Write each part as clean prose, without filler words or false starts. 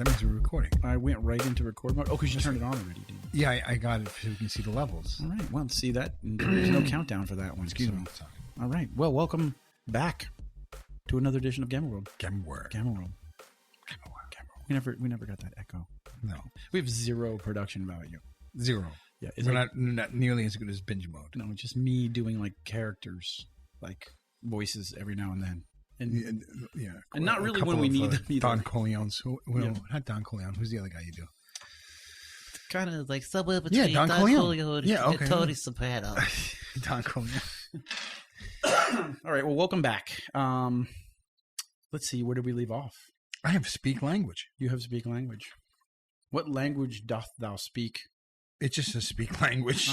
That means we're recording. I went right into record mode. Oh, because you turned it on already, didn't you? Yeah, I got it so we can see the levels. All right. Well, see that? There's no countdown for that one. Excuse me. Sorry. All right. Well, welcome back to another edition of Gamma World. Gamma World. Gamma World. We never got that echo. No. We have zero production value. Zero. Yeah. We're not nearly as good as binge mode. No, just me doing like characters, like voices every now and then. And not really when we need them either. Don Corleone's. Not Don Corleone. Who's the other guy you do? Kind of like somewhere between Don Corleone. and Tony Soprano. Don Corleone. All right. Well, welcome back. Let's see. Where did we leave off? I have speak language. You have speak language. What language doth thou speak? It's just a speak language.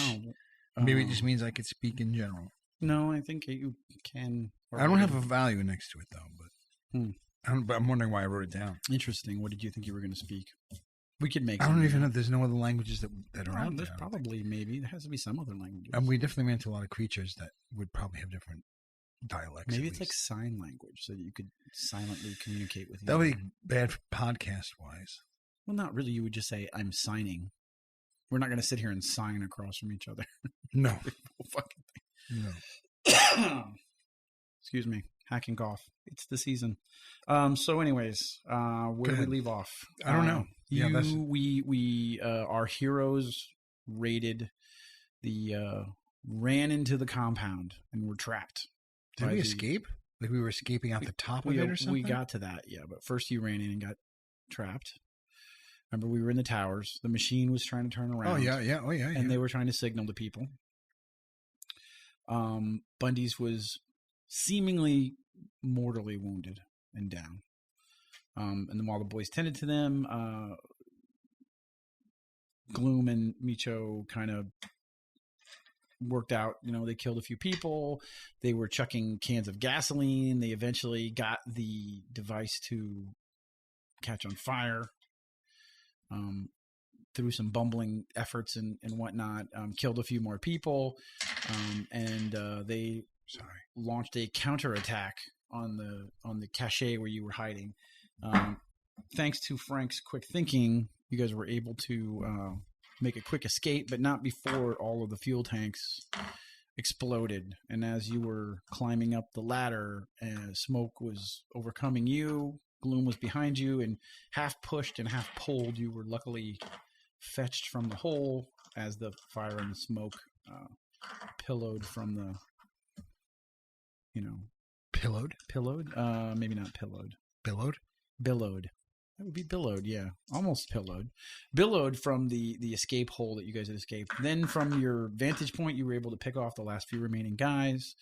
Maybe it just means I could speak in general. No, I think you can. I don't have a value next to it though, but I'm wondering why I wrote it down. Interesting. What did you think you were going to speak? We could make. I don't even know. There's no other languages that are out there. There's probably maybe there has to be some other languages. And we definitely ran into a lot of creatures that would probably have different dialects. Maybe it's like sign language, so that you could silently communicate with. That would be bad for podcast wise. Well, not really. You would just say, "I'm signing." We're not going to sit here and sign across from each other. No. Fucking thing. No. Excuse me. Hacking cough. It's the season. So anyways, where did we leave off? I don't know. Our heroes ran into the compound and were trapped. Did we escape? Like we were escaping out the top of it or something? We got to that, yeah. But first you ran in and got trapped. Remember, we were in the towers. The machine was trying to turn around. Oh, yeah. And they were trying to signal to people. Bundy's was seemingly mortally wounded and down. And then while the boys tended to them, Gloom and Micho kind of worked out. They killed a few people. They were chucking cans of gasoline. They eventually got the device to catch on fire. Through some bumbling efforts and whatnot, killed a few more people, and they launched a counterattack on the cache where you were hiding. Thanks to Frank's quick thinking, you guys were able to make a quick escape, but not before all of the fuel tanks exploded. And as you were climbing up the ladder, smoke was overcoming you. Gloom was behind you, and half pushed and half pulled, you were luckily fetched from the hole as the fire and the smoke pillowed from the, Pillowed? Pillowed? Maybe not pillowed. Billowed? Billowed. That would be billowed, yeah. Almost pillowed. Billowed from the escape hole that you guys had escaped. Then from your vantage point, you were able to pick off the last few remaining guys.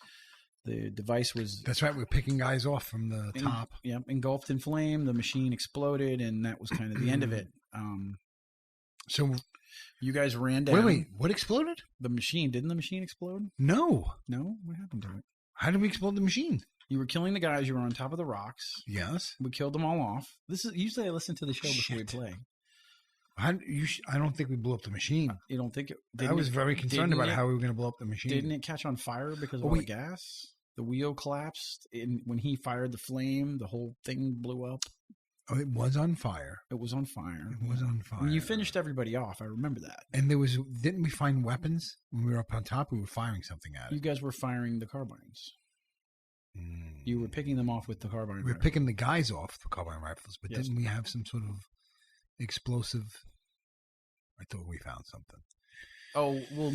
The device was... That's right. We're picking guys off from the top. Yep. Engulfed in flame. The machine exploded, and that was kind of the end of it. So you guys ran down. Wait. What exploded? The machine. Didn't the machine explode? No. No? What happened to it? How did we explode the machine? You were killing the guys. You were on top of the rocks. Yes. We killed them all off. Usually I listen to the show before we play. I don't think we blew up the machine. You don't think it... I was very concerned about how we were going to blow up the machine. Didn't it catch on fire because of all the gas? The wheel collapsed. When he fired the flame, the whole thing blew up. Oh, it was on fire. It was on fire. It was on fire. When you finished everybody off, I remember that. And didn't we find weapons? When we were up on top, we were firing something at it. You guys were firing the carbines. You were picking them off with the carbine rifle. We were picking the guys off the carbine rifles, but didn't we have some sort of explosive? I thought we found something. Oh, well,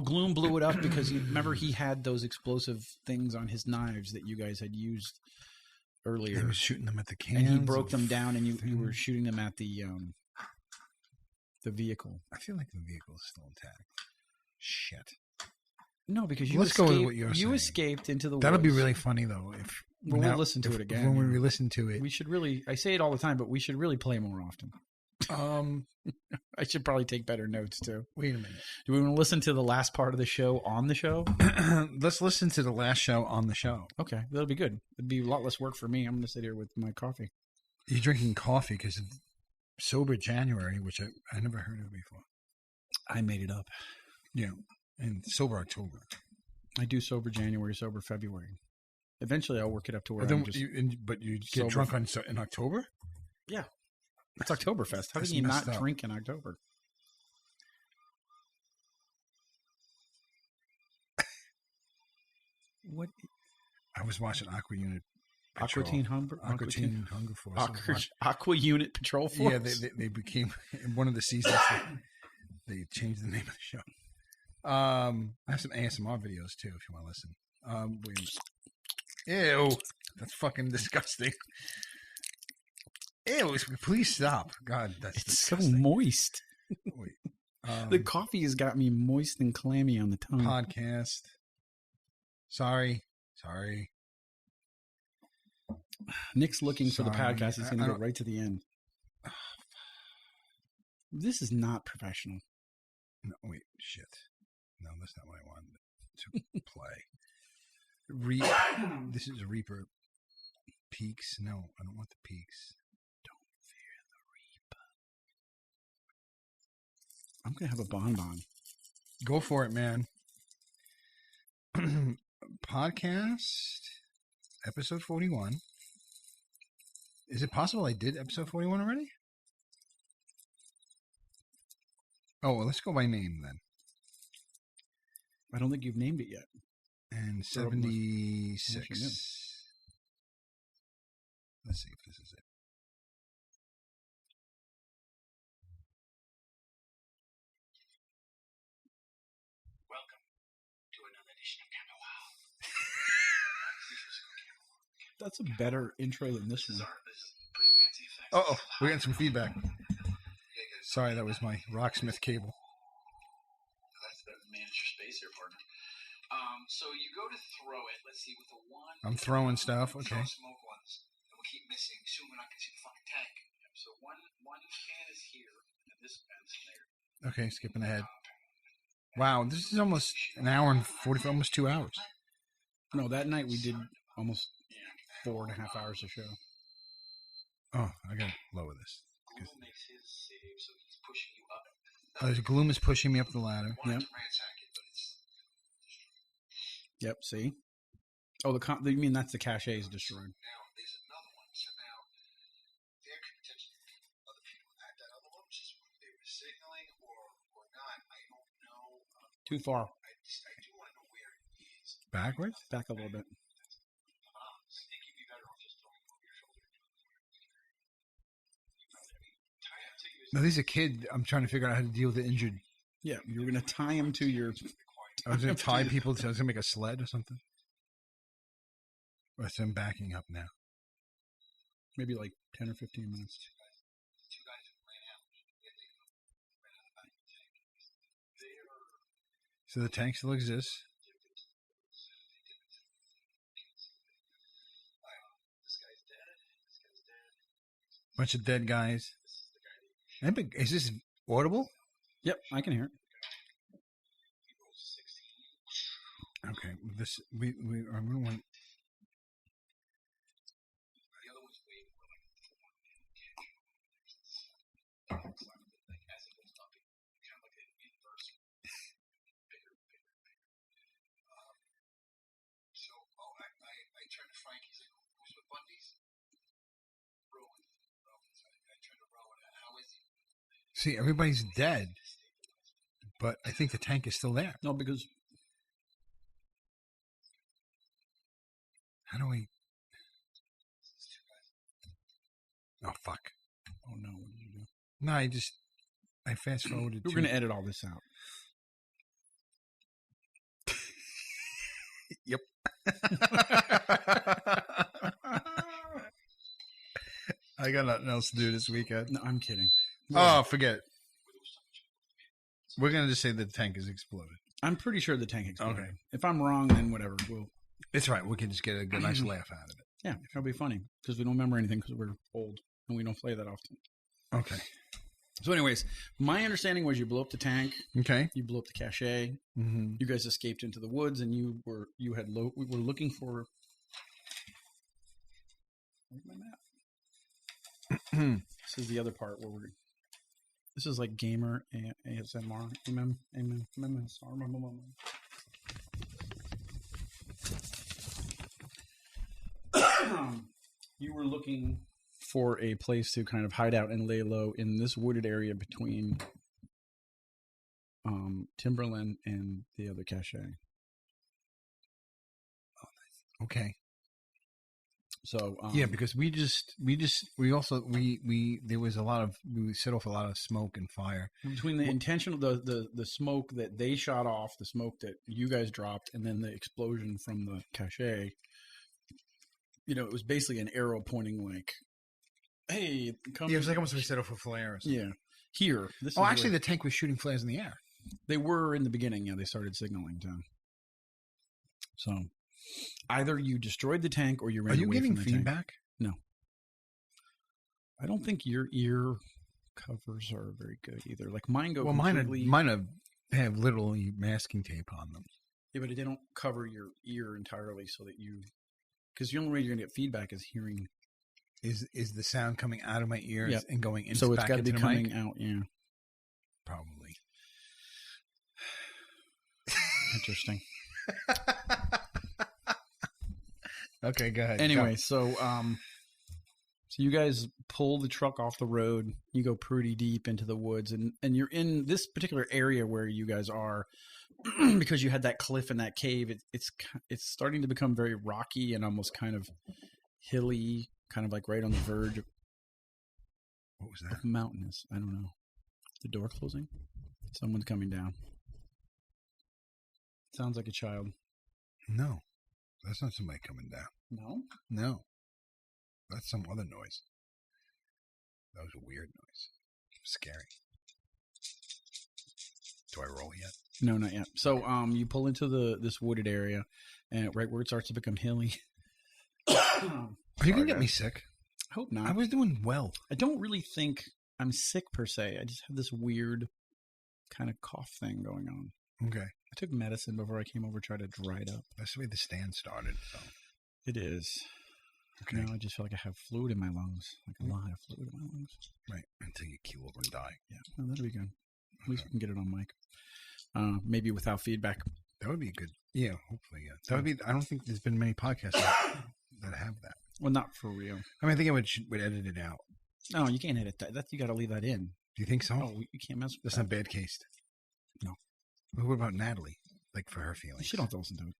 Gloom blew it up because remember he had those explosive things on his knives that you guys had used earlier. He was shooting them at the cans. And he broke them down, and you were shooting them at the vehicle. I feel like the vehicle is still intact. Shit. No, because Let's go with what you're saying. You escaped into the That'll woods. be really funny, though. We'll listen to it again. When we listen to it. We should really, I say it all the time, but we should really play more often. I should probably take better notes, too. Wait a minute. Do we want to listen to the last part of the show on the show? Let's listen to the last show on the show. Okay, that'll be good. It'd be a lot less work for me. I'm going to sit here with my coffee. You're drinking coffee because of Sober January, which I never heard of before. I made it up. Yeah. And Sober October. I do Sober January, Sober February. Eventually, I'll work it up to where But you get drunk in October? Yeah. It's Oktoberfest. How That's can you not messed up. drink in October? What? I was watching Aqua Unit. Patrol. Aqua Teen Hunger Force. Aqua Unit Patrol Force. Yeah, they became in one of the seasons. They changed the name of the show. I have some ASMR videos too, if you want to listen. Ew, that's fucking disgusting. Ew, please stop. God, that's it's disgusting. so moist. Wait, The coffee has got me moist and clammy on the tongue. podcast. Sorry. Nick's looking for the Sorry. podcast. He's going to go right to the end. This is not professional. No, wait, shit. No, that's not what I wanted to play. This is Reaper Peaks. No, I don't want the peaks. Don't fear the Reaper. I'm going to have a bonbon. Go for it, man. Podcast, episode 41. Is it possible I did episode 41 already? Oh, well, let's go by name then. I don't think you've named it yet. And 76. Let's see if this is it. Welcome to another edition of Camera Wow. That's a better intro than this one. Pretty fancy effects. Oh, we're getting some feedback. Sorry, that was my Rocksmith cable. That's the manager space here, partner. So you go to throw it. Let's see, with the one. I'm throwing stuff. Okay. Throw smoke ones. And we'll keep missing. Soon we're not going to see the fucking tank. So one can is here, and this pen's there. Okay, skipping ahead. Wow, this is almost an hour and 45, almost 2 hours. No, that night we did almost 4.5 hours of show. Oh, I gotta lower this. Google makes his save, so he's pushing you up. Gloom is pushing me up the ladder. Yep. Yep, see? Oh, you mean that's the cache is destroyed. Now, there's another one. So now, there could potentially be other people at that other one, which is whether they were signaling or not. I don't know. Too far. I do want to know where it is. Backwards? Back a little bit. I think you'd be better off just throwing it over your shoulder. No, these are kids. I'm trying to figure out how to deal with the injured. Yeah, you were going to tie him to your... I was going to tie people. I was going to make a sled or something. So I'm backing up now. Maybe like 10 or 15 minutes. So the tank still exists. Bunch of dead guys. Is this audible? Yep, I can hear it. Okay, this I'm gonna want. I turned to Frank. He's like, "Who's with Bundy's?" Rowan. I turned to Rowan. How is he? See, everybody's dead, but I think the tank is still there. No, because... How do we... Oh, fuck. Oh, no. What did you do? No, I fast forwarded. We're going to edit all this out. Yep. I got nothing else to do this weekend. No, I'm kidding. Oh, forget it. We're going to just say that the tank has exploded. I'm pretty sure the tank exploded. Okay. If I'm wrong, then whatever. It's right. We can just get a good, nice laugh out of it. Yeah, it'll be funny because we don't remember anything because we're old and we don't play that often. Okay. So anyways, my understanding was you blew up the tank. Okay. You blew up the cache. Mm-hmm. You guys escaped into the woods and we were looking for... Where's my map? This is the other part where this is like gamer ASMR. Amen. You were looking for a place to kind of hide out and lay low in this wooded area between Timberland and the other cache. Okay. So yeah, because we there was a lot of, we set off a lot of smoke and fire between the intentional the smoke that they shot off, the smoke that you guys dropped, and then the explosion from the cache. You know, it was basically an arrow pointing like, "Hey, come!" Yeah, it was like almost we set off a flare. Or something. Yeah, here. This Oh, actually, the tank was shooting flares in the air. They were in the beginning. Yeah, they started signaling to. So, either you destroyed the tank or you ran away from the tank. Are you getting feedback? No. I don't think your ear covers are very good either. Like mine go completely... Mine have literally masking tape on them. Yeah, but they don't cover your ear entirely so that you... Because the only way you're going to get feedback is hearing... Is the sound coming out of my ears and going into so it's got to be coming out, yeah. Probably. Interesting. Okay, go ahead. Anyway, so you guys pull the truck off the road. You go pretty deep into the woods, and you're in this particular area where you guys are because you had that cliff and that cave. It's starting to become very rocky and almost kind of hilly, kind of like right on the verge. What was that? Mountainous. I don't know. The door closing. Someone's coming down. Sounds like a child. No, that's not somebody coming down. No? No. That's some other noise. That was a weird noise. Scary. Do I roll yet? No, not yet. So you pull into this wooded area, and right where it starts to become hilly. Are you going to get me sick? I hope not. I was doing well. I don't really think I'm sick per se. I just have this weird kind of cough thing going on. Okay. I took medicine before I came over, tried to dry it up. That's the way the stand started. So. It is. Okay. Now I just feel like I have fluid in my lungs, like a lot of fluid in my lungs. Right, until you keel over and die. Yeah, well, that'll be good. At least we can get it on mic. Maybe without feedback. That would be good. Yeah, hopefully, yeah. That would be. I don't think there's been many podcasts that have that. Well, not for real. I mean, I think I would edit it out. No, you can't edit that. You got to leave that in. Do you think so? Oh, you can't mess with That's not bad case. No. But what about Natalie? Like for her feelings? She don't have to listen to it.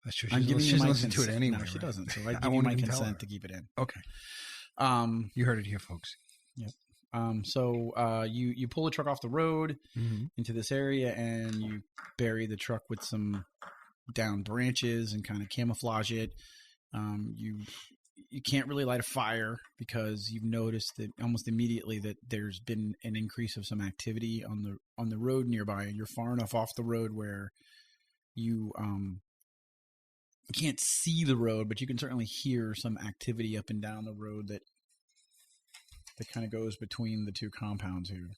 That's true. She doesn't listen to it anyway. No, she doesn't. So I give you my consent to keep it in. Okay. You heard it here, folks. Yep. So you pull the truck off the road into this area, and you bury the truck with some down branches and kind of camouflage it. You can't really light a fire because you've noticed that almost immediately that there's been an increase of some activity on the road nearby, and you're far enough off the road where you can't see the road, but you can certainly hear some activity up and down the road that kind of goes between the two compounds here.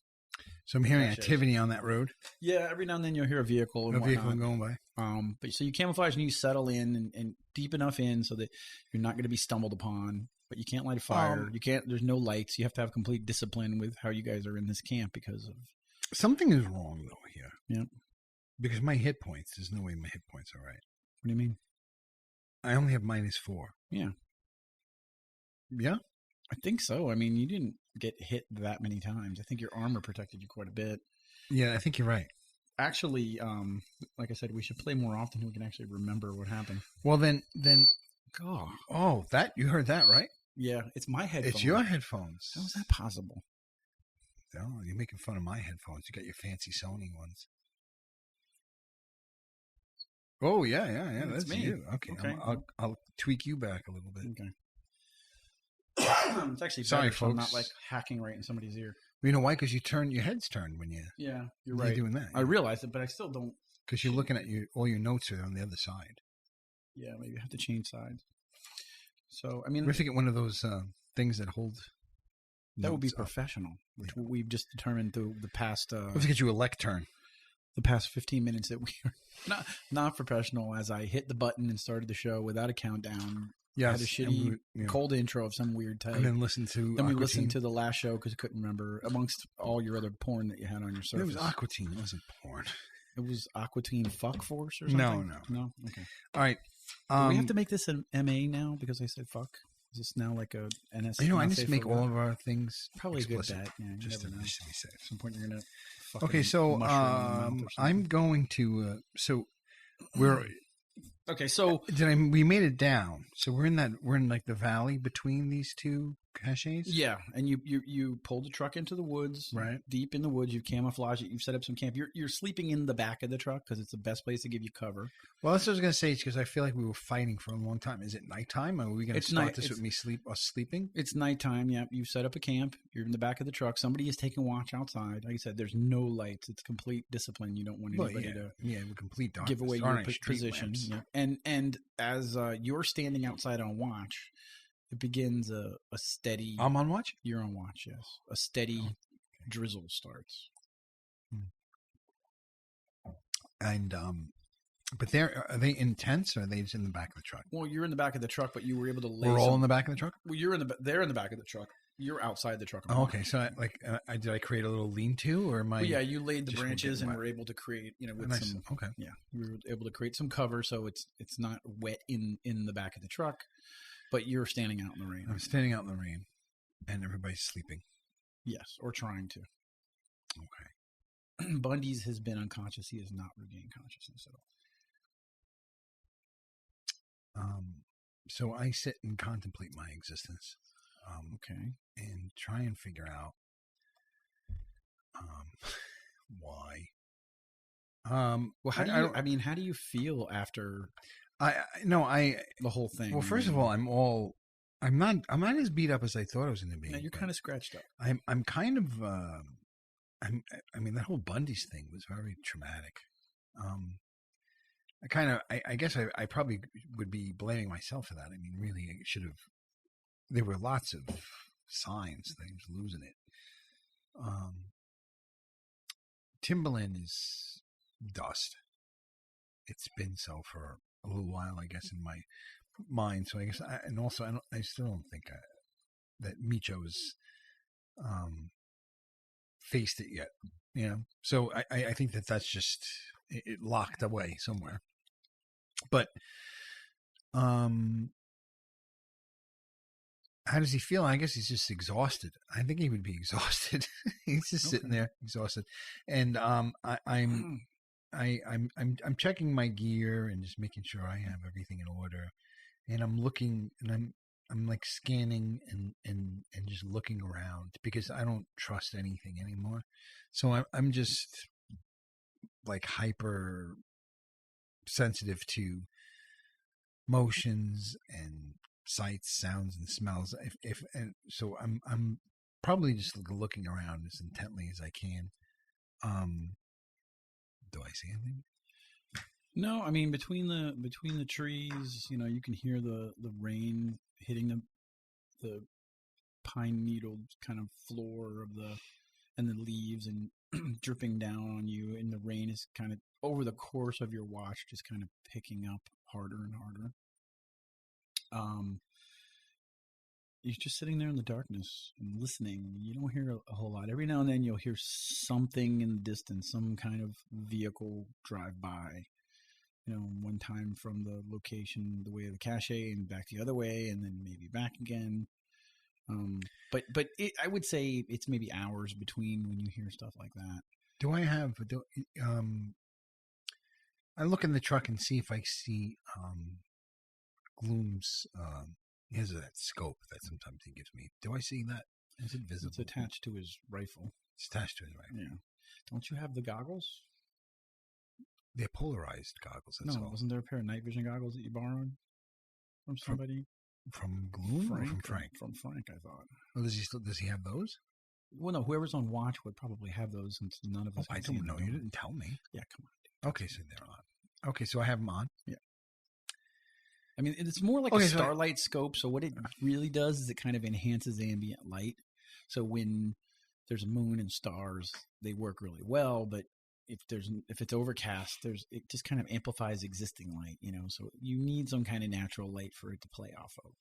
So I'm hearing activity on that road. Yeah, every now and then you'll hear a vehicle and vehicle going by. But so you camouflage and you settle in and deep enough in so that you're not going to be stumbled upon. But you can't light a fire. You can't. There's no lights. You have to have complete discipline with how you guys are in this camp because of something is wrong though here. Yeah, because my hit points. There's no way my hit points are right. What do you mean? I only have -4. Yeah. Yeah. I think so. I mean, you didn't get hit that many times. I think your armor protected you quite a bit. Yeah, I think you're right. Actually, like I said, we should play more often so we can actually remember what happened. Well, then. Oh, that you heard that right? Yeah, it's my headphones. It's your headphones. How is that possible? Oh, you're making fun of my headphones. You got your fancy Sony ones. Oh yeah. That's me. You. Okay. I'll tweak you back a little bit. Okay. It's actually sorry, better, folks. I'm not like hacking right in somebody's ear. Well, you know why? Because your head's turned when you. Yeah, you're right. You're doing that. I realize it, but I still don't. Because you're looking at all your notes are on the other side. Yeah, maybe I have to change sides. So I mean, we have to get one of those things that hold. That would be professional, which we've just determined through the past. We have to get you a lectern. The past 15 minutes that we are not professional. As I hit the button and started the show without a countdown. Yeah, had a shitty cold intro of some weird type. And then listened to we listened to the last show because I couldn't remember amongst all your other porn that you had on your Surface. It was Aquatine. It wasn't porn. It was Aquatine Fuck Force or something? No. Okay. All right. Do we have to make this an MA now because I said fuck? Is this now like a NS? I just make all of our things probably explicit, a good bet. Yeah, you just never to know. be safe. At some point, you're gonna. Okay, so I'm going to. So we're okay. So we made it down. So we're in like the valley between these two caches. yeah, and you pulled the truck into the woods, Right. deep in the woods. You've camouflaged it. You've set up some camp. You're sleeping in the back of the truck because it's the best place to give you cover. Well, that's what I was going to say, because I feel like we were fighting for a long time. Is it nighttime? Are we going to start this with us sleeping? It's nighttime. Yeah, you set up a camp. You're in the back of the truck. Somebody is taking watch outside. Like I said, there's no lights. It's complete discipline. You don't want anybody to with complete darkness. give away your position. Yeah. And as you're standing outside on watch, it begins a steady. I'm on watch. You're on watch. Yes, a steady drizzle starts. And but are they intense, or are they just in the back of the truck? Well, you're in the back of the truck, but you were able to lay. We're all in the back of the truck. Well, they're in the back of the truck. You're outside the truck. Oh, okay. So did I create a little lean-to, or am I? Well, yeah, you laid the just branches and wet? were able to create, with Nice. some. Okay. Yeah, we were able to create some cover, so it's not wet in the back of the truck, but you're standing out in the rain. I'm standing out in the rain, and everybody's sleeping. Yes, or trying to. Okay. Bundy's has been unconscious. He has not regained consciousness at all. So I sit and contemplate my existence. Okay. And try and figure out why. Well, how do you feel after the whole thing? Well, first of all, I'm not as beat up as I thought I was going to be. Yeah, you're kind of scratched up. I'm kind of I mean, that whole Bundy's thing was very traumatic. I guess I probably would be blaming myself for that. I mean, really, I should have. There were lots of signs that he was losing it. Timberland is dust. It's been so for a little while, I guess, in my mind. So I guess, I still don't think that Micho's faced it yet. You know, so I think that's just it locked away somewhere. But how does he feel? I guess he's just exhausted. I think he would be exhausted. He's just sitting there exhausted, and I'm checking my gear and just making sure I have everything in order, and I'm looking and I'm like scanning and just looking around because I don't trust anything anymore. So I'm just like hyper sensitive to motions and sights, sounds, and smells. So I'm probably just looking around as intently as I can. Do I see anything? No, I mean between the trees, you can hear the rain hitting the pine needle kind of floor of and the leaves and dripping down on you, and the rain is kind of over the course of your watch just kind of picking up harder and harder. You're just sitting there in the darkness and listening. You don't hear a whole lot. Every now and then you'll hear something in the distance, some kind of vehicle drive by. One time from the location, the way of the cache, and back the other way, and then maybe back again. But I would say it's maybe hours between when you hear stuff like that. I look in the truck and see if I see Gloom's. He has that scope that sometimes he gives me. Do I see that? Is it visible? It's attached to his rifle. It's attached to his rifle. Yeah. Don't you have the goggles? They're polarized goggles. That's all. Wasn't there a pair of night vision goggles that you borrowed from somebody? From Gloom or from Frank? From Frank, I thought. Well, does he have those? Well, no. Whoever's on watch would probably have those, since none of us. I don't know. You didn't tell me. Yeah, come on. Okay, so they're on. Okay, so I have them on. Yeah. I mean, it's more like a starlight scope. So what it really does is it kind of enhances ambient light. So when there's a moon and stars, they work really well. But if it's overcast, it just kind of amplifies existing light. So you need some kind of natural light for it to play off of.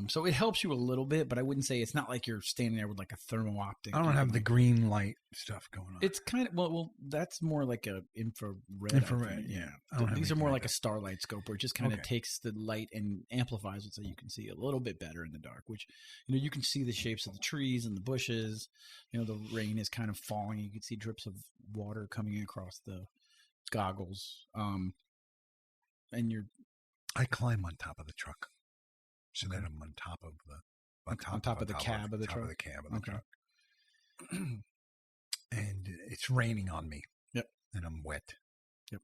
So it helps you a little bit, but I wouldn't say it's not like you're standing there with like a thermo optic. I don't have the green light stuff going on. It's kind of well, that's more like a infrared. Infrared, yeah. These are more like a starlight scope, where it just kind of Okay. takes the light and amplifies it, so you can see a little bit better in the dark. Which you can see the shapes of the trees and the bushes. The rain is kind of falling. You can see drips of water coming across the goggles. And I climb on top of the truck, so that I'm on top of the cab of the truck. truck. And it's raining on me. Yep. And I'm wet. Yep.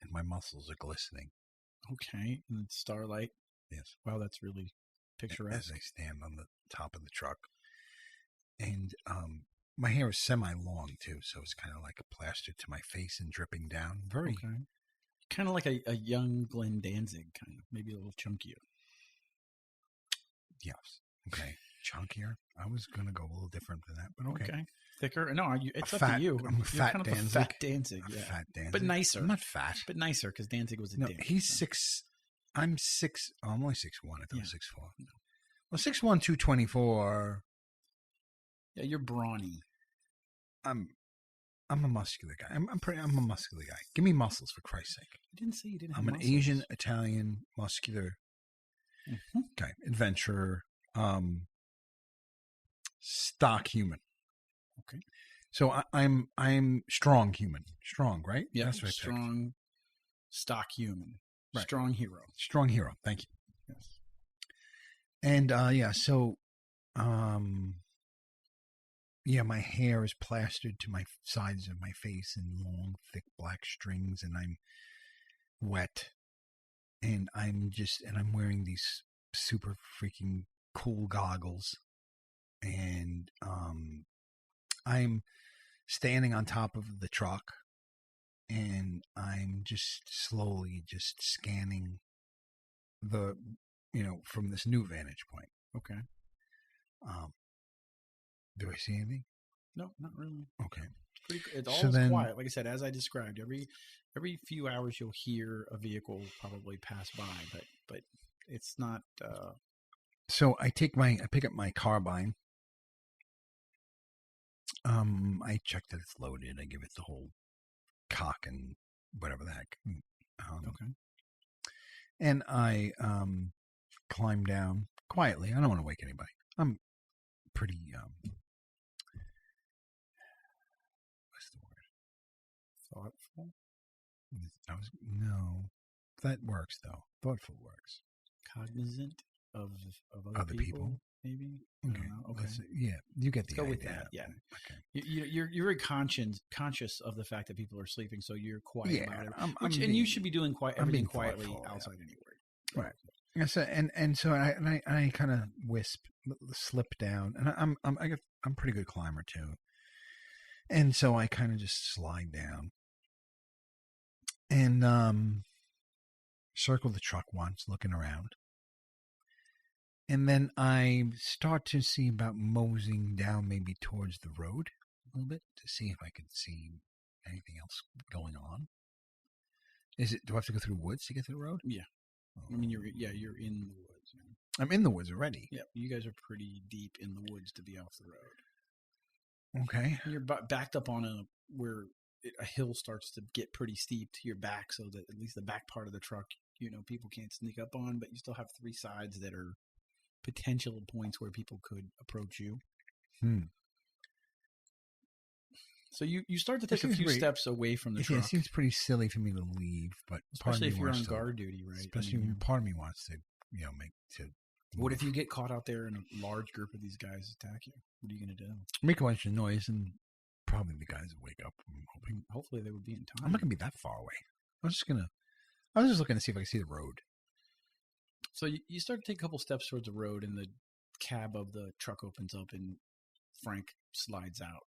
And my muscles are glistening. Okay. And it's starlight. Yes. Wow, that's really picturesque. As I stand on the top of the truck. And my hair is semi-long, too, so it's kind of like plastered to my face and dripping down. Very. Okay. Kind of like a young Glenn Danzig, kind of. Maybe a little chunkier. Yes. Okay. Chunkier. I was going to go a little different than that, but okay. Thicker. No, it's up fat, to you. I'm a You're fat kind of Danzig. a fat Danzig, yeah. Fat Danzig. But nicer. I'm not fat. But nicer, because Danzig was a No, Danzig. he's so. 6. I'm 6. Oh, I'm only 6'1". I thought Yeah. 6'4". Well, 6'1", 224. Yeah, you're brawny. I'm a muscular guy. I'm a muscular guy. Give me muscles, for Christ's sake. You didn't say you didn't have I'm an muscles. Asian, Italian, muscular guy. Adventurer. Stock human. Okay. So I'm strong human. Strong, right? Yeah, That's what I picked. strong, stock human. Right. Strong hero. Strong hero. Thank you. Yes. And so my hair is plastered to my sides of my face in long, thick black strings, and I'm wet, and I'm wearing these super freaking cool goggles, and I'm standing on top of the truck, and I'm just slowly just scanning the, from this new vantage point. Okay. Do I see anything? No, not really. Okay. It's all quiet. Like I said, as I described, every few hours you'll hear a vehicle probably pass by, but it's not. So I pick up my carbine. I check that it's loaded. I give it the whole cock and whatever the heck. Okay. And I climb down quietly. I don't want to wake anybody. I'm pretty what's the word? Thoughtful. No, that works though. Thoughtful works. Cognizant of other people. Maybe. Okay. Okay. Yeah, you get the Let's go idea. with that. Yeah. Okay. You're very conscious of the fact that people are sleeping, so you're quiet about it. And you should be doing everything quietly thoughtful, outside anyway. Right. And so I kind of slip down, and I'm a pretty good climber too, and so I kind of just slide down, and circle the truck once, looking around, and then I start to see about moseying down, maybe towards the road a little bit, to see if I could see anything else going on. Do I have to go through woods to get to the road? Yeah. I mean, you're in the woods. Man. I'm in the woods already. Yeah, you guys are pretty deep in the woods to be off the road. Okay. And you're backed up on where a hill starts to get pretty steep to your back, so that at least the back part of the truck, people can't sneak up on, but you still have 3 sides that are potential points where people could approach you. So you start to take a few steps away from the truck. It seems pretty silly for me to leave, but especially if you're on guard duty, right? Especially when part of me wants to, What if you get caught out there and a large group of these guys attack you? What are you going to do? Make a bunch of noise, and probably the guys will wake up. I'm hoping. Hopefully, they would be in time. I'm not going to be that far away. I was just looking to see if I could see the road. So you start to take a couple steps towards the road, and the cab of the truck opens up, and Frank slides out.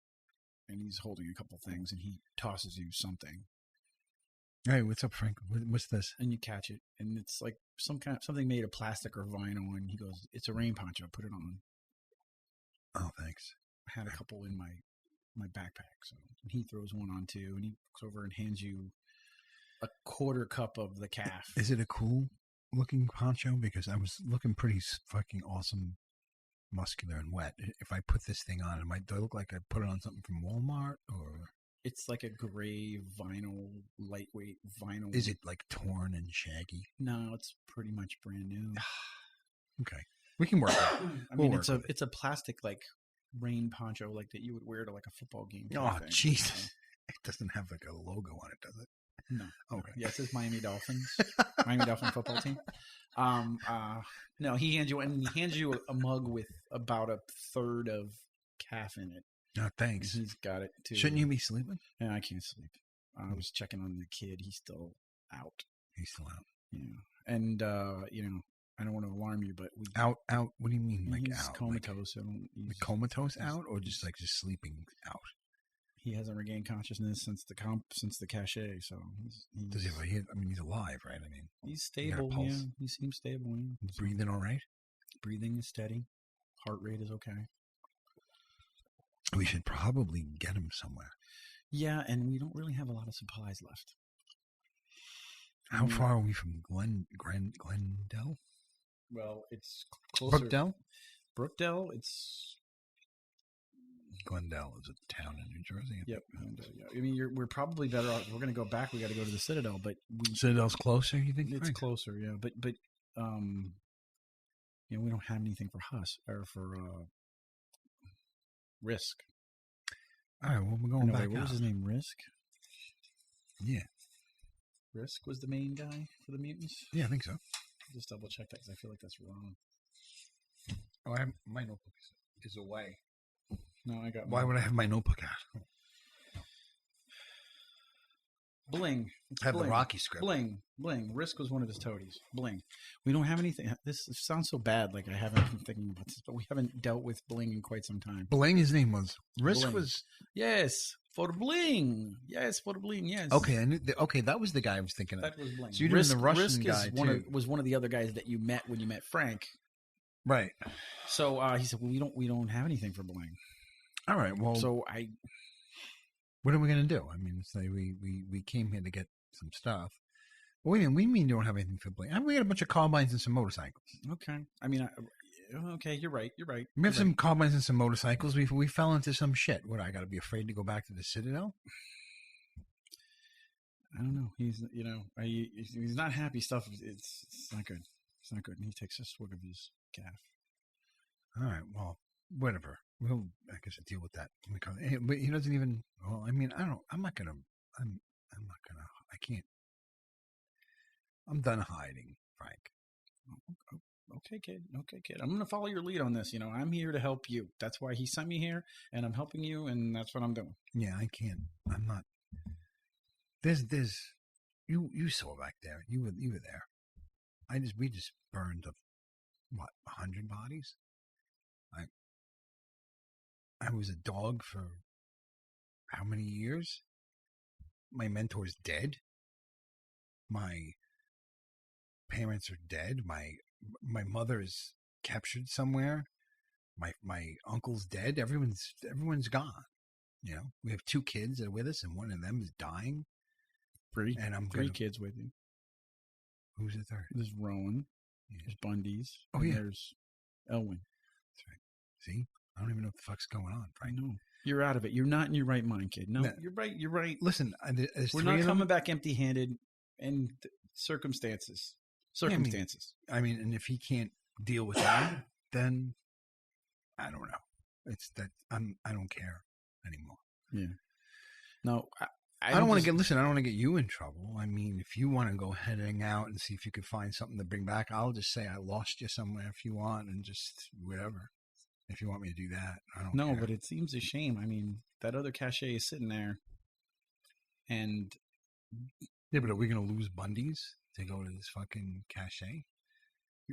And he's holding a couple things, and he tosses you something. Hey, what's up, Frank? What's this? And you catch it, and it's like something made of plastic or vinyl. And he goes, "It's a rain poncho. Put it on." Oh, thanks. I had a couple in my backpack, so and he throws one on too, and he looks over and hands you a quarter cup of the calf. Is it a cool looking poncho? Because I was looking pretty fucking awesome, muscular and wet. If I put this thing on, do I look like I put it on something from Walmart or? It's like a gray vinyl, lightweight vinyl. Is it like torn and shaggy? No, it's pretty much brand new. Okay, we can work it. I mean, it's a plastic like rain poncho like that you would wear to like a football game. Oh, Jesus! It doesn't have like a logo on it, does it? No. Okay. Yeah, it says Miami Dolphins, Miami Dolphin football team. No, he hands you a mug with about a third of calf in it. No, thanks. He's got it too. Shouldn't you be sleeping? Yeah, I can't sleep. I was checking on the kid. He's still out. He's still out. Yeah, and I don't want to alarm you, but out. What do you mean, like he's out? comatose. Like comatose out, or just sleeping out? He hasn't regained consciousness since the cachet. So does he? I mean, he's alive, right? I mean, he's stable. Yeah, he seems stable. Yeah. He's breathing all right. Breathing is steady. Heart rate is okay. We should probably get him somewhere. Yeah, and we don't really have a lot of supplies left. How far are we from Glendale? Well, it's closer. Brookdale? It's Glendale is a town in New Jersey. Yep. I mean, we're probably better off. If we're going to go back, we got to go to the Citadel, but Citadel's closer. You think it's closer? Yeah, but we don't have anything for Huss or for Risk. All right. Well, we're going back. What was his name? Risk. Yeah. Risk was the main guy for the mutants. Yeah, I think so. Just double check that because I feel like that's wrong. Oh, my notebook is away. No, I got. Why would I have my notebook out? Bling. I have the Rocky script. Bling. Risk was one of his toadies. Bling. We don't have anything. This sounds so bad. Like I haven't been thinking about this, but we haven't dealt with Bling in quite some time. Bling, his name was. Risk Bling. was. Yes, for the Bling. Yes, for the Bling. Yes. Okay, that was the guy I was thinking of. That was Bling. So you're doing the Russian guy too. Was one of the other guys that you met when you met Frank. Right. So he said, "Well, we don't have anything for Bling." All right. Well, what are we going to do? I mean, say we came here to get some stuff. Well, we mean you don't have anything for Bling. I mean, we got a bunch of carbines and some motorcycles. Okay. I mean, okay, you're right. We have some carbines and some motorcycles. We fell into some shit. What, I got to be afraid to go back to the Citadel? I don't know. He's not happy stuff. It's not good. It's not good. And he takes a swig of his calf. All right. Well, whatever. We'll, I guess, deal with that. But he doesn't even. Well, I mean, I'm not gonna. I can't. I'm done hiding, Frank. Okay, kid. I'm going to follow your lead on this. I'm here to help you. That's why he sent me here, and I'm helping you, and that's what I'm doing. Yeah, I can't. I'm not. You saw back there. You were there. We just burned 100 bodies. I was a dog for how many years? My mentor's dead. My parents are dead. My mother is captured somewhere. My uncle's dead. Everyone's gone. We have 2 kids that are with us, and one of them is dying. Three kids with you. Who's the third? There's Rowan. Yeah. There's Bundy's. Oh, yeah. There's Elwyn. That's right. See? I don't even know what the fuck's going on, Frank. I know. You're out of it. You're not in your right mind, kid. No, you're right. Listen, we're not coming back empty-handed and circumstances. Yeah, I mean, and if he can't deal with that, then I don't know. It's that I don't care anymore. Yeah. No, I don't want to get. Listen, I don't want to get you in trouble. I mean, if you want to go ahead and hang out and see if you can find something to bring back, I'll just say I lost you somewhere if you want, and just whatever. If you want me to do that, I don't care. No, but it seems a shame. I mean, that other cachet is sitting there, and yeah, but are we going to lose Bundy's to go to this fucking cachet?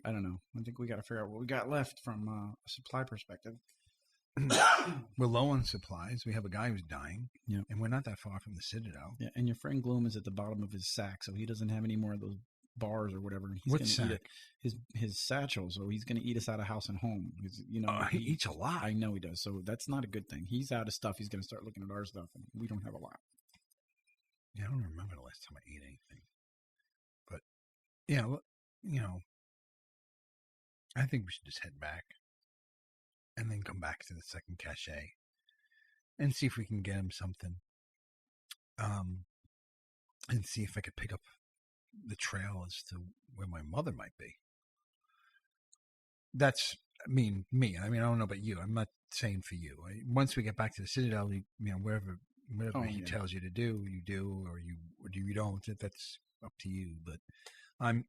I don't know. I think we got to figure out what we got left from a supply perspective. We're low on supplies. We have a guy who's dying, yeah, and we're not that far from the Citadel. Yeah, and your friend Gloom is at the bottom of his sack, so he doesn't have any more of those bars or whatever. What sack? His satchel. So he's going to eat us out of house and home. He eats a lot. I know he does. So that's not a good thing. He's out of stuff. He's going to start looking at our stuff, and we don't have a lot. Yeah, I don't remember the last time I ate anything. But yeah, I think we should just head back and then come back to the second cache and see if we can get him something. And see if I could pick up the trail as to where my mother might be. That's, me. I don't know about you. I'm not saying for you. Once we get back to the Citadel, whatever he tells you to do, you do, or you don't. That's up to you. But I'm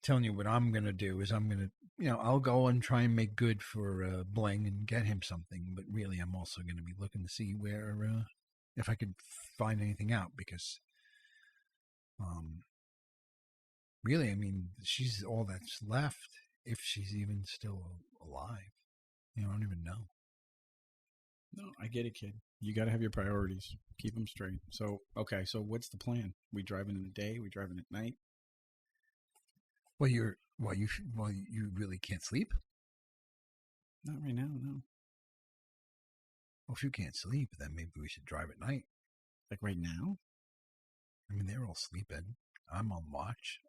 telling you what I'm going to do is I'm going to, I'll go and try and make good for Bling and get him something. But really, I'm also going to be looking to see where, if I could find anything out, because really, she's all that's left, if she's even still alive. I don't even know. No, I get it, kid. You got to have your priorities. Keep them straight. So, okay, so what's the plan? We driving in the day? We driving at night? Well, you really can't sleep? Not right now, no. Well, if you can't sleep, then maybe we should drive at night. Like right now? They're all sleeping. I'm on watch.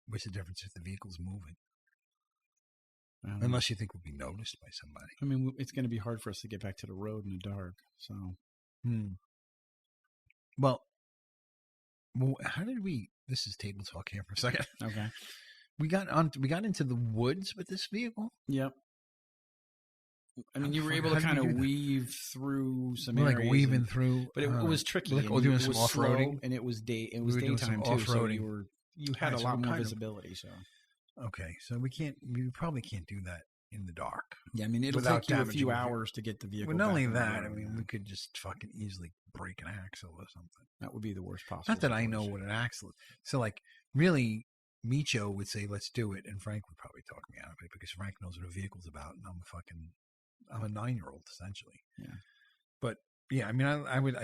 What's the difference if the vehicle's moving? Unless you think we'll be noticed by somebody. It's going to be hard for us to get back to the road in the dark, so. Well, how did we? This is table talk here for a second. Okay. We got into the woods with this vehicle. Yep. You were able to kind of weave through some areas, like weaving through, but it was tricky. Like doing some off-roading, and it was daytime too, so you had a lot more visibility. So okay, so we probably can't do that in the dark. Yeah, it'll take you a few hours to get the vehicle. But not only that, we could just fucking easily break an axle or something. That would be the worst possible. Not that I know what an axle is. So, like, really, Micho would say, "Let's do it," and Frank would probably talk me out of it because Frank knows what a vehicle's about, and I'm a 9-year-old essentially. Yeah. But yeah, I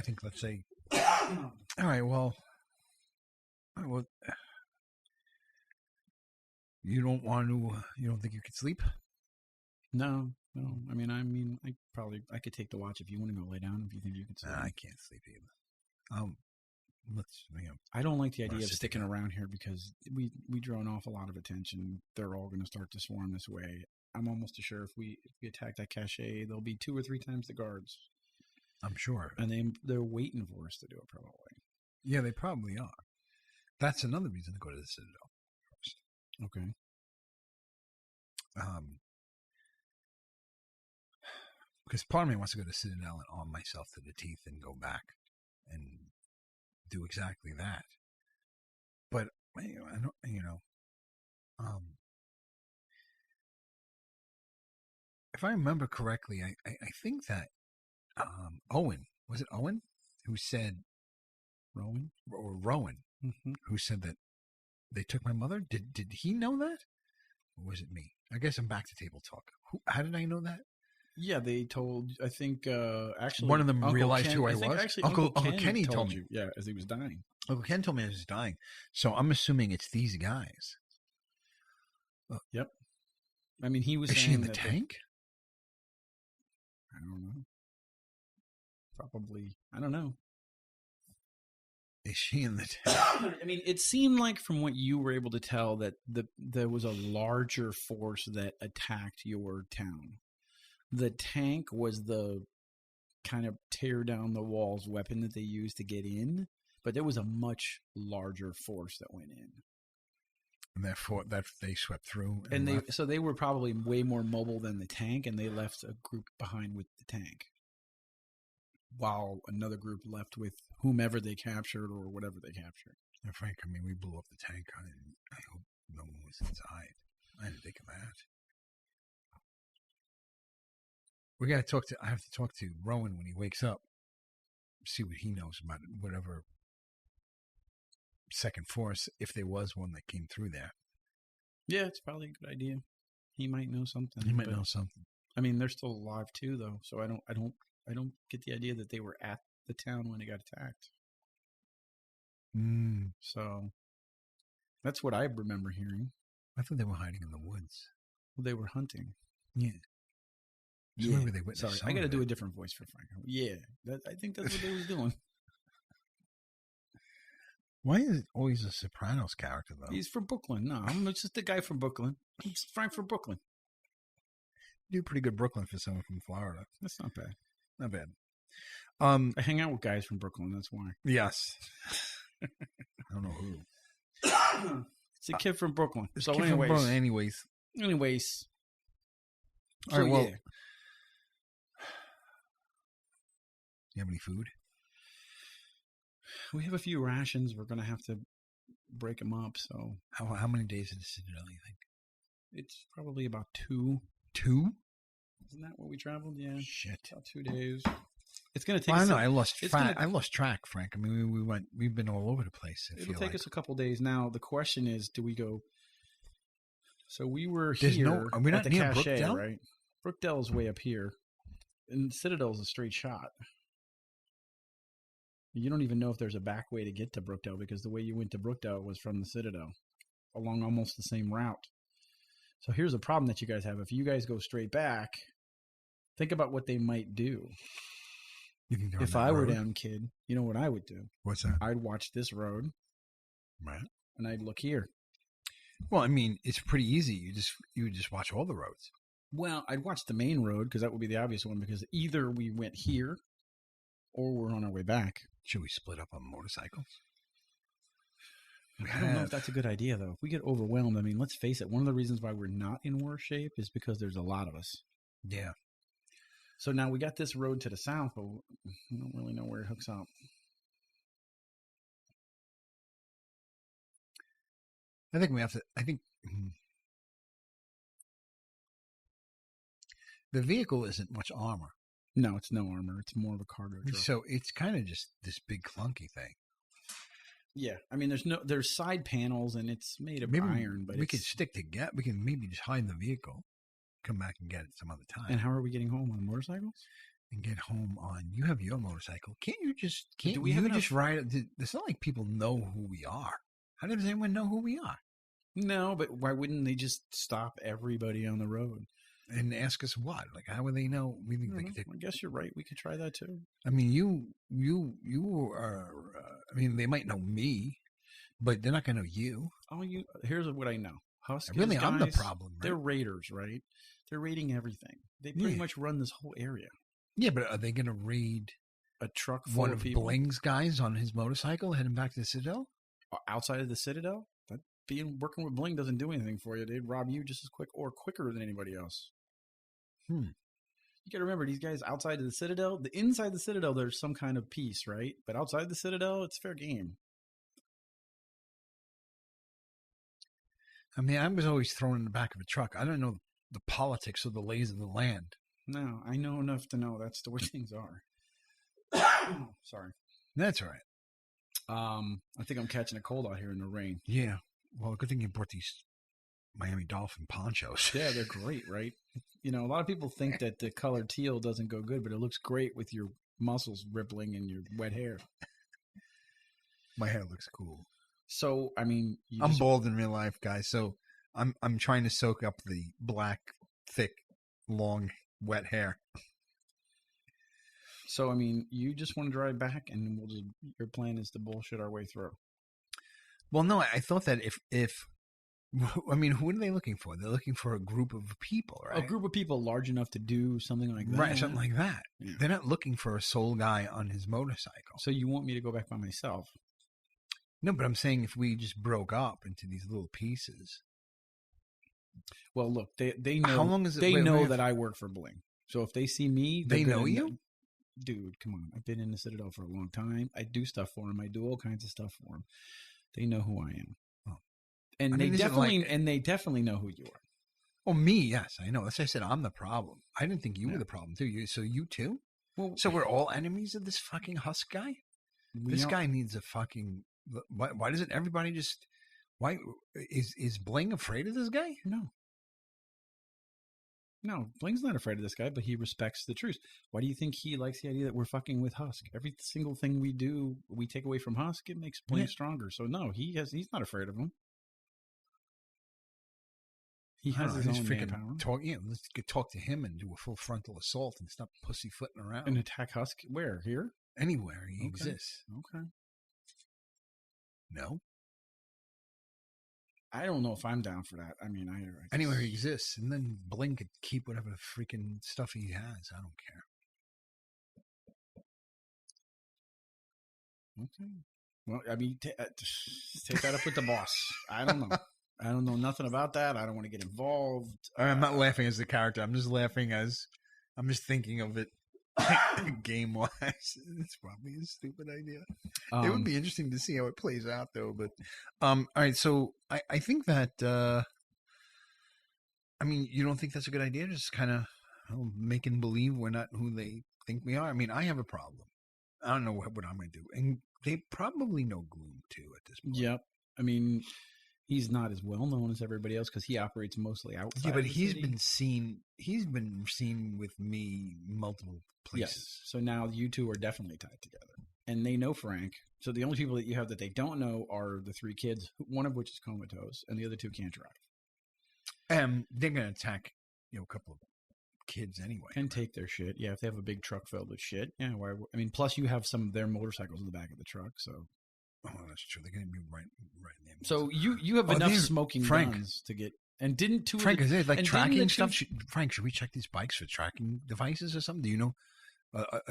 think let's say, all right, well, you don't think you could sleep? No. I could take the watch if you want to go lay down. If you think you can sleep. I can't sleep either. I don't like the idea of sticking around here because we draw an awful lot of attention. They're all going to start to swarm this way. I'm almost sure if we attack that cache, there'll be 2 or 3 times the guards. I'm sure. And they're waiting for us to do it, probably. Yeah, they probably are. That's another reason to go to the Citadel first. Okay. Because part of me wants to go to Citadel and arm myself to the teeth and go back and do exactly that. But I don't, if I remember correctly, I think that Owen, was it Owen who said Rowan, mm-hmm. who said that they took my mother? Did he know that, or was it me? I guess I'm back to table talk. How did I know that? Yeah, they told. I think actually one of them Uncle realized Ken, who I was. Actually, Uncle Kenny told me. You, yeah, as he was dying. Uncle Ken told me he was dying. So I'm assuming it's these guys. Yep. He was. Is she in the tank? I don't know. Probably. I don't know. Is she in the tank? It seemed like from what you were able to tell that there was a larger force that attacked your town. The tank was the kind of tear down the walls weapon that they used to get in, but there was a much larger force that went in. And that they swept through. And they were probably way more mobile than the tank, and they left a group behind with the tank, while another group left with whomever they captured or whatever they captured. And Frank, we blew up the tank. I hope no one was inside. I didn't think of that. I have to talk to Rowan when he wakes up. See what he knows about whatever second force, if there was one that came through there. Yeah, it's probably a good idea. He might know something. Know something. They're still alive too, though. So I don't get the idea that they were at the town when they got attacked. So that's what I remember hearing. I thought they were hiding in the woods. Well, they were hunting. Yeah. Yeah. Sorry, I got to do a different voice for Frank. Yeah, I think that's what they was doing. Why is it always a Sopranos character, though? He's from Brooklyn. No, I'm just the guy from Brooklyn. He's Frank from Brooklyn. You do pretty good Brooklyn for someone from Florida. That's not bad. Not bad. I hang out with guys from Brooklyn. That's why. Yes. I don't know who. It's a kid from Brooklyn. It's So, kid from Brooklyn anyways. So, All right, well, yeah. you have any food? We have a few rations. We're going to have to break them up. So How many days in the Citadel, you think? it's probably about 2. 2? Isn't that what we traveled? Yeah. Shit. About 2 days. It's going to take Well, I us know. I lost it's track. gonna- I lost track, Frank. I mean, we've been all over the place. It'll take us a couple days. Now, the question is, do we go? So we were There's here no- are we not at the near Cache, Brookdale? right? Brookdale is way up here. And Citadel is a straight shot. You don't even know if there's a back way to get to Brookdale because the way you went to Brookdale was from the Citadel along almost the same route. So here's a problem that you guys have. If you guys go straight back, think about what they might do. You can go If on that I were road. them, kid, you know what I would do? What's that? I'd watch this road Right. and I'd look here. Well, I mean, it's pretty easy. You would just watch all the roads. Well, I'd watch the main road because that would be the obvious one because either we went here or we're on our way back. Should we split up on motorcycles? I don't know if that's a good idea, though. If we get overwhelmed, I mean, let's face it. One of the reasons why we're not in worse shape is because there's a lot of us. Yeah. So now we got this road to the south, but we don't really know where it hooks up. I think we have to. I think the vehicle isn't much armor, No, it's no armor. It's more of a cargo truck. so it's kind of just this big clunky thing. Yeah, I mean, there's side panels and it's made of iron, but we could stick together. We can maybe just hide in the vehicle, come back and get it some other time, And how are we getting home on motorcycles? and get home on. You have your motorcycle. Can't you just? Can't Do we you have just ride it? It's not like people know who we are. How does anyone know who we are? No, but why wouldn't they just stop everybody on the road? And ask us what? Like, how would they know? We think they could take. I guess you're right. We could try that too. I mean, you are. I mean, they might know me, but they're not going to know you. Here's what I know. Huskies, Really, I'm the guys, problem, right? They're raiders, right? They're raiding everything. They pretty Yeah. much run this whole area. Yeah, but are they going to raid A truck full one of of people Bling's guys on his motorcycle heading back to the Citadel? outside of the Citadel. That working with Bling doesn't do anything for you. They'd rob you just as quick or quicker than anybody else. You got to remember these guys outside of the Citadel. The inside the Citadel, there's some kind of peace, right? But outside the Citadel, it's fair game. I mean, I was always thrown in the back of a truck. I don't know the politics or the lays of the land. No, I know enough to know that's the way things are. Sorry. That's all right. I think I'm catching a cold out here in the rain. Yeah. Well, good thing you brought these Miami Dolphin ponchos. Yeah, they're great, right? You know, a lot of people think that the color teal doesn't go good, but it looks great with your muscles rippling and your wet hair. My hair looks cool. So, I mean, I'm bald in real life, guys. So I'm trying to soak up the black, thick, long, wet hair. So, I mean, you just want to drive back, and your plan is to bullshit our way through. Well, no, I thought that if I mean, who are they looking for? They're looking for a group of people, right? A group of people large enough to do something like that. Right, something like that. Yeah. They're not looking for a sole guy on his motorcycle. So you want me to go back by myself? No, but I'm saying if we just broke up into these little pieces. Well, look, they know. How long is it? They wait, know wait, that I work for Bling. So if they see me, They they're know gonna you? Dude, come on. I've been in the Citadel for a long time. I do stuff for them. I do all kinds of stuff for them. They know who I am. Oh. And I mean, is it they definitely know who you are. Oh, me, yes, I know. That's why I said I'm the problem. I didn't think you Yeah. were the problem too. So you too? Well, So we're all enemies of this fucking Husk guy? This guy needs a fucking. Why doesn't everybody just? Why is Bling afraid of this guy? No, Bling's not afraid of this guy, but he respects the truth. Why do you think he likes the idea that we're fucking with Husk? Every single thing we do, we take away from Husk, it makes Bling stronger. So no, he's not afraid of him. He has his own manpower. Let's talk to him and do a full frontal assault and stop pussyfooting around. And attack Husk where? Here? Anywhere he exists. Okay. No. I don't know if I'm down for that. I mean, I Anywhere he exists, and then Blink could keep whatever freaking stuff he has. I don't care. Okay. Well, I mean, take that up with the boss. I don't know. I don't know nothing about that. I don't want to get involved. I'm not laughing as the character. I'm just laughing as I'm just thinking of it game wise. It's probably a stupid idea. It would be interesting to see how it plays out, though. But all right, so I think that I mean, you don't think that's a good idea? Just kind of making believe we're not who they think we are. I mean, I have a problem. I don't know what I'm going to do, and they probably know Gloom too at this point. Yep. I mean, he's not as well known as everybody else because he operates mostly outside. Yeah, but of the he's city. been seen. He's been seen with me multiple places. Yes. So now you two are definitely tied together, and they know Frank. So the only people that you have that they don't know are the three kids, one of which is comatose, and the other two can't drive. They're going to attack, a couple of kids anyway. And take their shit. Yeah, if they have a big truck filled with shit. Yeah, I mean, plus you have some of their motorcycles in the back of the truck, so. Oh, that's true. They're going to be right there. So you have enough smoking guns to get. And didn't two Frank, is it like tracking stuff? Should we check these bikes for tracking devices or something? Do you know?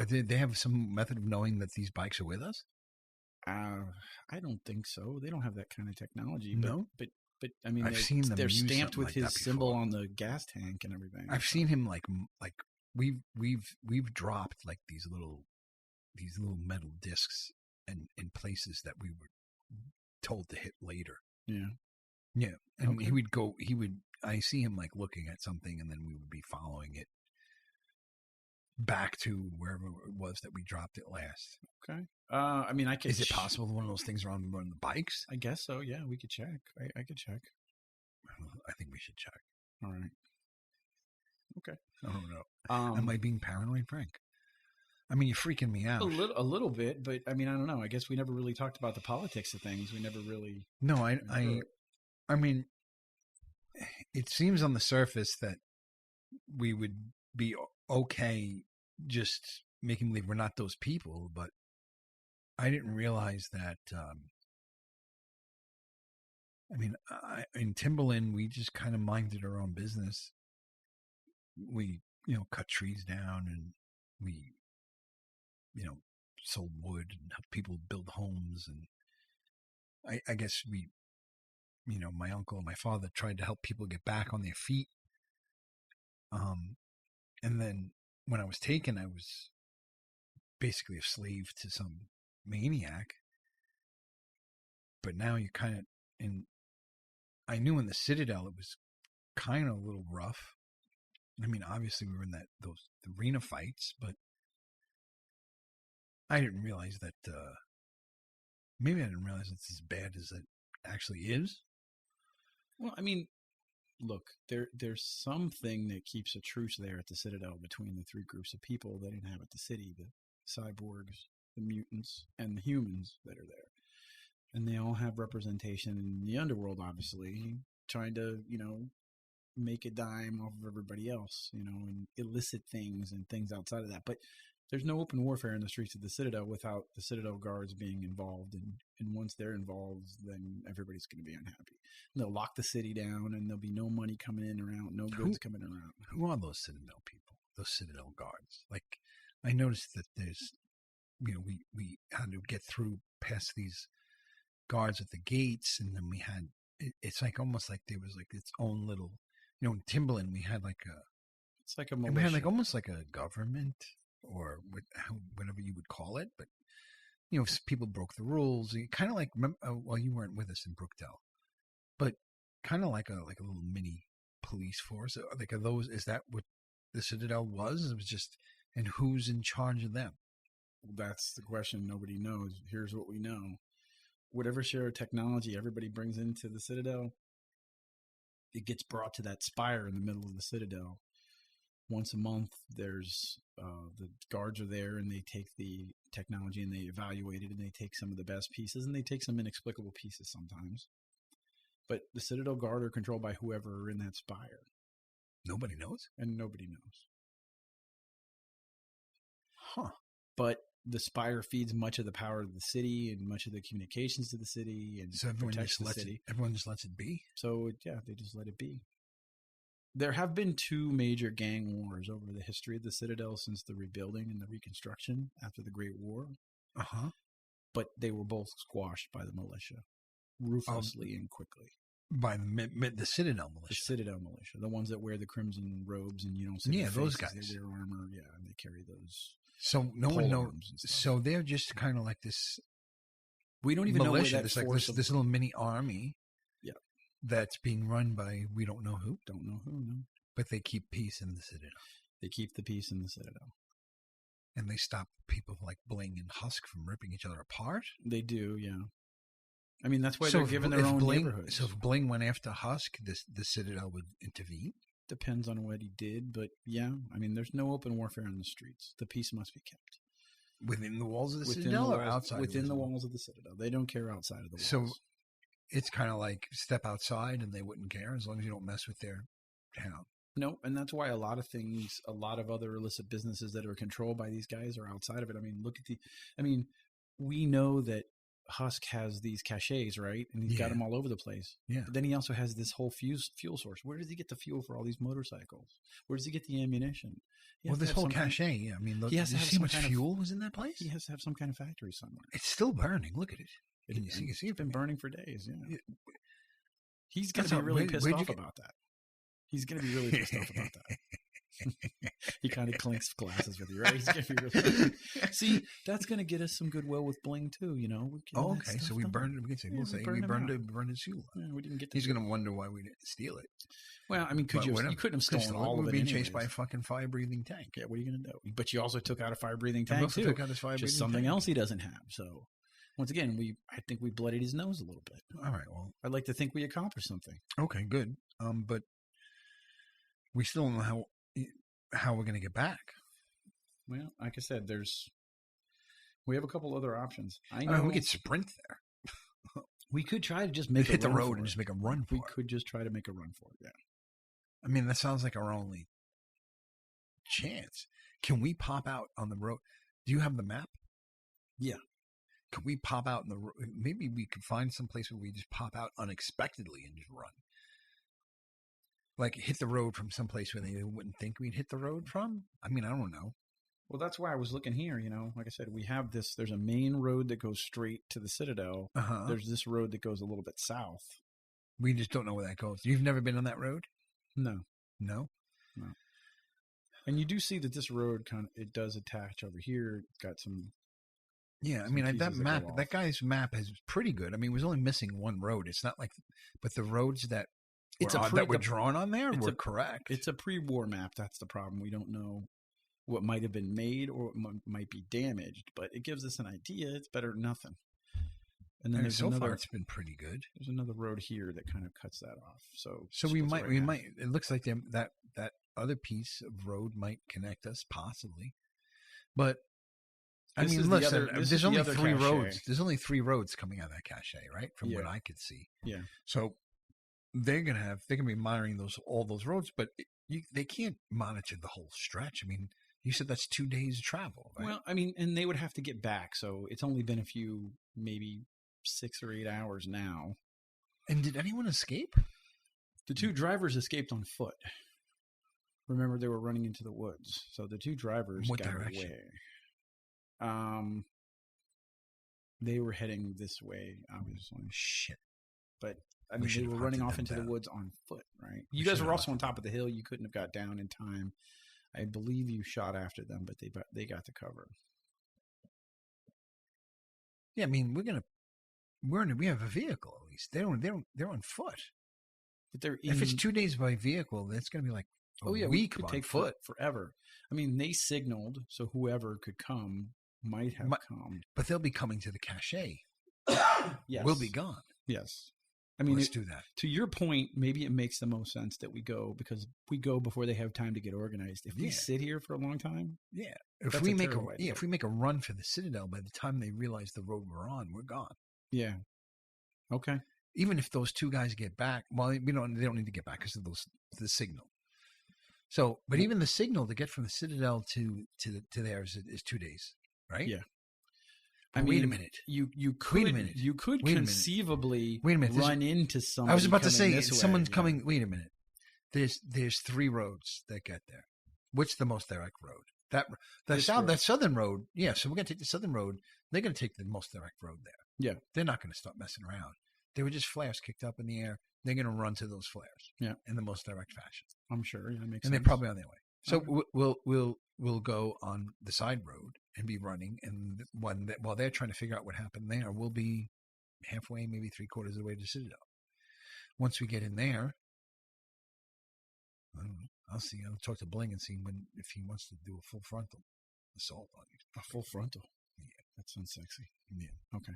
They have some method of knowing that these bikes are with us? I don't think so. They don't have that kind of technology. No? But I mean, I've seen them they're use stamped with something like his that symbol before. on the gas tank and everything. I've seen him like we've dropped like these little metal discs in places that we were told to hit later. Yeah. Yeah. And Okay. I see him like looking at something, and then we would be following it back to wherever it was that we dropped it last. Okay. I mean, I could. Is it possible one of those things are on the bikes? I guess so. Yeah, we could check. I could check. I think we should check. All right. Okay. I don't know. Am I being paranoid, Frank? I mean, you're freaking me out. A little bit, but I mean, I don't know. I guess we never really talked about the politics of things. We never really. No, I mean, it seems on the surface that we would be okay just making believe we're not those people, but I didn't realize that. I mean, in Timberland, we just kind of minded our own business. We, cut trees down, and we, sold wood and helped people build homes. And I guess we, my uncle and my father tried to help people get back on their feet. And then when I was taken, I was basically a slave to some maniac. But now you kind of, and I knew in the Citadel it was kind of a little rough. I mean, obviously we were in those arena fights, but I didn't realize that. Maybe I didn't realize it's as bad as it actually is. Well, I mean, look, there's something that keeps a truce there at the Citadel between the three groups of people that inhabit the city: the cyborgs, the mutants, and the humans that are there. And they all have representation in the underworld, obviously, trying to, make a dime off of everybody else, and illicit things and things outside of that. But there's no open warfare in the streets of the Citadel without the Citadel guards being involved. And once they're involved, then everybody's going to be unhappy. And they'll lock the city down, and there'll be no money coming in or out, no goods coming around. Who are those Citadel people, those Citadel guards? Like, I noticed that there's, we had to get through past these guards at the gates, and then we had, it's like almost like there was like its own little, in Timberland, we had like it's like a militia. We had like almost like a government, or whatever you would call it. But if people broke the rules, kind of like, well, you weren't with us in Brookdale, but kind of like a little mini police force. Like, is that what the Citadel was? It was just, and who's in charge of them? Well, that's the question nobody knows. Here's what we know: whatever share of technology everybody brings into the Citadel, it gets brought to that spire in the middle of the Citadel. Once a month, there's the guards are there, and they take the technology and they evaluate it, and they take some of the best pieces, and they take some inexplicable pieces sometimes. But the Citadel guard are controlled by whoever are in that spire. Nobody knows? And nobody knows. Huh. But the spire feeds much of the power of the city and much of the communications to the city, and So everyone protects just the lets city. everyone just lets it be. So yeah, they just let it be. There have been 2 major gang wars over the history of the Citadel since the rebuilding and the reconstruction after the Great War, but they were both squashed by the militia, ruthlessly and quickly. By the Citadel militia. The Citadel militia, the ones that wear the crimson robes and you don't see their those faces, guys. They wear armor, and they carry those. So no one knows. polearms and stuff. So they're just kind of like this We don't even militia. know where that It's like force this little mini army. Yeah. That's being run by we don't know who. don't know who. No. But they keep peace in the Citadel. They keep the peace in the Citadel. And they stop people like Bling and Husk from ripping each other apart. They do, yeah. I mean, that's why So they're if- given their if own Bling, neighborhoods. So if Bling went after Husk, the Citadel would intervene. Depends on what he did, but yeah, I mean, there's no open warfare in the streets. The peace must be kept Within the walls of the within Citadel the or walls, outside? within the walls of the Citadel. They don't care outside of the walls. So it's kind of like step outside and they wouldn't care as long as you don't mess with their town. no, and that's why a lot of things, a lot of other illicit businesses that are controlled by these guys are outside of it. I mean, we know that Husk has these caches, right? And he's got Yeah. them all over the place. Yeah. But then he also has this whole fuel source. Where does he get the fuel for all these motorcycles? Where does he get the ammunition? He Well, has to this have whole some kind- cache, I mean, look, he has did to you have see how some much kind of- fuel was in that place? he has to have some kind of factory somewhere. It's still burning. Look at it. It, You can see it's it been from here. burning for days. Yeah. Yeah. He's going That's to be not- really where- pissed where'd you off get- about that. He's going to be really pissed off about that. He kind of clinks glasses with you, right? He's going to be really. See, that's going to get us some goodwill with Bling too. You know. We can Oh, get okay. So stuff we done. burned it. We can say, Yeah, we'll we say we burned him burned out. it, burned his fuel. Yeah, we didn't get. He's going to wonder why we didn't steal it. Well, I mean, But you whatever. couldn't have Could've stolen stolen all it. of We're it. being anyways. chased by a fucking fire-breathing tank. Yeah, what are you going to do? But you also took out a fire-breathing And we tank also too. took out his fire-breathing Just something tank. else he doesn't have. So, once again, I think we bloodied his nose a little bit. All right. Well, I'd like to think we accomplished something. okay, good. But we still don't know how we're going to get back. Well, like I said, we have a couple other options. I I know mean, we could sprint there. we could try to just We make hit the a run road for and it. just make a run for We it. could just try to make a run for it. Yeah. I mean, that sounds like our only chance. Can we pop out on the road? Do you have the map? Yeah. Could we pop out in the road? Maybe we could find some place where we just pop out unexpectedly and just run. Like hit the road from some place where they wouldn't think we'd hit the road from? I mean, I don't know. Well, that's why I was looking here. You know, like I said, we have this. There's a main road that goes straight to the Citadel. Uh-huh. There's this road that goes a little bit south. We just don't know where that goes. You've never been on that road? No. No? And you do see that this road it does attach over here. It's got some. Yeah, I Some mean, that pieces that map, go off. that guy's map is pretty good. I mean, it was only missing one road. It's not like, but the roads that were drawn on there were correct. It's a pre-war map. That's the problem. We don't know what might have been made or what might be damaged, but it gives us an idea. It's better than nothing. And then And there's so far, another. it's been pretty good. There's another road here that kind of cuts that off. So We splits it right in half. It looks like that other piece of road might connect us, possibly. But I This mean, is the listen, other- this is there's the only other three cache. roads. There's only 3 roads coming out of that cache, right? From what Yeah. I could see. Yeah. So they're gonna be monitoring all those roads, but they can't monitor the whole stretch. I mean, you said that's 2 days of travel, right? Well, I mean, and they would have to get back, so it's only been a few, maybe 6 or 8 hours now. And did anyone escape? The 2 drivers escaped on foot. Remember, they were running into the woods, so the 2 drivers What got direction? away. They were heading this way, obviously, Shit. but I We mean, should they have were running hunted off them into the down. woods on foot, right? We You guys should were have also on hunted top of the hill. You couldn't have got down in time. I believe you shot after them, but they got to cover. Yeah, I mean, we have a vehicle at least. They're on foot. But they're If it's 2 days by vehicle, that's going to be like a we week could on take foot. forever. I mean, they signaled, so whoever could come might have come. But they'll be coming to the cache. Yes, We'll be gone. Yes, I mean, Let's do that. to your point, maybe it makes the most sense that we go because we go before they have time to get organized. If we Yeah. sit here for a long time, Yeah. If That's we a make terrible idea. if we make a run for the Citadel, by the time they realize the road we're on, we're gone. yeah, okay, Even if those 2 guys get back, well, they don't need to get back because of the signal. So, but even the signal to get from the Citadel to there is 2 days, right? Yeah. I mean, wait a minute. You could. Wait a minute. You could Wait a minute. conceivably Wait a minute. run into somebody. I was about to coming say, this way, someone's yeah. coming. Wait a minute. There's 3 roads that get there. Which the most direct road? That southern road. Yeah. So we're gonna take the southern road. They're gonna take the most direct road there. Yeah. They're not gonna start messing around. They were just flares kicked up in the air. They're gonna run to those flares. Yeah. In the most direct fashion. I'm sure. Yeah, that makes And sense. they're probably on their way. So Okay. we'll go on the side road and be running, and while they're trying to figure out what happened there, we'll be halfway, maybe 3/4 of the way to Citadel. Once we get in there, I don't know, I'll see. I'll talk to Bling and see if he wants to do a full frontal assault on you. A full frontal. Yeah, that sounds sexy. Yeah. Okay.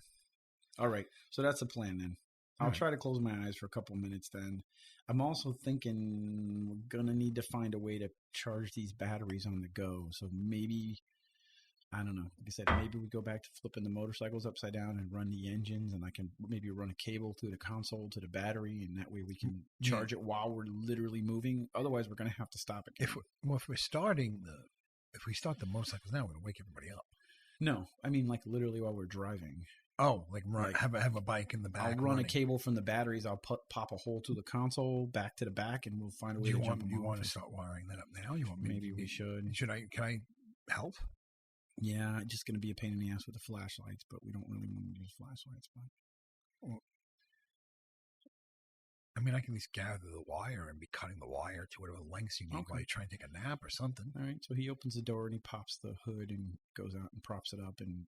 All right. So that's the plan then. I'll All right. try to close my eyes for a couple of minutes then. I'm also thinking we're going to need to find a way to charge these batteries on the go. So maybe, I don't know. Like I said, maybe we go back to flipping the motorcycles upside down and run the engines, and I can maybe run a cable through the console to the battery, and that way we can charge it while we're literally moving. Otherwise, we're going to have to stop again. If we start the motorcycles now, we're gonna wake everybody up. No, I mean like literally while we're driving. Oh, like have a bike in the back. I'll run running. a cable from the batteries. I'll pop a hole through the console back to the back, and we'll find a way to jump them Do you off. want to start wiring that up now? You want me? Maybe we should. Should I? Can I help? Yeah, it's just going to be a pain in the ass with the flashlights, but we don't really want to use flashlights. But I mean, I can at least gather the wire and be cutting the wire to whatever lengths you need while you try and take a nap or something. All right, so he opens the door and he pops the hood and goes out and props it up and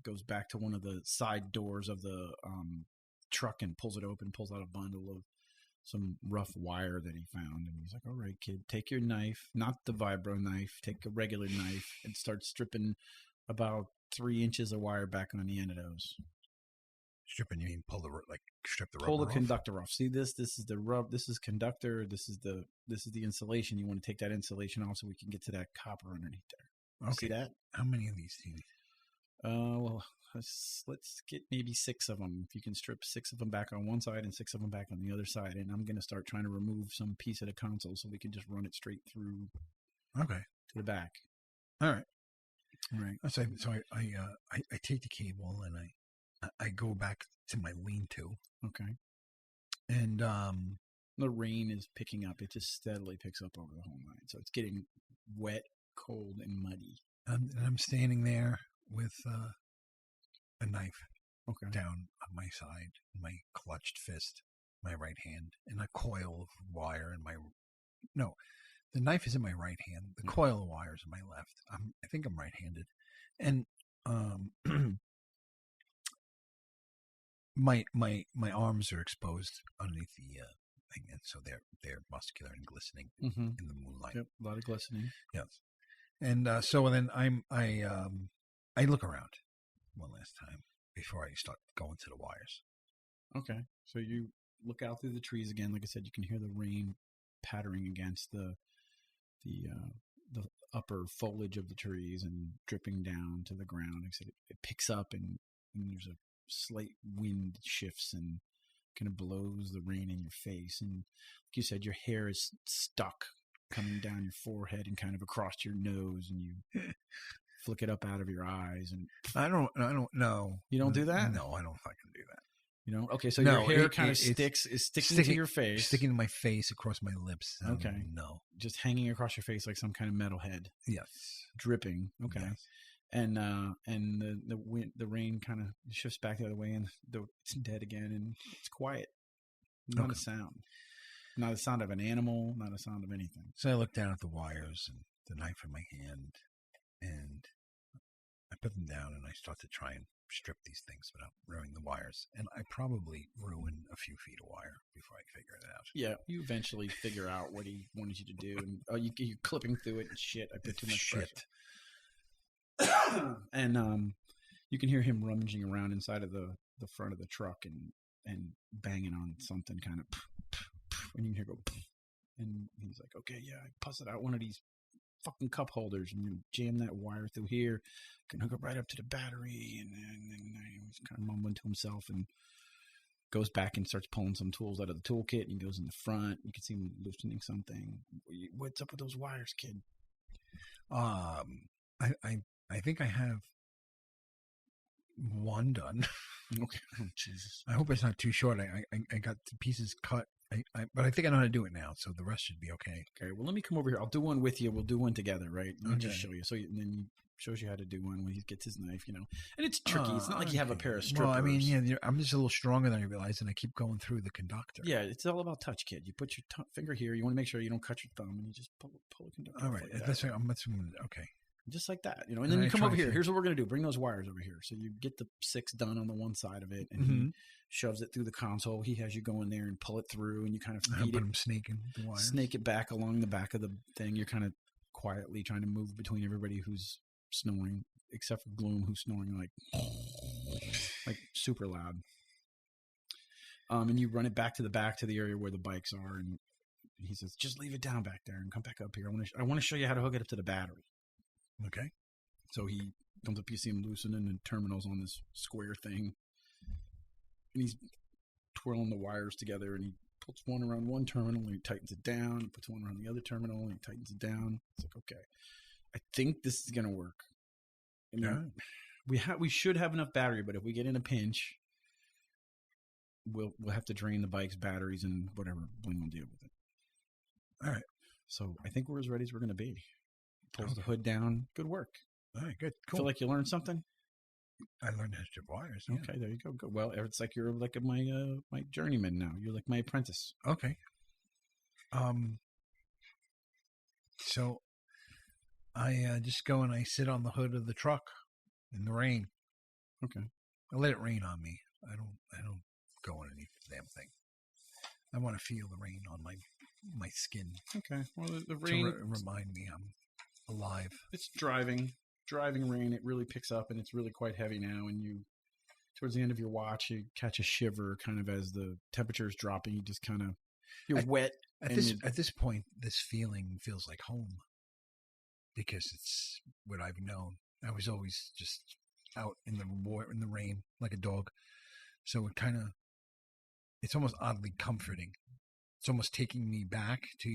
goes back to one of the side doors of the truck and pulls it open, pulls out a bundle of some rough wire that he found. And he's like, all right, kid, take your knife, not the vibro knife, take a regular knife and start stripping about 3 inches of wire back on the end of those. Stripping, you mean strip the rubber Pull the off? conductor off. See this? This is the rub. This is conductor. This is the insulation. You want to take that insulation off so we can get to that copper underneath there. Okay. See that? How many of these do you need? Well, let's get maybe 6 of them. If you can strip 6 of them back on one side and 6 of them back on the other side, and I'm going to start trying to remove some piece of the console so we can just run it straight through. Okay. To the back. All right. All right. So I take the cable and I go back to my lean-to. Okay. And the rain is picking up. It just steadily picks up over the whole night, so it's getting wet, cold, and muddy. And I'm standing there with a knife down on my side, my clutched fist, my right hand, and a coil of wire in my. No, the knife is in my right hand. The coil of wire is in my left. I think I'm right-handed, and my arms are exposed underneath the thing, and so they're muscular and glistening in the moonlight. Yep, a lot of glistening. Yes, and so then I look around one last time before I start going to the wires. Okay, so you look out through the trees again. Like I said, you can hear the rain pattering against the upper foliage of the trees and dripping down to the ground. Like I said, it picks up and there's a slight wind shifts and kind of blows the rain in your face. And like you said, your hair is stuck coming down your forehead and kind of across your nose, and you flick it up out of your eyes. And I don't know. You don't do that? No, I don't fucking do that. You know? Okay, so your hair kind of is sticking to your face. Sticking to my face, across my lips. Okay. No. Just hanging across your face like some kind of metalhead. Yes. Dripping. Okay. Yes. And the rain kind of shifts back the other way, and it's dead again, and it's quiet. Not a sound. Not a sound of an animal, not a sound of anything. So I look down at the wires and the knife in my hand, and I put them down, and I start to try and strip these things without ruining the wires. And I probably ruin a few feet of wire before I figure it out. Yeah, you eventually figure out what he wanted you to do, and you're clipping through it, and shit, I put too much pressure. And you can hear him rummaging around inside of the front of the truck and banging on something, kind of, and you can hear go, and he's like, okay, yeah, I busted out one of these fucking cup holders, and you jam that wire through here, can hook it right up to the battery, and he's kind of mumbling to himself and goes back and starts pulling some tools out of the toolkit, and he goes in the front. You can see him loosening something. What's up with those wires, kid? I think I have one done. Okay. Oh, Jesus. I hope it's not too short. I got the pieces cut. But I think I know how to do it now, so the rest should be okay. Okay. Well, let me come over here. I'll do one with you. We'll do one together, right? Let me just Okay. show you. So and then he shows you how to do one when he gets his knife, And it's tricky. It's not like you have a Okay. pair of strippers. Well, I mean, yeah, I'm just a little stronger than I realized, and I keep going through the conductor. Yeah, it's all about touch, kid. You put your finger here. You want to make sure you don't cut your thumb, and you just pull a conductor. All right. Like That's that. right. Okay. Just like that, And And then I you come try over here. to- Here's what we're gonna do. Bring those wires over here. So you get the 6 done on the one side of it, and Mm-hmm. he shoves it through the console. He has you go in there and pull it through, and you kind of But feed it, I'm snaking the wires. snake it back along the back of the thing. You're kind of quietly trying to move between everybody who's snoring, except for Gloom, who's snoring like super loud. And you run it back to the area where the bikes are, and he says, "Just leave it down back there and come back up here. I want to show you how to hook it up to the battery." Okay. So he comes up, you see him loosening the terminals on this square thing. And he's twirling the wires together, and he puts one around one terminal, and he tightens it down. He puts one around the other terminal, and he tightens it down. It's like, okay, I think this is going to work. And we should have enough battery, but if we get in a pinch, we'll have to drain the bike's batteries and whatever. Bling will deal with it. All right. So I think we're as ready as we're going to be. Pulls the hood down. Good work. All right, good. Cool. Feel like you learned something? I learned how to strip wires. Yeah. Okay, there you go. Good. Well, it's like you're like my journeyman now. You're like my apprentice. Okay. So I just go and I sit on the hood of the truck in the rain. Okay. I let it rain on me. I don't go underneath the damn thing. I want to feel the rain on my skin. Okay. Well, the rain to remind me I'm alive. It's driving rain. It really picks up, and it's really quite heavy now. And you, towards the end of your watch, you catch a shiver, kind of as the temperature is dropping. You just kind of you're wet. At this point, this feeling feels like home because it's what I've known. I was always just out in the rain like a dog, so it's almost oddly comforting. It's almost taking me back to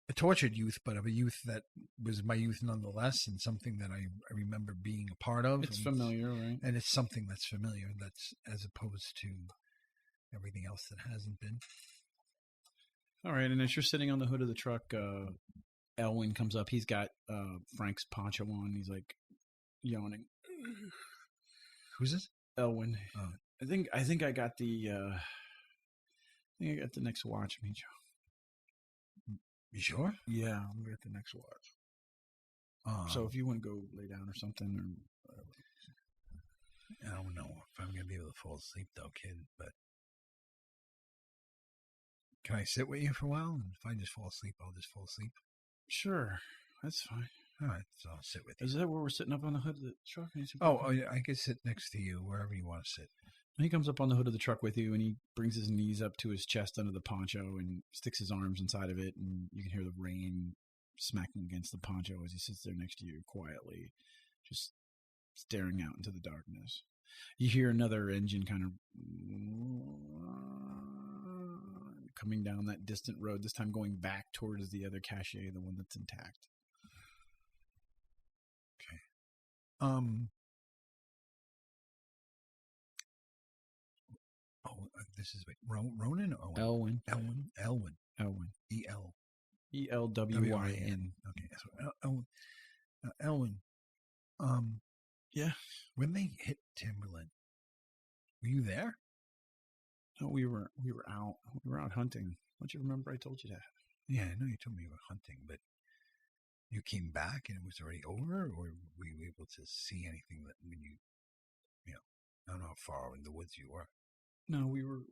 a tortured youth, but of a youth that was my youth nonetheless, and something that I remember being a part of. It's familiar, right? And it's something that's familiar, that's as opposed to everything else that hasn't been. All right, and as you're sitting on the hood of the truck, Elwin comes up. He's got Frank's poncho on. He's like yawning. Who's this? Elwin. Oh. I think I got the next watch, Micho. You sure? Yeah, I'm gonna get the next watch. So if you want to go lay down or something, or whatever. I don't know if I'm gonna be able to fall asleep though, kid. But can I sit with you for a while? And if I just fall asleep, I'll just fall asleep. Sure, that's fine. All right, so I'll sit with you. Is that where we're sitting up on the hood of the truck? Oh, yeah, I can sit next to you wherever you want to sit. And he comes up on the hood of the truck with you, and he brings his knees up to his chest under the poncho and sticks his arms inside of it, and you can hear the rain smacking against the poncho as he sits there next to you quietly, just staring out into the darkness. You hear another engine kind of coming down that distant road, this time going back towards the other cache, the one that's intact. This is Ronan or Elwin. Elwin. E-L. E-L. E-L-W-Y-N. Okay, so Elwin. Yeah. When they hit Timberland, were you there? No, we were out. We were out hunting. Don't you remember I told you that? Yeah, I know you told me you were hunting, but you came back and it was already over, or were you able to see anything that when you I don't know how far in the woods you were. No, we were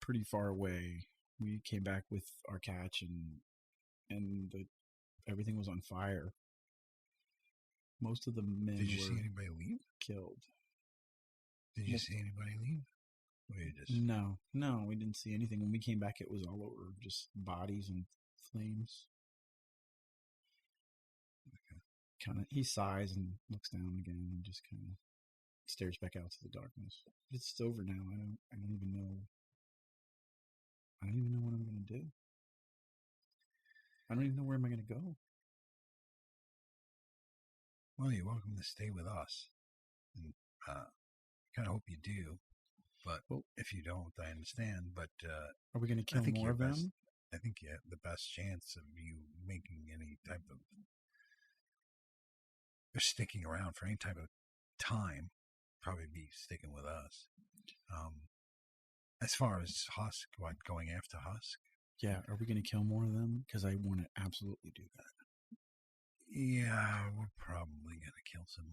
pretty far away. We came back with our catch, and everything was on fire. Most of the men Did you were see anybody leave? Killed. Did you see anybody leave? Or you just... No, we didn't see anything. When we came back, it was all over, just bodies and flames. Okay. He sighs and looks down again and just kind of stares back out to the darkness. It's over now. I don't even know. I don't even know what I'm going to do. I don't even know where am I going to go. Well, you're welcome to stay with us. And kind of hope you do. But if you don't, I understand. But are we going to kill more of them? I think you have the best chance of you making any type of or sticking around for any type of time. Probably be sticking with us. As far as Husk, going after Husk? Yeah, are we going to kill more of them? Because I want to absolutely do that. Yeah, we're probably going to kill some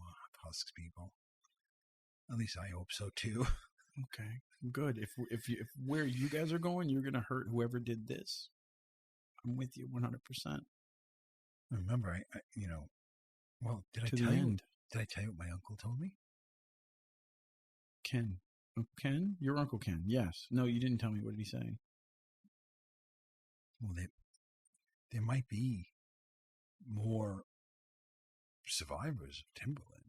Husk people. At least I hope so too. Okay, good. If where you guys are going, you're going to hurt whoever did this. I'm with you 100%. Remember, I well, did I tell you? Did I tell you what my uncle told me? Ken, Ken, your Uncle Ken. Yes. No, you didn't tell me. What did he say? Well, there might be more survivors of Timberland.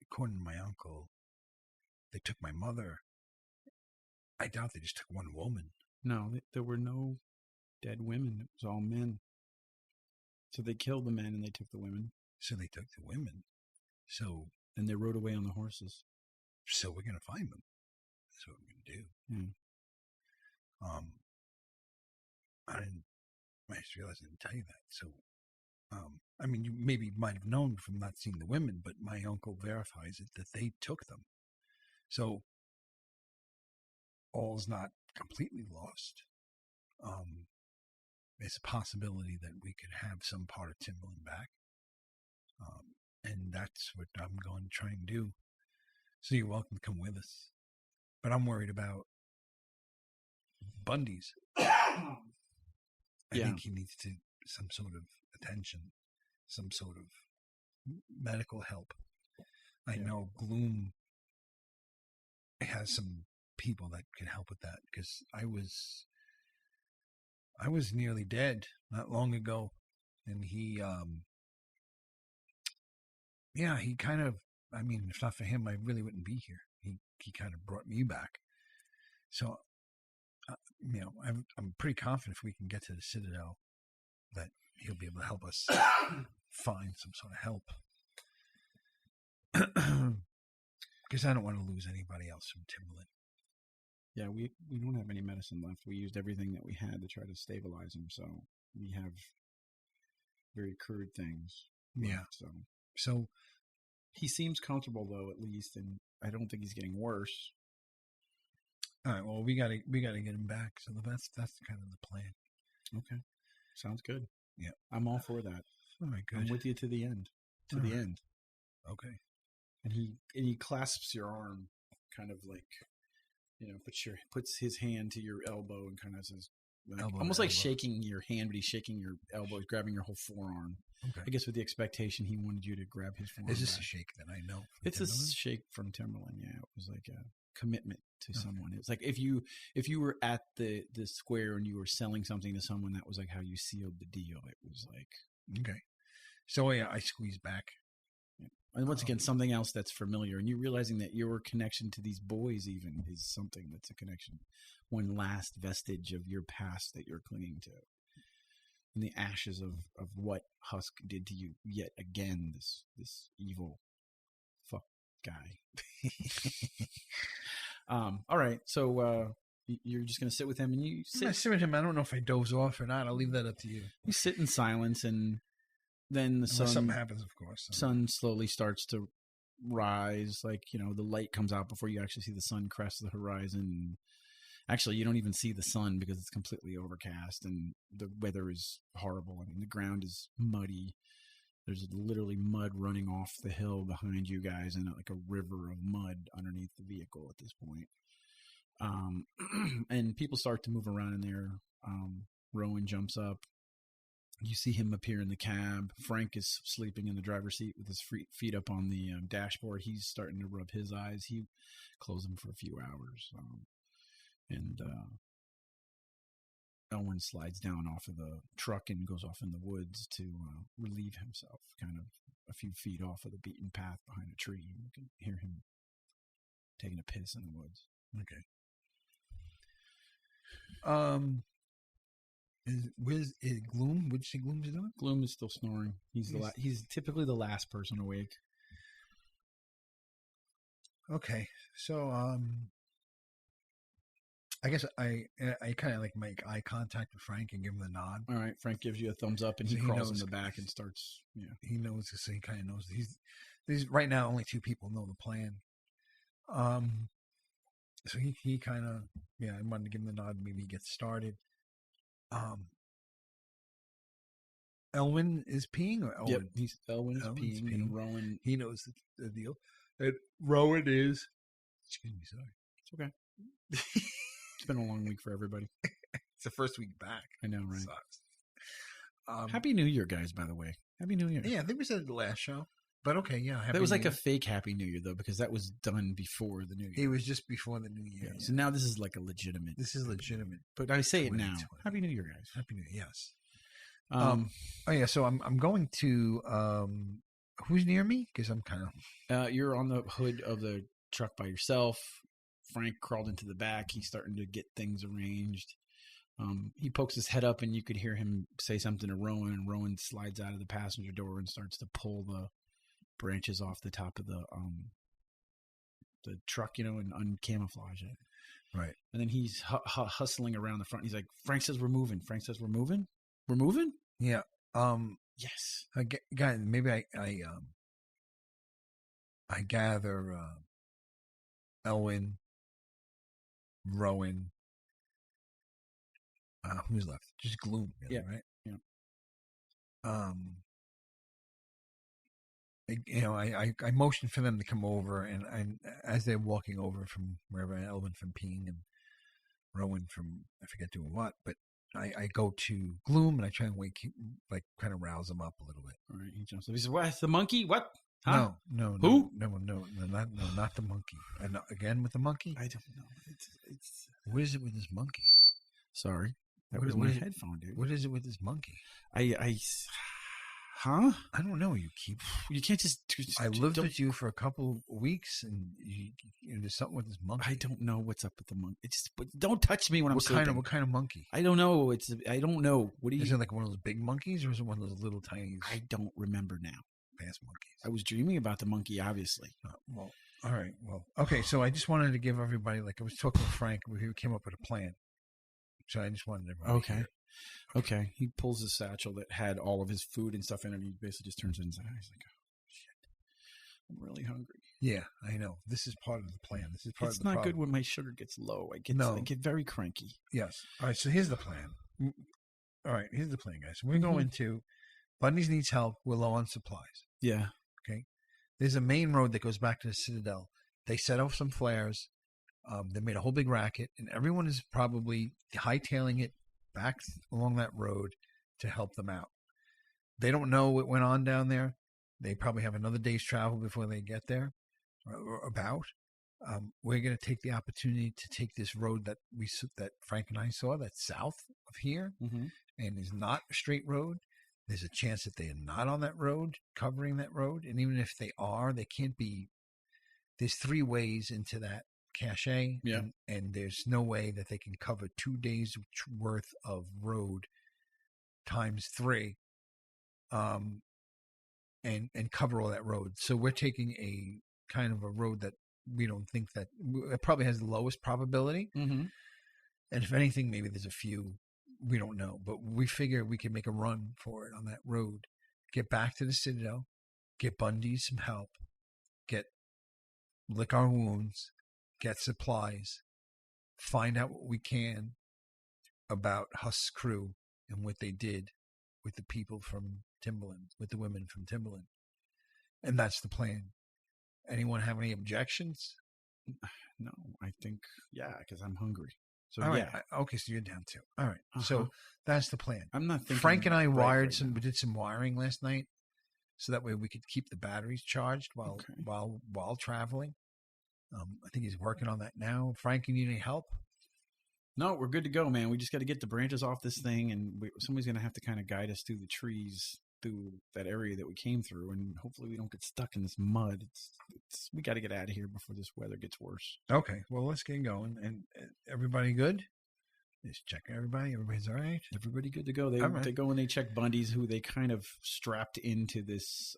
According to my uncle, they took my mother. I doubt they just took one woman. No, there were no dead women. It was all men. So they killed the men and they took the women. So they took the women. And they rode away on the horses. So we're going to find them. That's what we're going to do. I just realized I didn't tell you that. So, I mean, you maybe might have known from not seeing the women, but my uncle verifies it that they took them. So, all's not completely lost. There's a possibility that we could have some part of Timberland back. And that's what I'm going to try and do. So you're welcome to come with us. But I'm worried about Bundy's. I think he needs some sort of attention, some sort of medical help. I know Gloom has some people that can help with that because I was nearly dead not long ago, and he kind of, I mean, if not for him, I really wouldn't be here. He kind of brought me back. So, I'm pretty confident if we can get to the Citadel that he'll be able to help us find some sort of help. Because I don't want to lose anybody else from Timberland. Yeah, we don't have any medicine left. We used everything that we had to try to stabilize him, so we have very crude things. Yeah. So he seems comfortable though, at least, and I don't think he's getting worse. All right. Well, we gotta get him back. So that's kind of the plan. Okay. Sounds good. Yeah, I'm all for that. All right, good. I'm with you to the end. To the end. Okay. And he clasps your arm, kind of like, puts his hand to your elbow and kind of says, almost like shaking your hand, but he's shaking your elbow, he's grabbing your whole forearm. Okay. I guess with the expectation he wanted you to grab his forearm. Is this back. a shake that I know? It's Timberland? A shake from Timberland. Yeah, it was like a commitment to someone. It's like if you were at the square and you were selling something to someone, that was like how you sealed the deal. It was like okay. So yeah, I squeeze back. And once again, something else that's familiar, and you realizing that your connection to these boys even is something that's a connection, one last vestige of your past that you're clinging to, in the ashes of what Husk did to you yet again. This evil fuck guy. All right, so you're just gonna sit with him, and you sit. I sit with him. I don't know if I doze off or not. I'll leave that up to you. You sit in silence, and then the sun. Something happens, of course. Sun slowly starts to rise. Like the light comes out before you actually see the sun crest the horizon. Actually, you don't even see the sun because it's completely overcast, and the weather is horrible. I mean, the ground is muddy. There's literally mud running off the hill behind you guys, and like a river of mud underneath the vehicle at this point. And people start to move around in there. Rowan jumps up. You see him appear in the cab. Frank is sleeping in the driver's seat with his feet up on the dashboard. He's starting to rub his eyes. He closed them for a few hours. And Owen slides down off of the truck and goes off in the woods to relieve himself, kind of a few feet off of the beaten path behind a tree. You can hear him taking a piss in the woods. Okay. Where's Gloom? What'd you say Gloom's doing? Gloom is still snoring. He's typically the last person awake. Okay, so I guess I kind of like make eye contact with Frank and give him the nod. All right, Frank gives you a thumbs up, and So he he crawls knows- in the back and starts. Yeah, He knows, so he kind of knows. These right now only 2 people know the plan. So he kind of I wanted to give him the nod. Maybe he gets started. Elwin is peeing, or Elwin? Yep, Elwin is Elwin's peeing, peeing. and Rowan. He knows the deal. And Rowan is. Excuse me, sorry. It's okay. It's been a long week for everybody. It's the first week back. I know, right? Sucks. Happy New Year, guys! By the way, Happy New Year. Yeah, I think we said it the last show, but okay, yeah. That was like a fake Happy New Year, though, because that was done before the New Year. It was just before the New Year. Yeah. So now this is like a legitimate. This is legitimate. But I say it now. 2020. Happy New Year, guys. Happy New Year. Yes. Oh yeah. So I'm going to. Who's near me? Because I'm kind of. You're on the hood of the truck by yourself. Frank crawled into the back. He's starting to get things arranged. He pokes his head up, and you could hear him say something to Rowan. And Rowan slides out of the passenger door and starts to pull the branches off the top of the truck, and uncamouflage it. Right. And then he's hustling around the front. He's like, Frank says we're moving. Frank says we're moving. We're moving? Yeah. Yes. Guys, maybe I gather Elwin, Rowan. Who's left? Just Gloom. Really, Yeah. Right. Yeah. I motioned for them to come over, and as they're walking over from wherever, Elwin from peeing and Rowan from I forget doing what, but I go to Gloom and I try and kind of rouse him up a little bit. All right. He jumps up. He says, "What? The monkey? What? Huh? No. Who? No, not the monkey. And again with the monkey. I don't know. It's. What is it with this monkey? Sorry, that What was is- my what is- headphone, dude. What is it with this monkey? Huh? I don't know. You keep. You can't just. I lived with you for a couple of weeks, and there's something with this monkey. I don't know what's up with the monkey. Don't touch me when I'm sleeping. What kind of monkey? I don't know. I don't know. What do you? Is it like one of those big monkeys, or is it one of those little tiny I don't remember now. fast monkeys? I was dreaming about the monkey, obviously. Well, all right. Well, okay. So I just wanted to give everybody, I was talking with Frank, we came up with a plan. So I just wanted everybody. to Okay. hear. Okay. He pulls a satchel that had all of his food and stuff in it, and he basically just turns it inside. He's like, "Oh shit, I'm really hungry." Yeah, I know. This is part of the plan. This is part It's of the not problem. good when my sugar gets low. I get very cranky. Yes. All right. So here's the plan. All right. Here's the plan, guys. We're Mhm. going to Bundy's needs help. We're low on supplies. Yeah. There's a main road that goes back to the Citadel. They set off some flares. They made a whole big racket, and everyone is probably hightailing it back along that road to help them out. They don't know what went on down there. They probably have another day's travel before they get there, or about. We're going to take the opportunity to take this road that Frank and I saw that's south of here, Mm-hmm. and is not a straight road. There's a chance that they are not on that road, covering that road. And even if they are, they can't be. There's 3 ways into that cache. Yeah. And there's no way that they can cover 2 days worth of road times 3 and cover all that road. So we're taking a kind of a road that we don't think that it probably has the lowest probability. Mm-hmm. And if anything, maybe there's a few. We don't know, but we figure we can make a run for it on that road, get back to the Citadel, get Bundy some help, lick our wounds, get supplies, find out what we can about Huss's crew and what they did with the people from Timberland, with the women from Timberland. And that's the plan. Anyone have any objections? No, I think, because I'm hungry. So, All right. yeah. Okay, so you're down too. All right. Uh-huh. So that's the plan. I'm not thinking. Frank and I right we now. did some wiring last night, so that way we could keep the batteries charged while traveling. I think he's working on that now. Frank, you need any help? No, we're good to go, man. We just got to get the branches off this thing, and somebody's going to have to kind of guide us through the trees, through that area that we came through, and hopefully we don't get stuck in this mud. We got to get out of here before this weather gets worse. Okay, well, let's get going. And everybody good? Just check everybody. Everybody's all right. Everybody good to go. They All right. they go and they check Bundy's, who they kind of strapped into this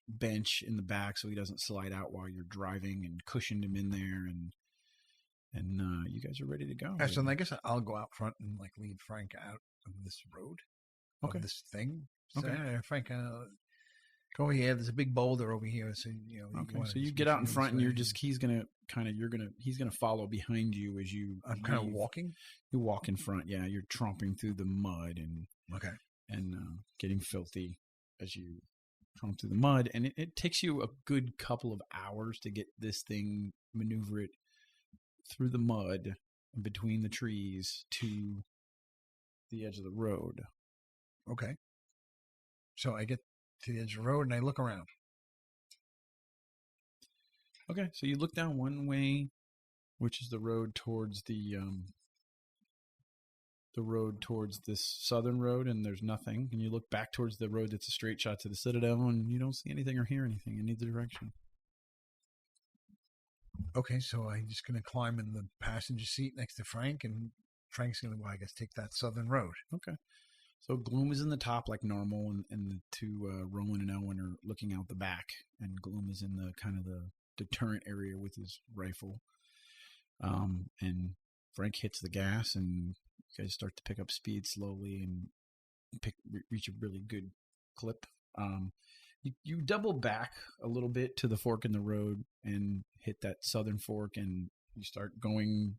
bench in the back so he doesn't slide out while you're driving, and cushioned him in there, and you guys are ready to go. So then I guess I'll go out front and like lead Frank out of this road, Okay. of this thing. So, Okay. Frank, go over here. There's a big boulder over here. So Okay, so you get out in front, and he's gonna follow behind you as you. I'm kind of leave. walking. You walk in front, yeah. You're tromping through the mud and getting filthy as you tromp through the mud, and it takes you a good couple of hours to get this thing, maneuver it through the mud between the trees to the edge of the road. Okay. So I get to the edge of the road and I look around. Okay, so you look down one way, which is the road towards this southern road, and there's nothing. And you look back towards the road that's a straight shot to the Citadel, and you don't see anything or hear anything in either direction. Okay, so I'm just going to climb in the passenger seat next to Frank, and Frank's going to, I guess, take that southern road. Okay. So Gloom is in the top like normal, and the two, Rowan and Owen, are looking out the back, and Gloom is in the kind of the deterrent area with his rifle. And Frank hits the gas, and you guys start to pick up speed slowly and reach a really good clip. You double back a little bit to the fork in the road and hit that southern fork, and you start going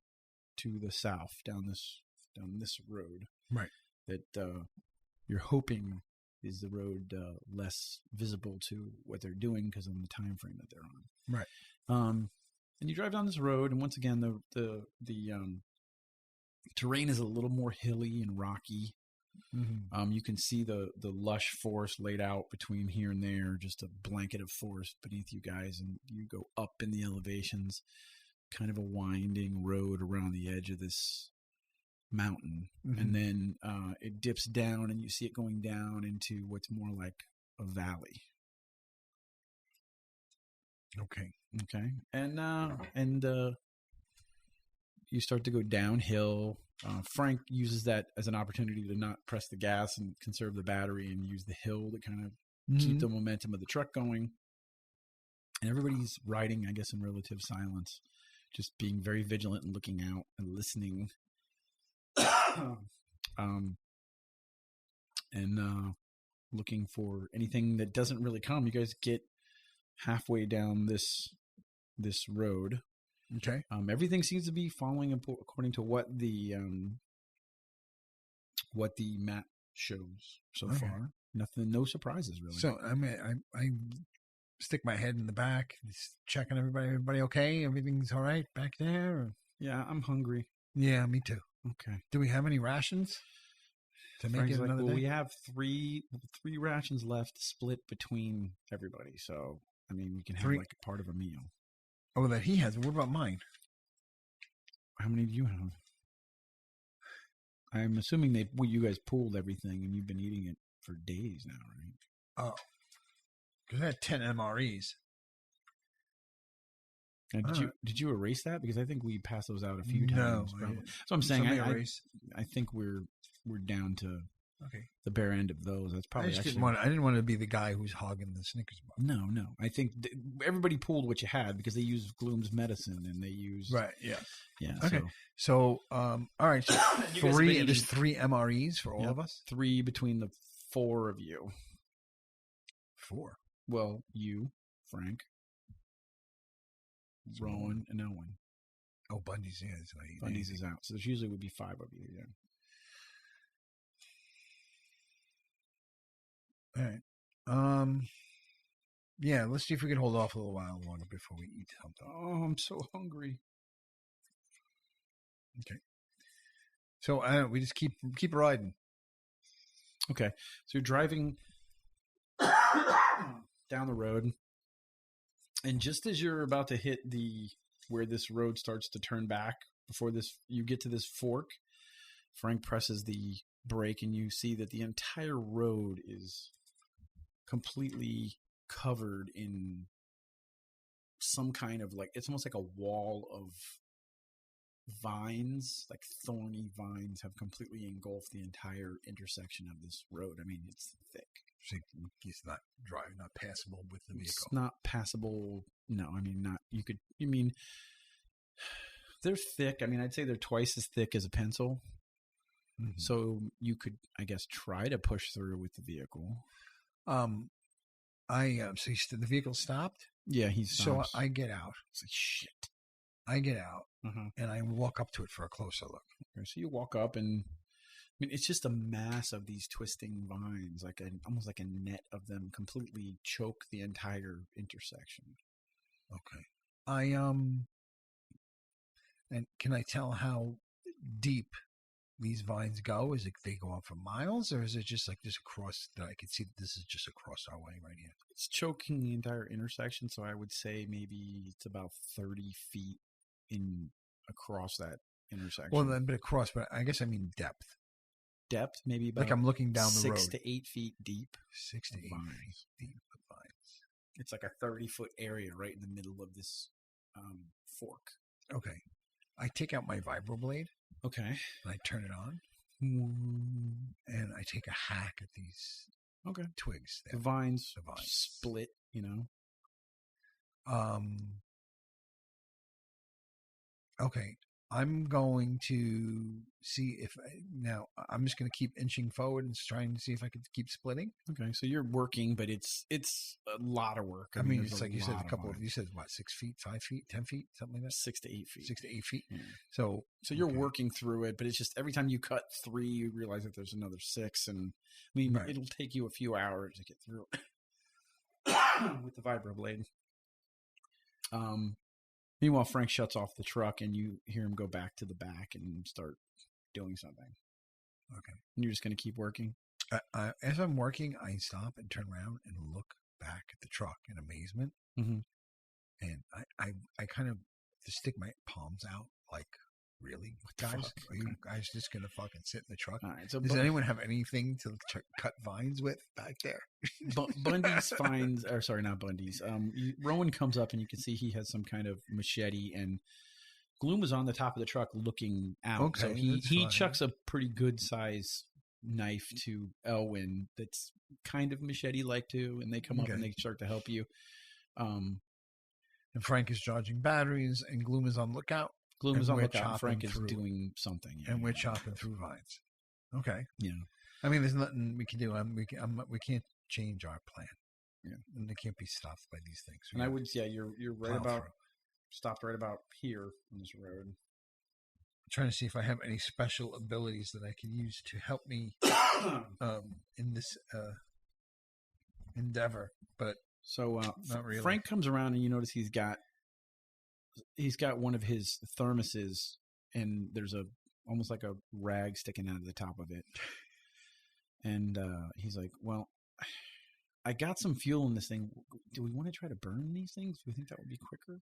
to the south down this road. Right. That you're hoping is the road less visible to what they're doing because of the time frame that they're on. Right. And you drive down this road, and once again the terrain is a little more hilly and rocky. Mm-hmm. You can see the lush forest laid out between here and there, just a blanket of forest beneath you guys, and you go up in the elevations, kind of a winding road around the edge of this mountain. Mm-hmm. And then it dips down, and you see it going down into what's more like a valley. Okay. And you start to go downhill. Frank uses that as an opportunity to not press the gas and conserve the battery, and use the hill to kind of keep the momentum of the truck going. And everybody's riding, I guess, in relative silence, just being very vigilant and looking out and listening. And looking for anything that doesn't really come. You guys get halfway down this road. Okay. Everything seems to be following according to what the map shows so far. Nothing, no surprises really. So I stick my head in the back, just checking everybody. Everybody okay? Everything's all right back there? Or? Yeah, I'm hungry. Yeah, me too. Okay. Do we have any rations to make Frank's it another day? We have three rations left, split between everybody. So I mean, we can have like a part of a meal. Oh, that he has. What about mine? How many do you have? I'm assuming you guys pooled everything, and you've been eating it for days now, right? Oh, because I had 10 MREs. And did you erase that? Because I think we passed those out a few times. No, so I'm saying I think we're down to the bare end of those. That's probably I didn't want to be the guy who's hogging the Snickers bar. No. I think everybody pooled what you had because they used Gloom's medicine, and they used Yeah. Okay. So all right. So there's 3 MREs for all of us. 3 between the 4 of you. 4. Well, you, Frank, Rowan, and Owen. Oh, Bundy's Bundy's is out, so there usually would be 5 of you. Yeah. All right. Yeah, let's see if we can hold off a little while longer before we eat something. Oh, I'm so hungry. Okay. So we just keep riding. Okay. So you're driving down the road, and just as you're about to hit where this road starts to turn back, before you get to this fork, Frank presses the brake, and you see that the entire road is completely covered in some kind of it's almost like a wall of vines, like thorny vines, have completely engulfed the entire intersection of this road. I mean, it's thick. So it's not not passable with the vehicle. It's not passable. No, I mean, not. You could. I mean, they're thick. I mean, I'd say they're twice as thick as a pencil. Mm-hmm. So you could, I guess, try to push through with the vehicle. So the vehicle stopped. Yeah, he's so I get out. It's like shit. I get out and I walk up to it for a closer look. Okay, so you walk up and. I mean, it's just a mass of these twisting vines, like almost like a net of them, completely choke the entire intersection. Okay. And can I tell how deep these vines go? Is it they go on for miles, or is it just like this across that I can see that this is just across our way right here? It's choking the entire intersection, so I would say maybe it's about 30 feet across that intersection. Well, then, but across, but I guess I mean depth. Depth, maybe about like I'm looking down the road. 6 to 8 feet deep. 6 to 8 feet deep of vines. It's like a 30-foot area right in the middle of this fork. Okay. I take out my vibroblade. Okay. And I turn it on. And I take a hack at these twigs. The vines split, Okay. I'm going to see if now I'm just going to keep inching forward and trying to see if I can keep splitting. Okay, so you're working, but it's a lot of work. I mean it's like you said you said what, 6 feet, 5 feet, 10 feet, something like that. 6 to 8 feet. 6 to 8 feet. Yeah. So you're working through it, but it's just every time you cut 3, you realize that there's another 6, and I mean it'll take you a few hours to get through it with the vibroblade. Meanwhile, Frank shuts off the truck, and you hear him go back to the back and start doing something. Okay. And you're just going to keep working? As I'm working, I stop and turn around and look back at the truck in amazement. Mm-hmm. And I kind of just stick my palms out like, really? Guys? Are you guys just going to fucking sit in the truck? All right, so does anyone have anything to cut vines with back there? Bundy's finds, or sorry, not Bundy's. Rowan comes up and you can see he has some kind of machete, and Gloom is on the top of the truck looking out. Okay, so he chucks a pretty good size knife to Elwyn that's kind of machete-like too, and they come up and they start to help you. And Frank is charging batteries, and Gloom is on lookout. Gloom is on lookout. Frank is doing something. Yeah, and we're chopping through vines. Okay. Yeah. I mean, there's nothing we can do. We can't change our plan. Yeah. And they can't be stopped by these things. And I would, you're right about, stopped right about here on this road. I'm trying to see if I have any special abilities that I can use to help me in this endeavor. But so not really. Frank comes around and you notice he's got one of his thermoses, and there's almost like a rag sticking out of the top of it. And he's like, well, I got some fuel in this thing. Do we want to try to burn these things? Do we think that would be quicker?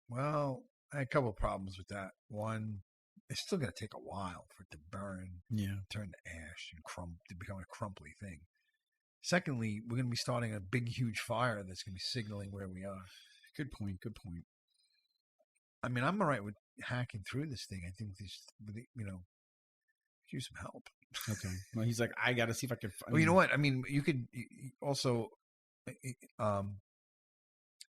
Well, I had a couple of problems with that. One, it's still going to take a while for it to burn, turn to ash and to become a crumbly thing. Secondly, we're going to be starting a big, huge fire that's going to be signaling where we are. Good point. I mean, I'm all right with hacking through this thing. I think this, use some help. Okay. Well, he's like, I got to see if I can. Well, you know what? I mean, you could also,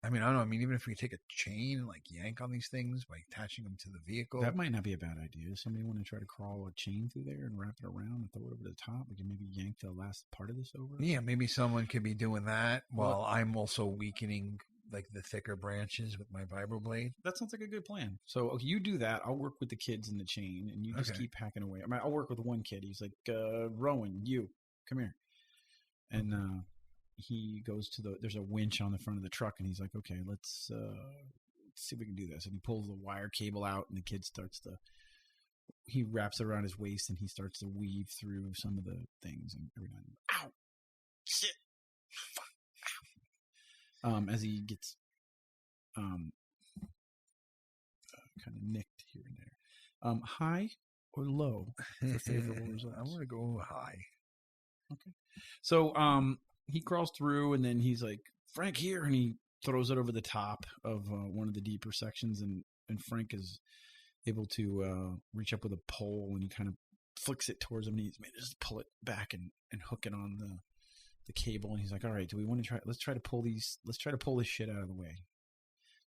I mean, I don't know. I mean, even if we take a chain and like yank on these things by attaching them to the vehicle. That might not be a bad idea. Does somebody want to try to crawl a chain through there and wrap it around and throw it over the top? We can maybe yank the last part of this over? Yeah, maybe someone could be doing that while I'm also weakening like the thicker branches with my vibroblade. That sounds like a good plan. So okay, you do that. I'll work with the kids in the chain, and you just keep hacking away. I mean, I'll work with one kid. He's like, Rowan, you come here. And he goes to there's a winch on the front of the truck, and he's like, okay, let's see if we can do this. And he pulls the wire cable out, and the kid he wraps it around his waist, and he starts to weave through some of the things. And every now and then, ow, shit, fuck. As he gets kind of nicked here and there. High or low for favorable results? I want to go high. Okay. So he crawls through, and then he's like, Frank here, and he throws it over the top of one of the deeper sections, and Frank is able to reach up with a pole, and he kind of flicks it towards him, and he's made to just pull it back and hook it on the cable, and he's like, all right, do we want to let's try to pull this shit out of the way.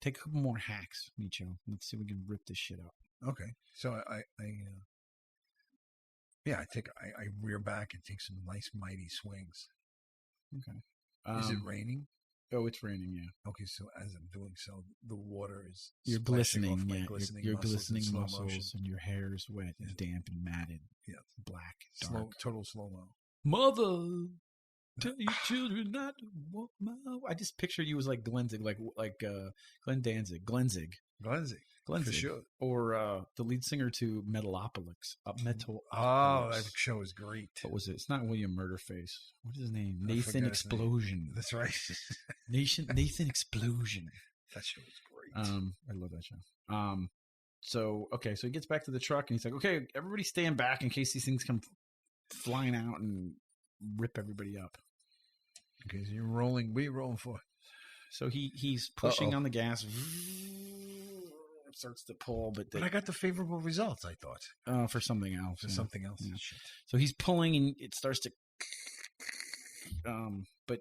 Take a couple more hacks, Micho. Let's see if we can rip this shit up. Okay. So I rear back and take some nice mighty swings. Okay. Is it raining? Oh, it's raining, yeah. Okay, so as I'm doing so, the water is you're splashing glistening, off my yeah. glistening You're muscles glistening in slow muscles, motion. and your hair is wet, and damp, and matted. Yeah, black, dark. total slow mo. Mother, tell your children not to walk my way. I just pictured you as like Glenzig, like Glenn Danzig, Glenzig, for sure. Or the lead singer to Metalopolis. Oh, that show is great. What was it? It's not William Murderface. What is his name? Nathan Explosion. That's right. Nathan Explosion. That show is great. I love that show. So he gets back to the truck and he's like, okay, everybody stand back in case these things come flying out and rip everybody up. Okay, so you're rolling. What are you rolling for? So he's pushing on the gas. Starts to pull, but I got the favorable results, I thought. For something else. For something else. Yeah. So he's pulling and it starts to but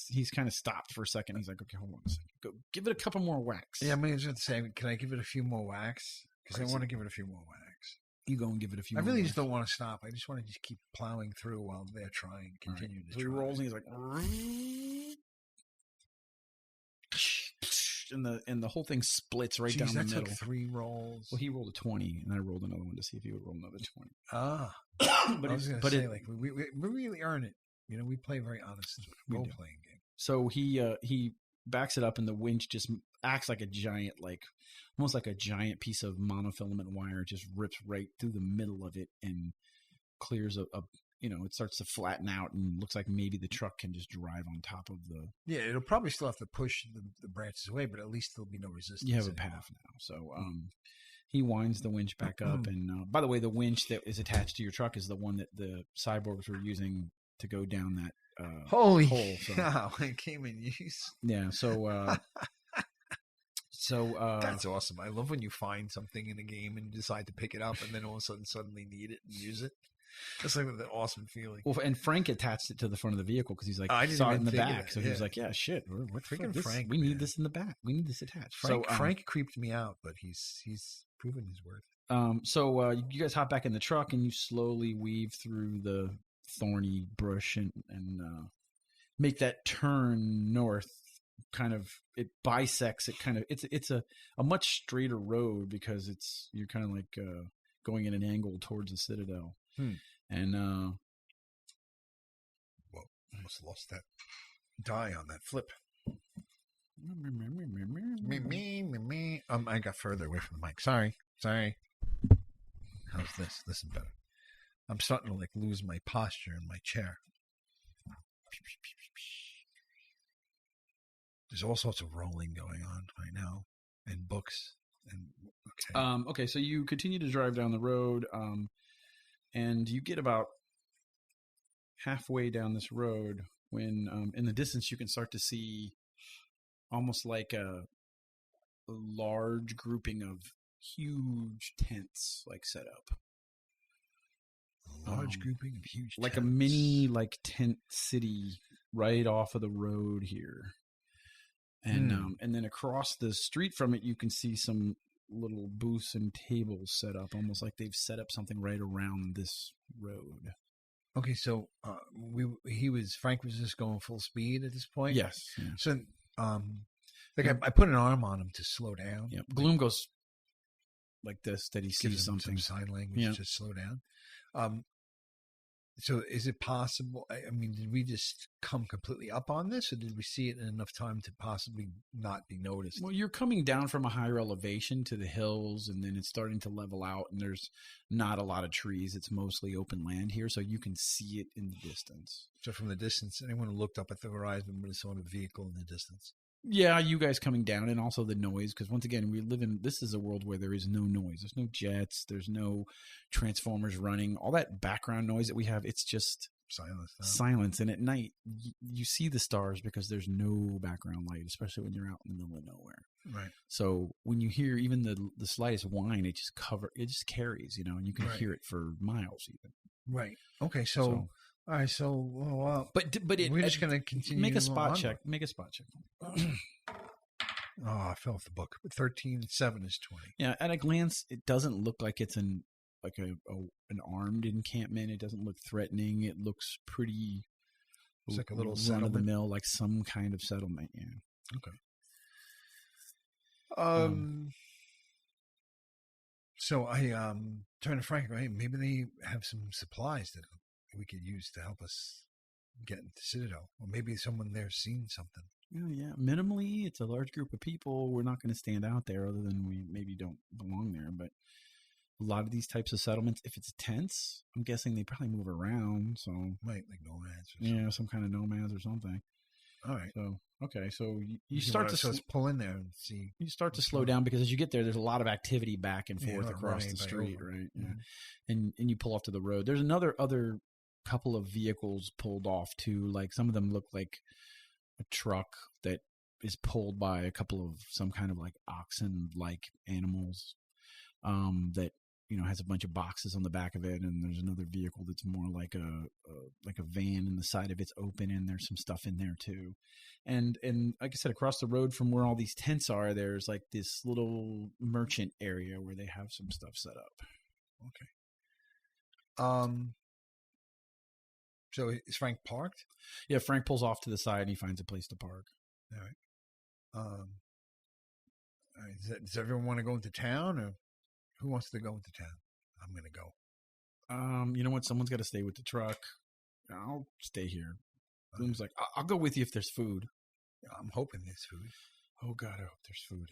he's kind of stopped for a second. He's like, okay, hold on a second. Go give it a couple more whacks. Yeah, I mean, I was going to say, can I give it a few more whacks? Because I want to give it a few more whacks. You go and give it a few I more really whacks. just don't want to stop. I just want to just keep plowing through while they're trying, continue to So try. he rolls and he's like, and the whole thing splits right down the middle. Took 3 rolls. Well, he rolled a 20, and I rolled another one to see if he would roll another 20. But I was going to say, like, we really earn it. You know, we play very honest role-playing game. So he backs it up, and the winch just acts like a giant, almost like a giant piece of monofilament wire. Just rips right through the middle of it and clears it starts to flatten out and looks like maybe the truck can just drive on top of the... Yeah, it'll probably still have to push the branches away, but at least there'll be no resistance. You have a path now. So he winds the winch back up. And by the way, the winch that is attached to your truck is the one that the cyborgs were using to go down that holy hole. So, cow, it came in use. Yeah, so... That's awesome. I love when you find something in a game and decide to pick it up and then all of a sudden suddenly need it and use it. That's like an awesome feeling. Well, and Frank attached it to the front of the vehicle because he's like, I didn't saw it even in the think of back. that, So he was like, yeah, shit. What freaking Frank? We need this in the back. We need this attached. Frank creeped me out, but he's proven his worth. You guys hop back in the truck and you slowly weave through the thorny bush and make that turn north. Kind of, it bisects it. Kind of, it's a much straighter road because you're kind of like going at an angle towards the Citadel. And whoa, almost lost that die on that flip. I got further away from the mic. Sorry. How's this? Listen better. I'm starting to lose my posture in my chair. There's all sorts of rolling going on right now, and books. And okay, so you continue to drive down the road, and you get about halfway down this road when, in the distance, you can start to see almost like a large grouping of huge tents, set up. A large grouping of huge tents. Like a mini, tent city right off of the road here. And and then across the street from it, you can see some little booths and tables set up, almost like they've set up something right around this road. Okay, so Frank was just going full speed at this point? Yes. Yeah. So, I put an arm on him to slow down. Yeah. Gloom goes like this, that he sees something. Some sign language to slow down. So is it possible, I mean, did we just come completely up on this, or did we see it in enough time to possibly not be noticed? Well, you're coming down from a higher elevation to the hills, and then it's starting to level out, and there's not a lot of trees. It's mostly open land here, so you can see it in the distance. So from the distance, anyone who looked up at the horizon would have saw a vehicle in the distance? Yeah, you guys coming down, and also the noise, because once again, this is a world where there is no noise. There's no jets, there's no transformers running. All that background noise that we have, it's just silence. And at night, you see the stars because there's no background light, especially when you're out in the middle of nowhere. Right. So when you hear even the slightest whine, it just carries, and you can hear it for miles even. Right. Okay. So all right. So but we're just going to continue. Make a spot check. Make a spot check. Oh, I fell off the book. 13 and 7 is 20. Yeah. At a glance, it doesn't look like it's an armed encampment. It doesn't look threatening. It looks pretty. It's like a little run of the mill, like some kind of settlement. Yeah. Okay. So I turned to Frank. Right, maybe they have some supplies that we could use to help us get into Citadel, or maybe someone there's seen something. Yeah. Minimally, it's a large group of people. We're not going to stand out there, other than we maybe don't belong there. But a lot of these types of settlements, if it's tents, I'm guessing they probably move around. So like nomads. Yeah, some kind of nomads or something. All right. So okay, so you start to let's pull in there and see. You start to slow down because as you get there's a lot of activity back and forth across the street, right? Yeah, and you pull off to the road. There's other couple of vehicles pulled off too. Like some of them look like a truck that is pulled by a couple of some kind of like oxen-like animals. That has a bunch of boxes on the back of it, and there's another vehicle that's more like a van, and the side of it's open, and there's some stuff in there too. And like I said, across the road from where all these tents are, there's like this little merchant area where they have some stuff set up. Okay. So is Frank parked? Yeah, Frank pulls off to the side and he finds a place to park. All right. Does everyone want to go into town, or who wants to go into town? I'm going to go. You know what? Someone's got to stay with the truck. I'll stay here. Bloom's like, I'll go with you if there's food. I'm hoping there's food. Oh God, I hope there's food.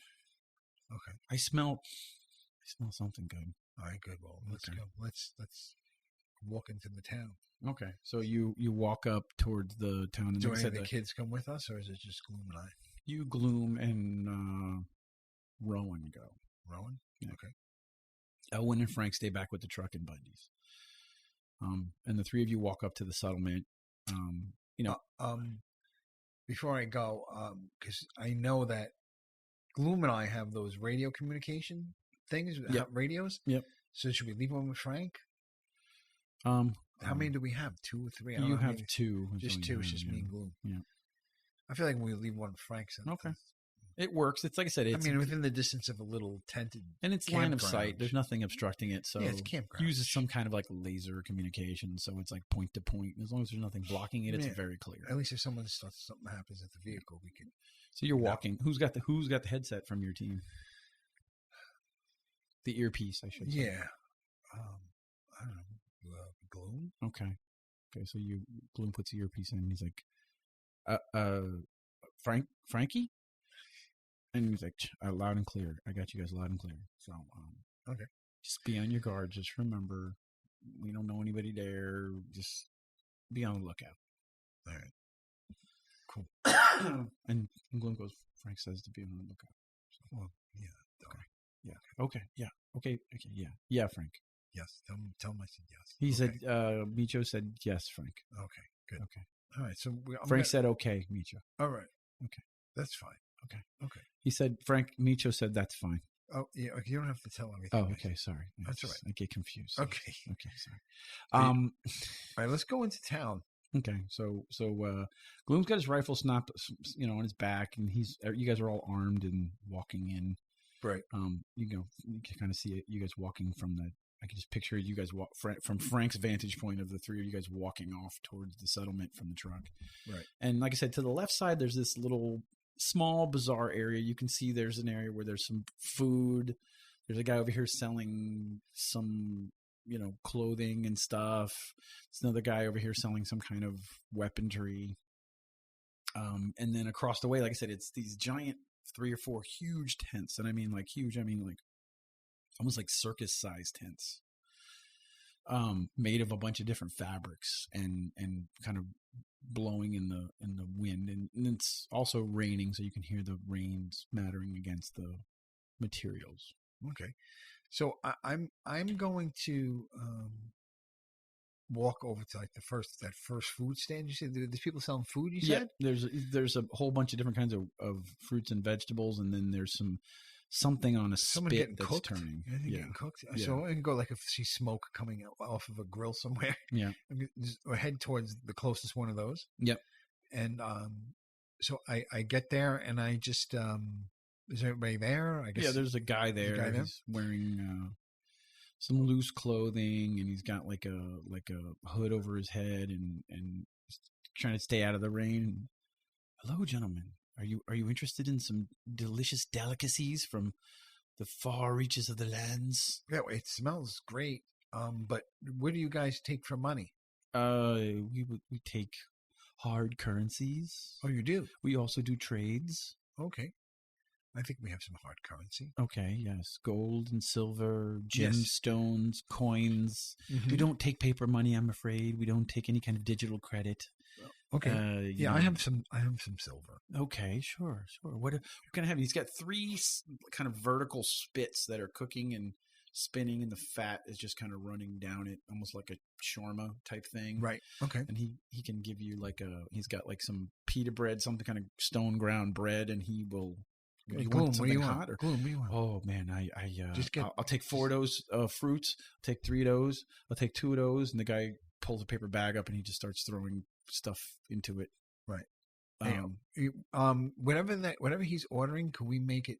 Okay. I smell something good. All right, good. Well, let's go. Let's walk into the town. Okay. So you walk up towards the town. And do any of the kids come with us, or is it just Gloom and I? You, Gloom, and Rowan go. Rowan? Yeah. Okay. Elwyn and Frank stay back with the truck and Bundy's. And the three of you walk up to the settlement. Before I go, because I know that Gloom and I have those radio communication things, radios. Yep. So should we leave one with Frank? How many do we have? 2 or 3? You have 2. Just 2. It's just me and Gloom. Yeah. I feel like when we leave one with Frank. Okay. It works. It's like I said. It's, within the distance of a little tented, and it's line of sight. There's nothing obstructing it. So it's campground. Uses some kind of like laser communication, so it's like point to point. As long as there's nothing blocking it, it's very clear. At least if something happens at the vehicle, we can. So you're walking. Who's got the headset from your team? The earpiece, I should say. Yeah. I don't know. Gloom. Okay. So Gloom puts the earpiece in. And he's like, Frankie. And he's like, loud and clear. I got you guys loud and clear. So, okay. Just be on your guard. Just remember, we don't know anybody there. Just be on the lookout. All right. Cool. And Gloom goes, Frank says to be on the lookout. So, well, yeah. Okay. Yeah. Okay. Yeah. Okay. Yeah. Yeah, Frank. Yes. Tell him I said yes. He said, Micho said yes, Frank. Okay. Good. Okay. All right. So Frank said okay, Micho. All right. Okay. That's fine. Okay. He said, Micho said that's fine. Oh, yeah. Okay, you don't have to tell everything. Oh, okay. Sorry. That's all right. I get confused. Okay. Sorry. All right. Let's go into town. Okay. So Gloom's got his rifle snapped, on his back, and you guys are all armed and walking in. Right. You can kind of see it. You guys walking from I can just picture you guys walk from Frank's vantage point of the three of you guys walking off towards the settlement from the truck. Right. And like I said, to the left side, there's this little small bazaar area. You can see there's an area where there's some food. There's a guy over here selling some, clothing and stuff. There's another guy over here selling some kind of weaponry. And then across the way, like I said, it's these giant 3 or 4 huge tents. And I mean like huge, like almost like circus-sized tents, made of a bunch of different fabrics and kind of blowing in the wind, and it's also raining, so you can hear the rain smattering against the materials. Okay, so I'm going to walk over to like that first food stand. You said there's people selling food. You Yeah, said there's a whole bunch of different kinds of fruits and vegetables, and then there's something on a someone spit getting that's cooked. turning. Anything Yeah, getting cooked. Yeah. So I can go like if see smoke coming off of a grill somewhere. Yeah. Or head towards the closest one of those. Yep. And so I get there and I just is everybody there? I guess. Yeah, there's a guy there. guy there? He's wearing some loose clothing, and he's got like a hood over his head, and he's trying to stay out of the rain. Hello, gentlemen. Are you interested in some delicious delicacies from the far reaches of the lands? Yeah, it smells great. But where do you guys take for money? We take hard currencies. Oh, you do? We also do trades. Okay. I think we have some hard currency. Okay, yes. Gold and silver, Yes. gemstones, coins. Mhm. We don't take paper money, I'm afraid. We don't take any kind of digital credit. Okay. You Yeah, know. I have some silver. Okay, sure. What can I have? He's got 3 kind of vertical spits that are cooking and spinning, and the fat is just kind of running down it, almost like a shawarma type thing. Right. Okay. And he can give you he's got like some pita bread, some kind of stone ground bread, and he will. Hey, You Gloom, want what do you something want? hot? Or, Gloom, what do you want? oh man, Just get- I'll take 4 of those fruits. I'll take 3 of those. I'll take 2 of those. And the guy pulls a paper bag up and he just starts throwing stuff into it. Right. Um, Whatever he's ordering, can we make it?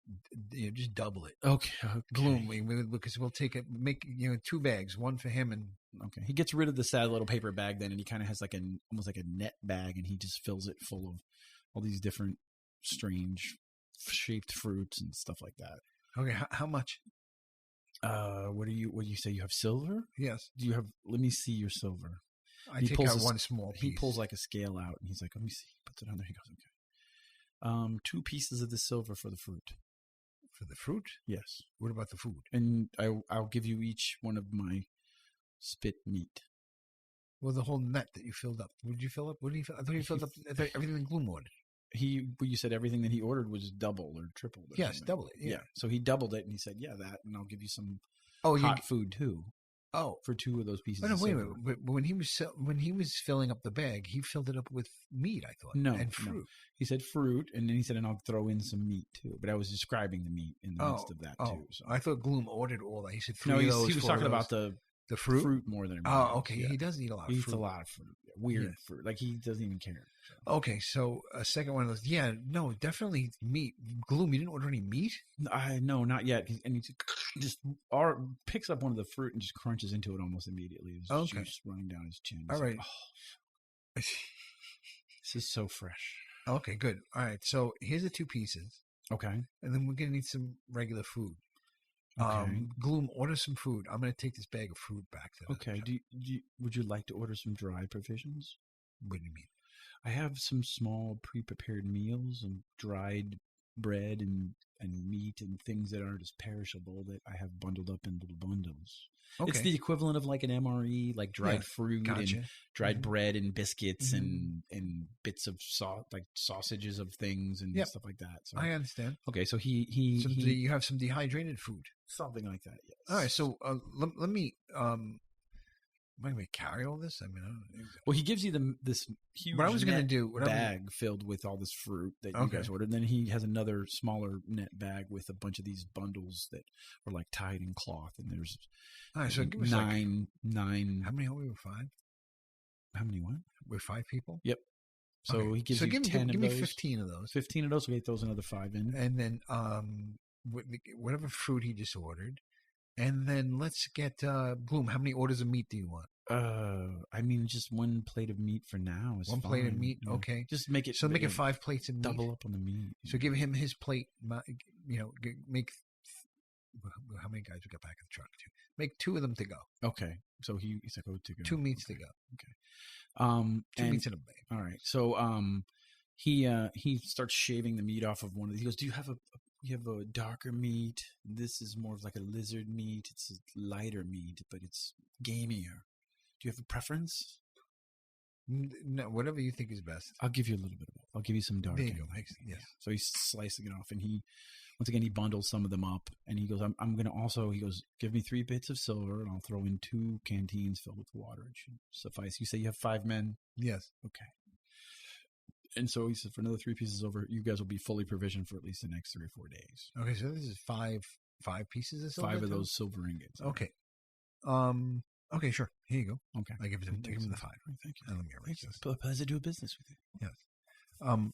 Just double it. okay. Gloom, because we'll take it. Make 2 bags, one for him and. Okay. He gets rid of the sad little paper bag then, and he kind of has almost like a net bag, and he just fills it full of all these different strange shaped fruits and stuff like that. Okay. How much? What do you say? You have silver? Yes. Do you have? Let me see your silver. I He take pulls out a- one small piece. He pulls like a scale out, and he's like, "Let me see." Puts it on there. He goes, "Okay." 2 pieces of the silver for the fruit. for the fruit. Yes, What about the food? and I'll give you each one of my spit meat. Well, the whole net that you filled up. What did you fill up? What did you fill? I thought you filled up everything that Gloom ordered. You said everything that he ordered was double or tripled. Or Yes, something. double it. Yeah. So he doubled it, and he said, "Yeah, that, and I'll give you some Oh, hot food too Oh, for 2 of those pieces." no, of wait a silver." minute. But when he was filling up the bag, he filled it up with meat. I thought. No, and no. fruit. He said fruit, and then he said, "And I'll throw in some meat too." But I was describing the meat in the midst of that too. So. I thought Gloom ordered all that. He said 3 No, of those. he was 4 talking of about those. the fruit. fruit more than. Oh, okay. Yeah. He does eat a lot. He of eats fruit. a lot of fruit. Weird Yeah. fruit. Like he doesn't even care. So. Okay, so a second one of those. Yeah, no, definitely meat. Gloom, you didn't order any meat? No, not yet. And he just picks up one of the fruit and just crunches into it almost immediately. His Okay. juice running down his chin. All He's right. like, "Oh, this is so fresh." Okay, good. All right, so here's the 2 pieces, Okay. and then we're gonna need some regular food. Okay. Gloom, order some food. I'm gonna take this bag of fruit back to. Okay. Would you like to order some dry provisions? What do you mean? I have some small pre-prepared meals and dried bread and meat and things that aren't as perishable that I have bundled up in little bundles. Okay, It's the equivalent of like an MRE, like dried Yeah, fruit gotcha. and dried Mhm. bread and biscuits Mhm. and bits of like sausages of things and Yep. stuff like that. So I understand. okay, so he You have some dehydrated food. something like that. Yes. All right, so let me. Am I going to carry all this? I mean, I don't, Well, he gives you this huge what I was going to net do. What I was- bag filled with all this fruit that you Okay. guys ordered. And then he has another smaller net bag with a bunch of these bundles that are like tied in cloth. And there's all right, so give us nine. How many are we? We're 5. How many? What? We're 5 people. So Okay. he gives so you give me, 10 give of me those. 15 of those, 15 of those. We throws another 5 in. and then whatever fruit he just ordered, and then let's get Gloom. How many orders of meat do you want? I mean, just 1 plate of meat for now is One plate of fine. meat. Yeah. Okay. Just make it. So make it 5 plates of meat. Double up on the meat. So give him his plate. Make. How many guys we got back in the truck? 2. Make 2 of them to go. Okay. So he's like, "Oh, to go." 2 meats to Okay. go. 2 and- meats in a bag. All right. So he starts shaving the meat off of one of these. He goes, "Do you have a darker meat? This is more of like a lizard meat. It's a lighter meat, but it's gamier. Do you have a preference?" No, whatever you think is best. I'll give you a little bit of both. I'll give you some dark. There you go. and light. Yes. So he's slicing it off, and he Once again, he bundles some of them up, and he goes, I'm going to also, he goes, give me 3 bits of silver, and I'll throw in 2 canteens filled with water. It should suffice. You say you have 5 men? Yes. Okay. And so he said, for another 3 pieces over, you guys will be fully provisioned for at least the next 3 or 4 days. Okay, so this is five pieces of silver? 5 of those silver ingots. Okay. Okay, sure. Here you go. Okay. I give him the 5. Thank you. And let me erase this. But pleasure to do business with you. Yes.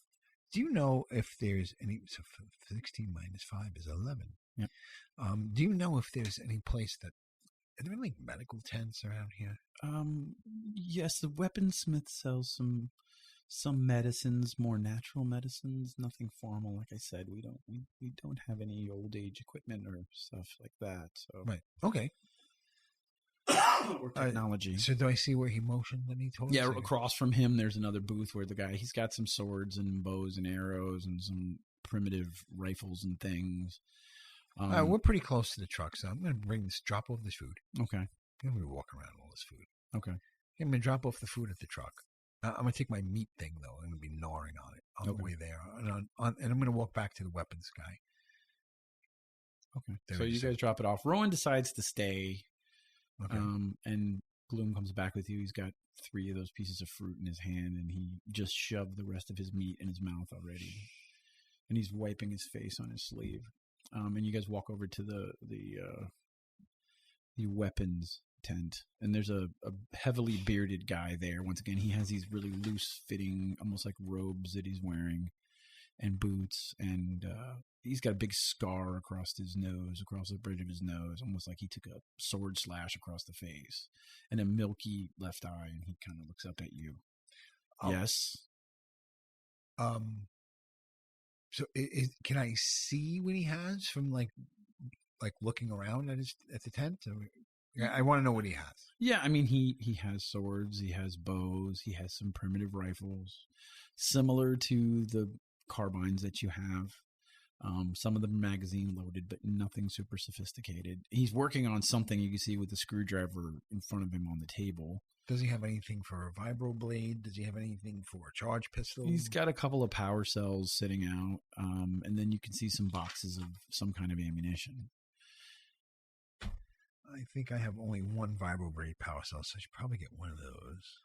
Do you know if there's any? So 16 minus 5 is 11. Yep. Do you know if there's any place that? Are there any medical tents around here? Yes, the weaponsmith sells some medicines, more natural medicines. Nothing formal, like I said. We don't have any old age equipment or stuff like that. So Right. Okay. or technology. So do I see where he motioned when he told us? Yeah, across from him, there's another booth where the guy, he's got some swords and bows and arrows and some primitive rifles and things. We're pretty close to the truck, so I'm going to drop off this food. Okay. I'm going to walk around all this food. Okay. I'm going to drop off the food at the truck. I'm going to take my meat thing, though. I'm going to be gnawing on it on the way there. And I'm going to walk back to the weapons guy. Okay. So you guys drop it off. Rowan decides to stay. Okay. And Gloom comes back with you. He's got 3 of those pieces of fruit in his hand, and he just shoved the rest of his meat in his mouth already. And he's wiping his face on his sleeve. And you guys walk over to the weapons tent, and there's a heavily bearded guy there. Once again, he has these really loose-fitting, almost like robes that he's wearing, and boots, and he's got a big scar across his nose, across the bridge of his nose, almost like he took a sword slash across the face, and a milky left eye, and he kind of looks up at you. Yes? So can I see what he has from like looking around at the tent? I want to know what he has. Yeah, I mean, he has swords, he has bows, he has some primitive rifles, similar to the carbines that you have. Some of them magazine loaded, but nothing super sophisticated. He's working on something you can see with the screwdriver in front of him on the table. Does he have anything for a vibro blade? Does he have anything for a charge pistol? He's got a couple of power cells sitting out, and then you can see some boxes of some kind of ammunition. I think I have only 1 vibro blade power cell, so I should probably get one of those.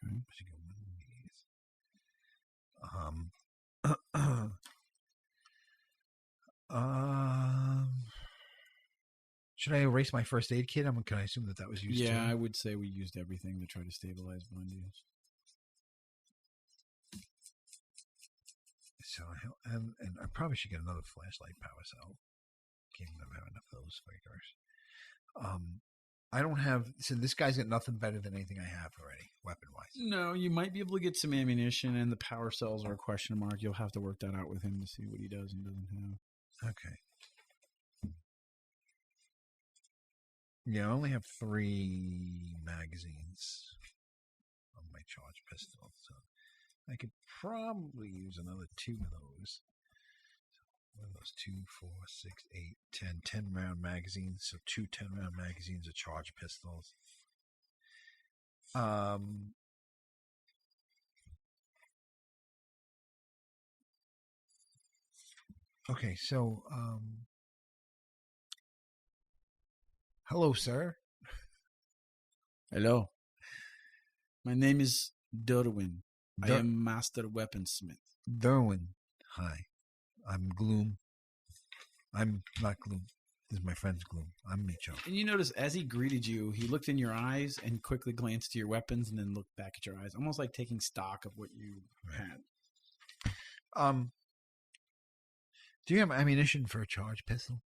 Okay. I should get one of these. Should I erase my first aid kit? Can I assume that was used? Yeah, too? I would say we used everything to try to stabilize Bundy's. So, and I probably should get another flashlight power cell. Can't remember have enough of those figures. I don't have. So this guy's got nothing better than anything I have already, weapon wise. No, you might be able to get some ammunition, and the power cells are a question mark. You'll have to work that out with him to see what he does and doesn't have. Okay. Yeah, I only have 3 magazines on my charge pistol, so I could probably use another 2 of those. One of those 2, 4, 6, 8, 10 round magazines. So 2 10-round magazines of charge pistols. Okay, so hello, sir. Hello. My name is Derwin. I am master weaponsmith. Derwin. Hi. I'm Gloom. I'm not Gloom. This is my friend's Gloom. I'm Micho. And you notice as he greeted you, he looked in your eyes and quickly glanced to your weapons and then looked back at your eyes, almost like taking stock of what you had. Do you have ammunition for a charge pistol?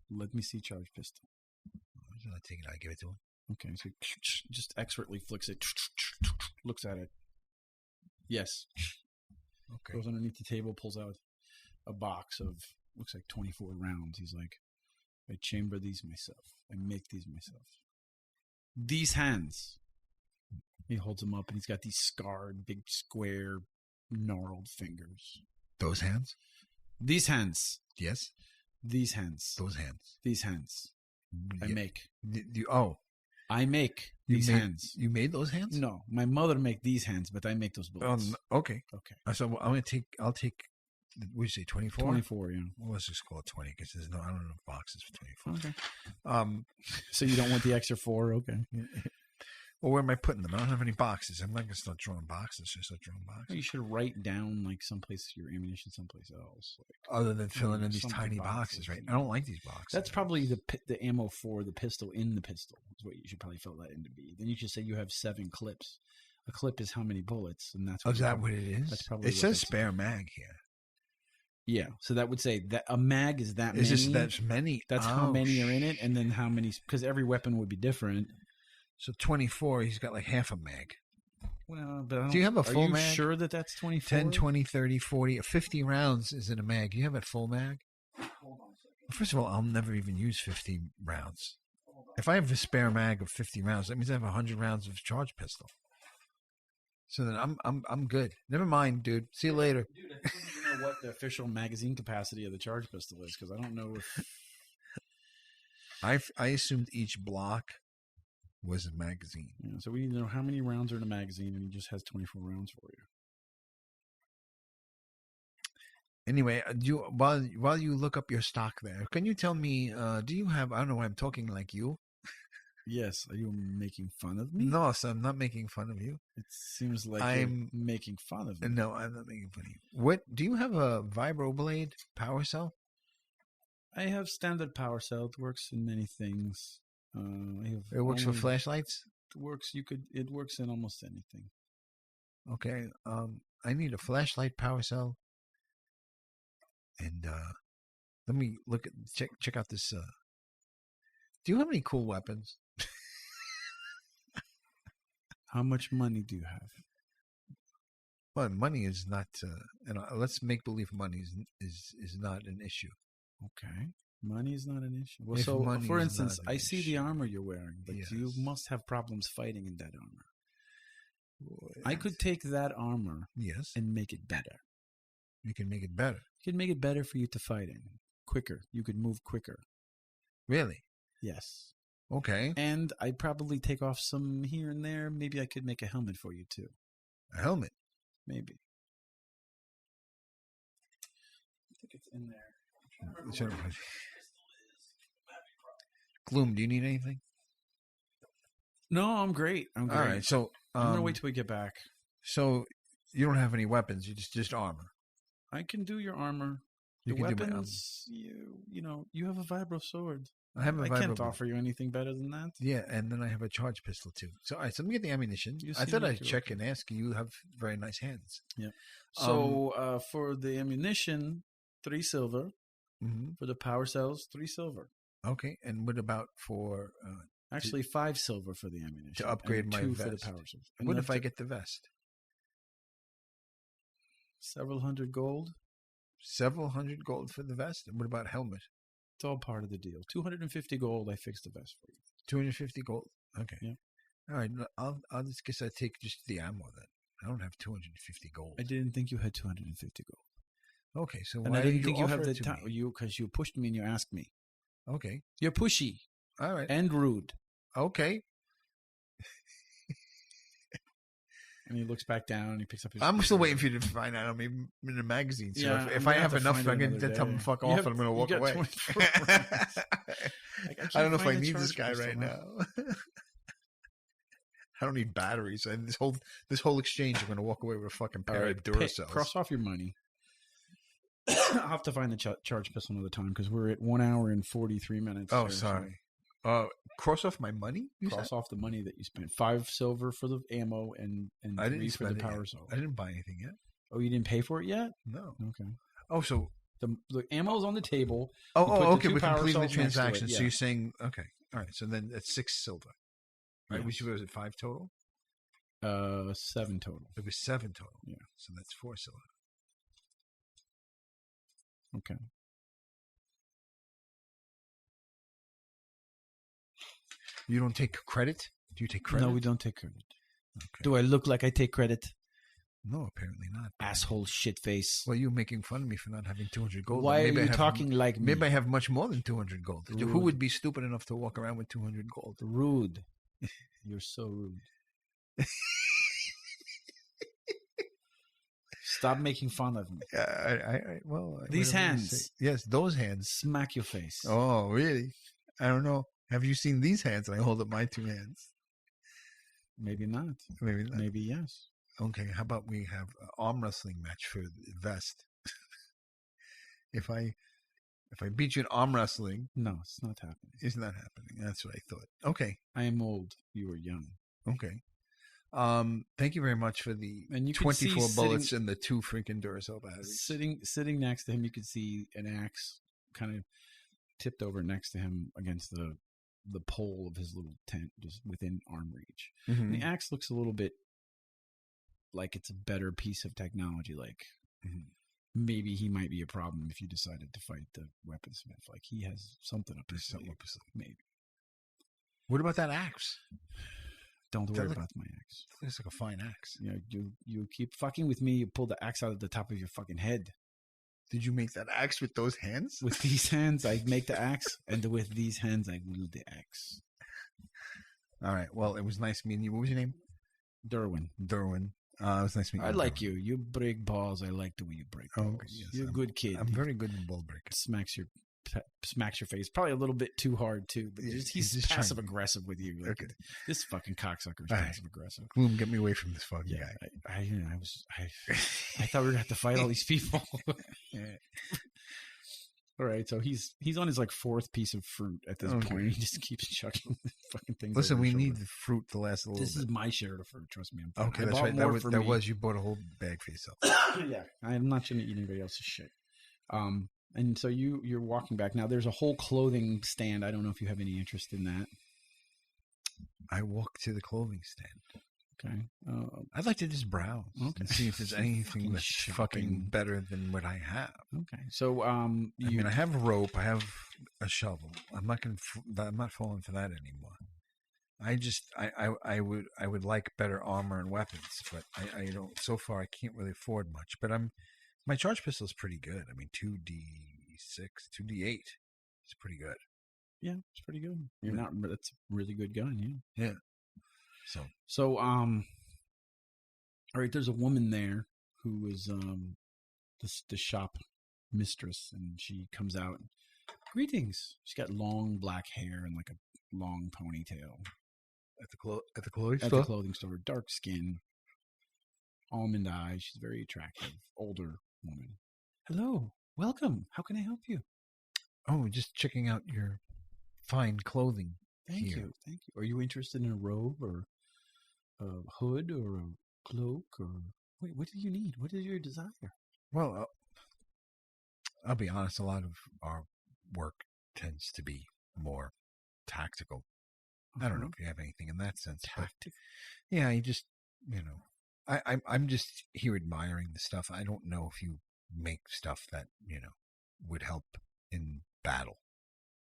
Let me see charge pistol. I take it. I give it to him. Okay, so just expertly flicks it, looks at it. Yes. Okay. Goes underneath the table, pulls out a box of, looks like 24 rounds. He's like, I chamber these myself. I make these myself. These hands. He holds them up, and he's got these scarred, big, square, gnarled fingers. Those hands? These hands. Yes. These hands. Those hands. These hands. I make. I make these hands. You made those hands? No, my mother make these hands, but I make those bullets. Okay. Okay. So I'll take Would you say 24? 24, yeah. Well, let's just call it 20 because I don't have enough boxes for 24. Okay. So you don't want the extra 4? Okay. Well, where am I putting them? I don't have any boxes. I'm not going to start drawing boxes. Should I start drawing boxes? You should write down like someplace your ammunition someplace else. Like, Other than filling in these some tiny boxes, boxes, right? I don't like these boxes. That's probably the ammo for the pistol in the pistol is what you should probably fill that in to be. Then you should say you have 7 clips. A clip is how many bullets, and that's Oh, is that what it is? That's probably it says spare mag here. Yeah, so that would say that a mag is that many. That's many? That's how many are in it, and then how many, because every weapon would be different. So 24, he's got like half a mag. Well, but do you have a full mag? Are you sure that that's 24? 10, 20, 30, 40, 50 rounds is in a mag. Do you have a full mag? Hold on a second. First of all, I'll never even use 50 rounds. If I have a spare mag of 50 rounds, that means I have 100 rounds of charge pistol. So then I'm good. Never mind, dude. See you later. Dude, I don't even know what the official magazine capacity of the charge pistol is, because I don't know if I assumed each block was a magazine. Yeah, so we need to know how many rounds are in a magazine, and he just has 24 rounds for you. Anyway, while you look up your stock there, can you tell me, do you have, I don't know why I'm talking like you. Yes. Are you making fun of me? No, so I'm not making fun of you. It seems like I'm you're making fun of me. No, I'm not making fun of you. What, do you have a vibroblade power cell? I have standard power cell. It works in many things. It works for flashlights? It works in almost anything. Okay. I need a flashlight power cell. And let me check out this. Do you have any cool weapons? How much money do you have? Well, money is not. Let's make believe money is not an issue. Okay, money is not an issue. Well, If so money for is instance, not an I see issue. the armor you're wearing, but Yes. you must have problems fighting in that armor. Boy, I could take that armor Yes, and make it better. you can make it better. You could make it better for you to fight in. Quicker. You could move quicker. Really? Yes. Okay. And I'd probably take off some here and there. Maybe I could make a helmet for you too. A helmet. Maybe. I think it's in there. Sure. Gloom, do you need anything? No, I'm great. I'm great. All right. So I'm gonna wait till we get back. So you don't have any weapons. You just armor. I can do your armor. You The can do my weapons, you have a vibro sword. I have a I vibro can't blade. offer you anything better than that. Yeah, and then I have a charge pistol too. So all right, so let me get the ammunition. You I seem thought like I'd you're check okay. and ask you. You have very nice hands. Yeah. So for the ammunition, 3 silver. Mm-hmm. For the power cells, 3 silver. Okay, and what about for Actually, 5 silver for the ammunition. to upgrade and my 2 vest? for the power cells. What Enough if I to- get the vest? several hundred gold? Several hundred gold for the vest. And what about helmet? It's all part of the deal. 250 gold, I fixed the vest for you. 250 gold. Okay. Yeah. All right. I'll just guess I take just the ammo then. I don't have 250 gold. I didn't think you had 250 gold. Okay, so And why I didn't did think you you offer have the it to time. me? Because you pushed me and you asked me. Okay. You're pushy All right. and rude. Okay. And he looks back down and he picks up his. I'm still waiting for you to find out. I'm in the magazine. So Yeah, if I'm I gonna have have to enough, find it I'm going to another tell him day. to fuck You off have- and I'm going to you walk got away. 24 rounds. I I don't can't know if I find the need this guy charge right pistol now. I don't need batteries. And this whole exchange, I'm going to walk away with a fucking pair of Duracells. Cross off your money. I'll have to find the charge pistol another time because we're at 1 hour and 43 minutes. Oh, here, so sorry. Cross off my money? You Cross said? off the money that you spent. 5 silver for the ammo and I 3 didn't for the spend it power yet. cell. I didn't buy anything yet. Oh, you didn't pay for it yet? No. Okay. Oh, so The ammo's on the table. Oh, put the okay. 2 We power completed the cells next to it, transaction. So yeah. you're saying, okay, all right. So then that's 6 silver, right? Yes. Which was it 5 total? 7 total. It was 7 total. Yeah. So that's 4 silver. Okay. You don't take credit? Do you take credit? No, we don't take credit. Okay. Do I look like I take credit? No, apparently not. Asshole shit face. Well, you're making fun of me for not having 200 gold. Why are Maybe I you have- talking like me? Maybe I have much more than 200 gold. Who Rude. would be stupid enough to walk around with 200 gold? Rude. You're so rude. Stop making fun of me. Well, These whatever you hands. say. Yes, those hands. Smack your face. Oh, really? I don't know. Have you seen these hands? I hold up my two hands. Maybe not. Maybe not. Maybe yes. Okay, how about we have an arm wrestling match for the vest? If I beat you in arm wrestling, No, it's not happening. it's not happening. That's what I thought. Okay, I am old. You are young. okay. Thank you very much for the And you can see 24 bullets and the 2 freaking Duracell batteries. Sitting next to him, you could see an axe kind of tipped over next to him against the pole of his little tent, just within arm reach. Mhm. And the axe looks a little bit like it's a better piece of technology. Like maybe he might be a problem if you decided to fight the weaponsmith. Like he has something up his sleeve. Maybe. What about that axe? Don't That worry look- about my axe. Looks like a fine axe. You know, you keep fucking with me. You pull the axe out of the top of your fucking head. Did you make that axe with those hands? With these hands, I make the axe, and with these hands, I wield the axe. All right. Well, it was nice meeting you. What was your name? Derwin. Derwin. It was nice meeting I you. like Derwin. you. You break balls. I like the way you break Oh, balls. okay, yes, You're a good kid. I'm very good in ball breaking. Smacks your face. Probably a little bit too hard too, but Yeah, he's he's just trying passive to- aggressive with you. Like, Okay. This fucking cocksucker is All right. passive aggressive. Gloom, get me away from this fucking Yeah, guy. I thought we were gonna have to fight all these people. All right, so he's on his like 4th piece of fruit at this Okay. point. He just keeps chucking fucking things. Listen, over we his need shoulder. the fruit to last a little This bit. is my share of fruit. Trust me. I'm fine. Okay, I that's bought right. more for me. You bought a whole bag for yourself. Yeah, I'm not going to eat anybody else's shit. And so you're walking back now. There's a whole clothing stand. I don't know if you have any interest in that. I walk to the clothing stand. Okay. I'd like to just browse and see if there's anything Fucking that's shopping. fucking better than what I have. Okay. So I mean, I have a rope. I have a shovel. I'm not falling for that anymore. I would like better armor and weapons, but I don't. So far, I can't really afford much. But my charge pistol is pretty good. I mean, 2d6, 2d8. It's pretty good. yeah, it's pretty good. You're not. That's a really good gun. Yeah. Yeah. So all right. There's a woman there who is the shop mistress, and she comes out. Greetings. She's got long black hair and like a long ponytail. At the clothing At store. the clothing store, dark skin, almond eyes. She's very attractive, older woman. Hello, welcome. How can I help you? Oh, just checking out your fine clothing. Thank here. you. Are you interested in a robe or a hood or a cloak or wait? What do you need? What is your desire? Well, I'll be honest. A lot of our work tends to be more tactical. I don't know if you have anything in that sense. But yeah, you just, I'm just here admiring the stuff. I don't know if you make stuff that, would help in battle.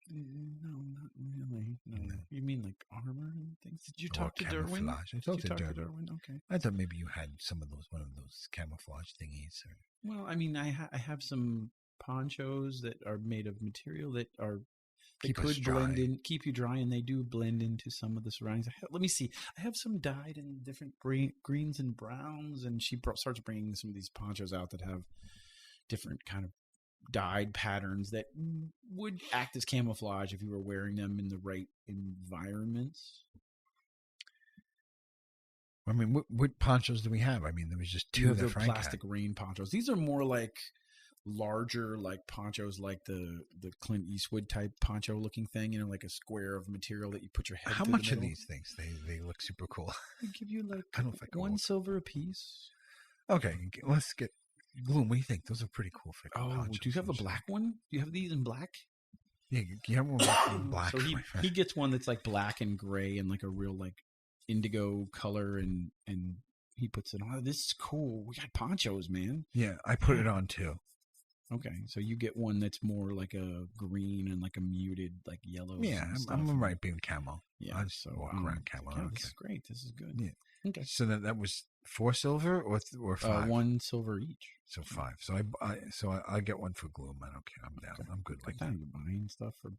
No, not really. No. You mean like armor and things? Did you Or talk to Derwin? camouflage. I Did talked you to talk to Derwin. Derwin? Okay. I thought maybe you had one of those camouflage thingies. Well, I mean, I have some ponchos that are made of material that Keep us could blend dry. in, keep you dry, and they do blend into some of the surroundings. Let me see. I have some dyed in different greens and browns, and she starts bringing some of these ponchos out that have different kind of dyed patterns that would act as camouflage if you were wearing them in the right environments. I mean, what ponchos do we have? I mean, there was just You two have that the Frank plastic rain ponchos. These are more like larger, like ponchos, like the Clint Eastwood type poncho looking thing. Like a square of material that you put your head. How through much the are middle. these things? They look super cool. They give you like I don't know if I can one walk. silver a piece. Okay, let's get Gloom. What do you think? Those are pretty cool. Oh, do you have a black one? Do you have these in black? Yeah, you have one in black. So for my friend. he gets one that's like black and gray and like a real like indigo color, and he puts it on. Oh, this is cool. We got ponchos, man. Yeah, I put it on too. Okay, so you get one that's more like a green and like a muted like yellow. Yeah, I'm right being camo. Yeah, I just walk around camo. I Yeah, don't this care. is great. This is good. Yeah. Okay. So that was 4 silver or 5? 1 silver each. So 5. So I get one for Gloom. I don't care. I'm down. Okay. I'm good like that. that. You're buying stuff for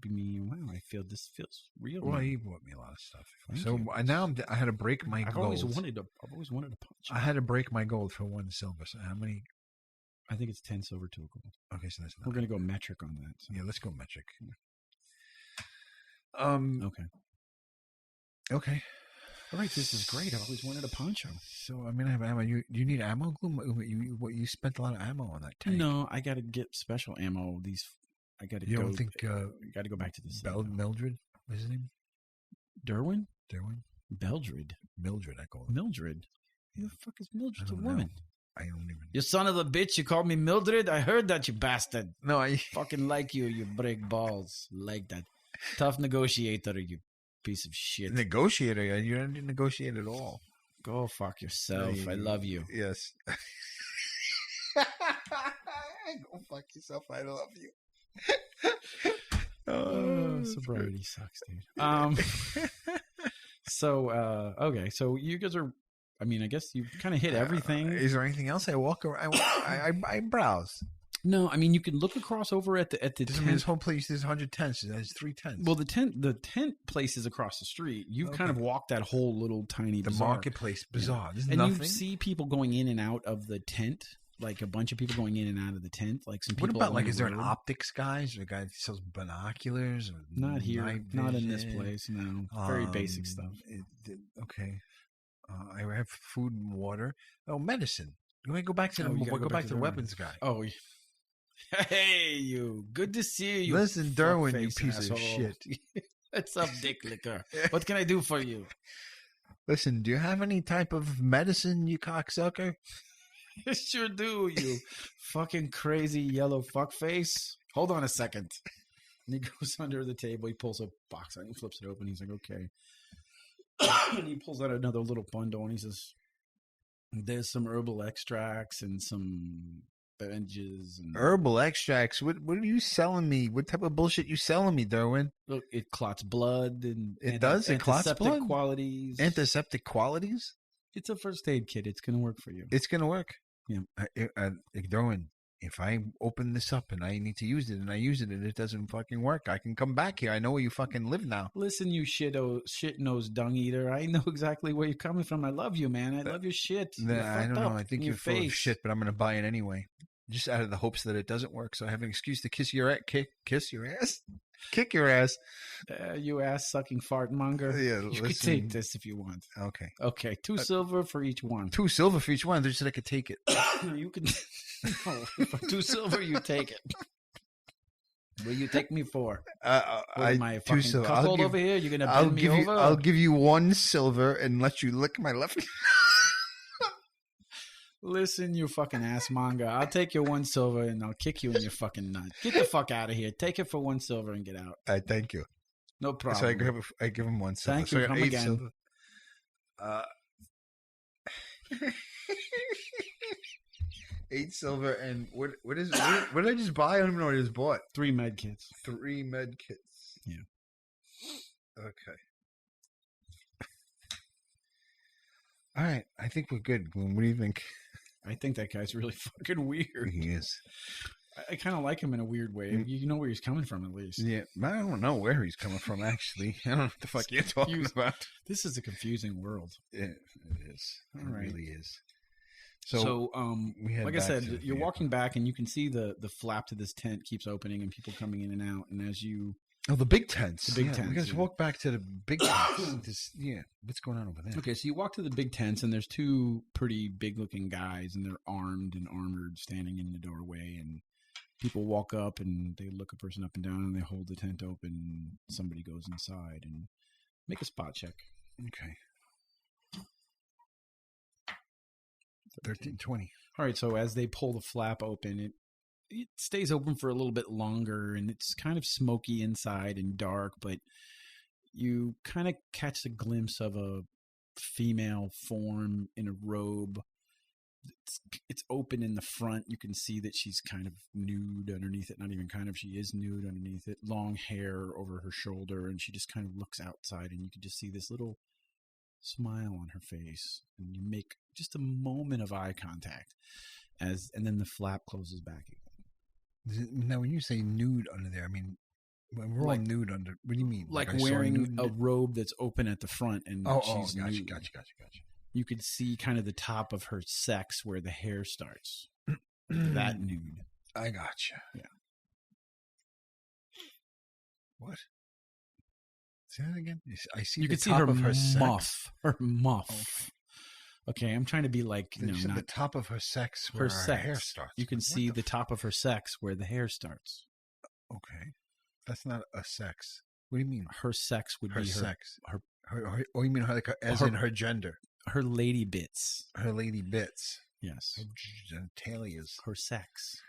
me. Wow, I feel this feels real. Well, now. he bought me a lot of stuff. Thank So you. now I had to break my I've gold. always wanted a punch. I had to break my gold for 1 silver. So how many? I think it's 10 silver to a gold. Okay, so that's We're gonna go metric on that. So. Yeah, let's go metric. Okay. Okay. All right, this is great. I've always wanted a poncho. So I'm gonna have ammo. You need ammo, Gloom? You spent a lot of ammo on that tank. No, I gotta get special ammo. I gotta. You go, don't think you gotta go back to the Mildred? What's his name? Derwin? Mildred, I call him. Mildred. Who the fuck is Mildred? It's a don't know. woman. I don't even. You son of a bitch! You called me Mildred. I heard that, you bastard. No, I Fucking like you. You break balls like that. Tough negotiator, you piece of shit. negotiator. You didn't negotiate at all. Go fuck yourself. I love you. Yes. Go fuck yourself. I love you. Sobriety sucks, dude. So okay, so you guys are. I mean, I guess you kind of hit everything. Is there anything else? I walk around. I browse. No, I mean you can look across over at the This tent. whole place. There's 100 tents. There's 3 tents. Well, the tent place is across the street. You've kind of walked that whole little tiny the bazaar. marketplace bazaar. There's and nothing. you see people going in and out of the tent, like a bunch of people going in and out of the tent. Like some people. What about on like? the Is there an road. optics guy? Is there a guy that sells binoculars? Or Not here. night Not in this vision? place. No. Very basic stuff. Okay. I have food and water. Oh, medicine. Let me go back to the you gotta go back to the Derwin. weapons guy. Oh, hey, you. Good to see you. Listen, Derwin, you fuckface piece asshole. of shit. What's up, dick licker? What can I do for you? Listen, do you have any type of medicine, you cocksucker? I sure do, you fucking crazy yellow fuckface. Hold on a second. And he goes under the table. He pulls a box out. He flips it open. He's like, okay. And he pulls out another little bundle and he says, there's some herbal extracts and some bandages. And Herbal extracts. What are you selling me? What type of bullshit you selling me, Derwin? look, it clots blood and It does? It clots antiseptic blood? qualities. Antiseptic qualities? It's a first aid kit. It's going to work for you. It's gonna work. Yeah. Derwin, if I open this up and I need to use it and I use it and it doesn't fucking work, I can come back here. I know where you fucking live now. Listen, you shit-nosed dung eater. I know exactly where you're coming from. I love you, man. I love your shit. You're I don't fucked know. up I think in you're your full of face. shit, but I'm gonna buy it anyway. Just out of the hopes that it doesn't work, so I have an excuse to kiss your ass. Kiss your ass? Kick your ass. You ass-sucking fart monger. Yeah, You could take this if you want. Okay. Okay, 2 silver for each one. 2 silver for each one. They said I could take it. You can. No, for 2 silver, you take it. What do you take me for? What am I 2 fucking silver. cuckold over here? You're gonna bend me over? I'll give you 1 silver and let you lick my left. Listen, you fucking ass manga. I'll take your 1 silver and I'll kick you in your fucking nuts. Get the fuck out of here. Take it for 1 silver and get out. Thank you. No problem. So I give him 1 silver. Thank so you. I got Come 8 again. silver. 8 silver and what did I just buy? I don't even know what I just bought. 3 med kits. 3 med kits. Yeah. Okay. All right. I think we're good, Gloom. What do you think? I think that guy's really fucking weird. He is. I kind of like him in a weird way. You know where he's coming from, at least. Yeah, I don't know where he's coming from, actually. I don't know what the fuck you're talking about. This is a confusing world. It is. It All right. really is. So, we head like I back said, to the you're vehicle. walking back and you can see the flap to this tent keeps opening and people coming in and out. And as you, Oh, the big tents. The big We tents, guys yeah. walk back to the big tents. What's going on over there? okay, so you walk to the big tents and there's 2 pretty big looking guys and they're armed and armored standing in the doorway. And people walk up and they look a person up and down and they hold the tent open. And somebody goes inside and make a spot check. Okay. 1320. All right, so as they pull the flap open, it stays open for a little bit longer, and it's kind of smoky inside and dark, but you kind of catch a glimpse of a female form in a robe. It's open in the front. You can see that she's kind of nude underneath it. Not even kind of, she is nude underneath it. Long hair over her shoulder, and she just kind of looks outside, and you can just see this little smile on her face, and you make just a moment of eye contact, and then the flap closes back again. Now, when you say nude under there, I mean, when we're all nude under, what do you mean? Like I saw wearing nude a robe that's open at the front, and she's gotcha, nude. gotcha. You could see kind of the top of her sex where the hair starts. That nude. I gotcha. Yeah. What? Say that again. I see. You the could see top her of her muff. sex. Her muff. Okay, I'm trying to be like The not top of her sex, her where sex. hair starts. You can see the top of her sex where the hair starts. Okay, that's not a sex. What do you mean? Her sex would Her be sex. her Oh, you mean her, like as in her gender? her lady bits. Her lady bits. Yes. Her genitalias. Her sex.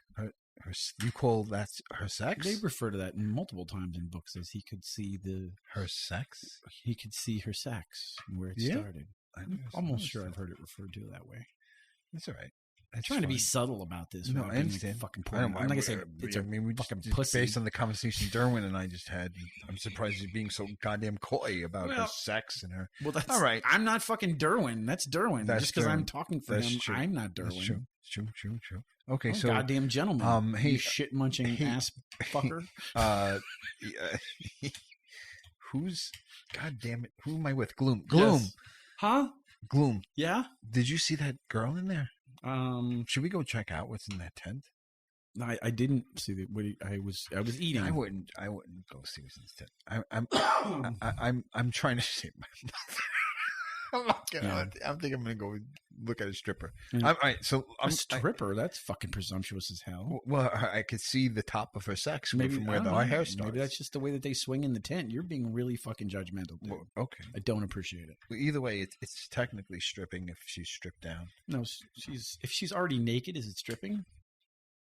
You call that her sex? They refer to that multiple times in books as he could see her sex. He could see her sex and where it Yeah? started. I'm almost sure I've heard it referred to that way. That's all right. I'm trying to be subtle about this. No, without I being understand. Fucking I don't, I'm not gonna say it's a we fucking just pussy. based on the conversation Derwin and I just had. I'm surprised he's being so goddamn coy about her sex and her. Well, that's all right. I'm not fucking Derwin. That's Derwin. That's just because I'm Derwin. talking for That's him, true. I'm not Derwin. That's true. Okay, I'm a so goddamn gentleman. hey, you shit munching ass fucker. Who's? God damn it! Who am I with? Gloom. Yes. Huh? Gloom. Yeah. Did you see that girl in there? Should Should we go check out what's in that tent? I didn't see the. I was eating. I wouldn't go see what's in this tent. I'm trying to save my mother. I'm not gonna. Yeah. I think I'm gonna go look at a stripper. Yeah. All right, so A stripper? That's fucking presumptuous as hell. Well, I could see the top of her sex from where I don't the know. hair starts. Maybe that's just the way that they swing in the tent. You're being really fucking judgmental, dude. Well, okay. I don't appreciate it. Well, either way, it's technically stripping if she's stripped down. No, if she's already naked, is it stripping?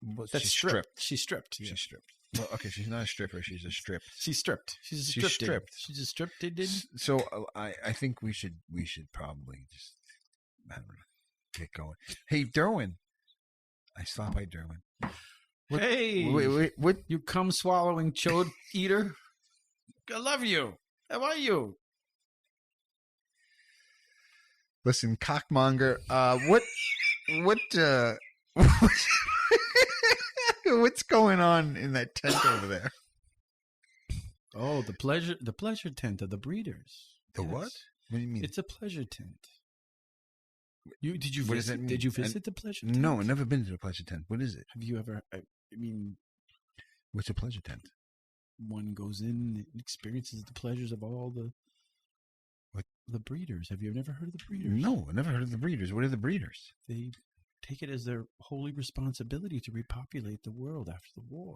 Well, That's she's stripped. She's stripped. Yeah. She's stripped. Well, okay, she's not a stripper. She's a stripped. She's stripped. She's She's stripped. stripped. She's a stripped. Did. So I think we should probably just I don't know, get going. Hey, Derwin, I stopped by Derwin. Hey, Wait, what? You cum swallowing chode eater. I love you. How are you? Listen, cockmonger. What's going on in that tent over there? Oh, the pleasure tent of the breeders. The what? What do you mean? It's a pleasure tent. Did you What does that visit? mean? Did you visit the pleasure tent? No, I've never been to the pleasure tent. What is it? Have you ever? I mean, What's a pleasure tent? one goes in and experiences the pleasures of all the breeders. Have you never heard of the breeders? No, I never heard of the breeders. What are the breeders? They take it as their holy responsibility to repopulate the world after the war.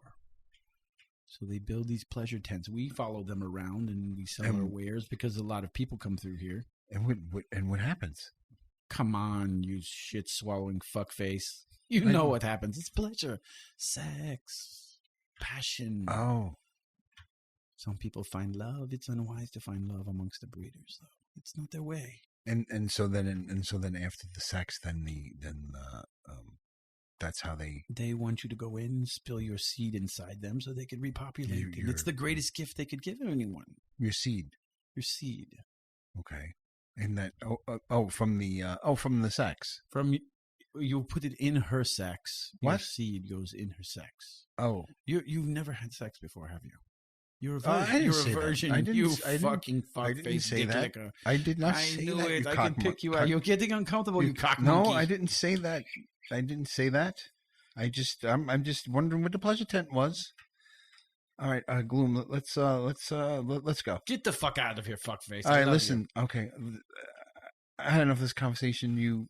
So they build these pleasure tents. We follow them around and we sell our wares because a lot of people come through here. And what happens? Come on, you shit swallowing fuckface. You know what happens. It's pleasure, sex, passion. Oh. Some people find love. It's unwise to find love amongst the breeders, though. It's not their way. And so then after the sex, that's how they want you to go in, spill your seed inside them, so they can repopulate. And it's the greatest gift they could give anyone. Your seed. Your seed. Okay. And that from the sex. You put it in her sex. What? Your seed goes in her sex. Oh, you've never had sex before, have you? You're a virgin. I didn't You're say a that. virgin. I didn't- You I didn't- fucking I didn't fuckface say dick that. licker. I did not I say knew that. it. You I cock can pick you mon- out. You're getting uncomfortable. You cock monkey. No, I didn't say that. I didn't say that. I'm just wondering what the pleasure tent was. All right, Gloom. Let's go. Get the fuck out of here, fuckface. All right, listen. Okay, I had enough of this conversation.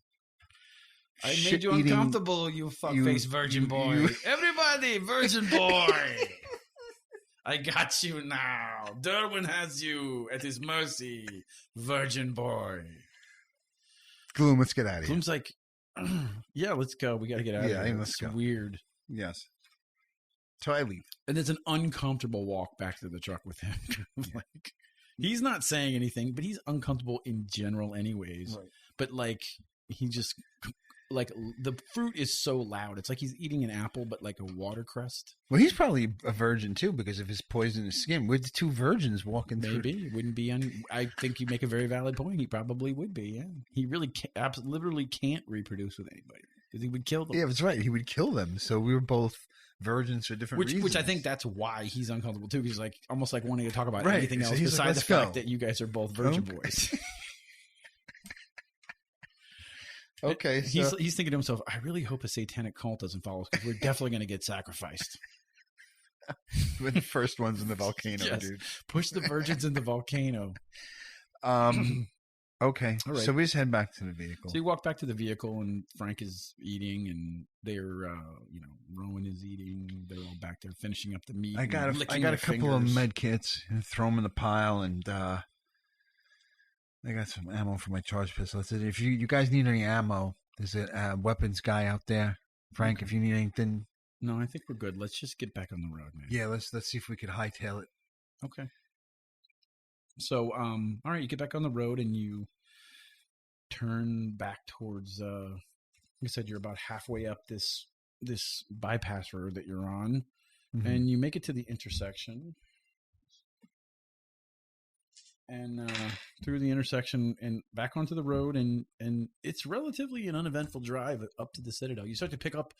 I made you uncomfortable, you fuckface virgin boy. Everybody, virgin boy. I got you now. Derwin has you at his mercy, virgin boy. Gloom, let's get out of here. Gloom's like, yeah, let's go. We got to get out of here. Let's It's go. weird. Yes. So I leave. And there's an uncomfortable walk back to the truck with him. Like, he's not saying anything, but he's uncomfortable in general anyways. Right. But like, he just like the fruit is so loud. It's like he's eating an apple, but like a watercress. Well, he's probably a virgin too because of his poisonous skin. We're the two virgins walking through. Maybe it wouldn't be. I think you make a very valid point. He probably would be. Yeah, he really literally can't reproduce with anybody because he would kill them. Yeah, that's right. He would kill them. So we were both virgins for different reasons. Which I think that's why he's uncomfortable too. He's like almost like wanting to talk about Right. anything So else he's like, besides the "Let's fact go." that you guys are both virgin Okay. boys. Okay, so He's thinking to himself, I really hope a satanic cult doesn't follow us because we're definitely going to get sacrificed. we're the first ones in the volcano, Yes. dude. Push the virgins in the volcano. Okay, All right. so we just head back to the vehicle. So you walk back to the vehicle, and Frank is eating, and they're, Rowan is eating. They're all back there finishing up the meat. I got and a licking couple their of fingers. med kits and throw them in the pile, and I got some ammo for my charge pistol. I said, if you guys need any ammo, there's a weapons guy out there. Frank, if you need anything, No, I think we're good. Let's just get back on the road, man. yeah, let's see if we could hightail it. Okay. So, all right, you get back on the road and you turn back towards. Like I said, you're about halfway up this bypass road that you're on, Mhm. and you make it to the intersection. And through the intersection and back onto the road, and it's relatively an uneventful drive up to the Citadel. You start to pick up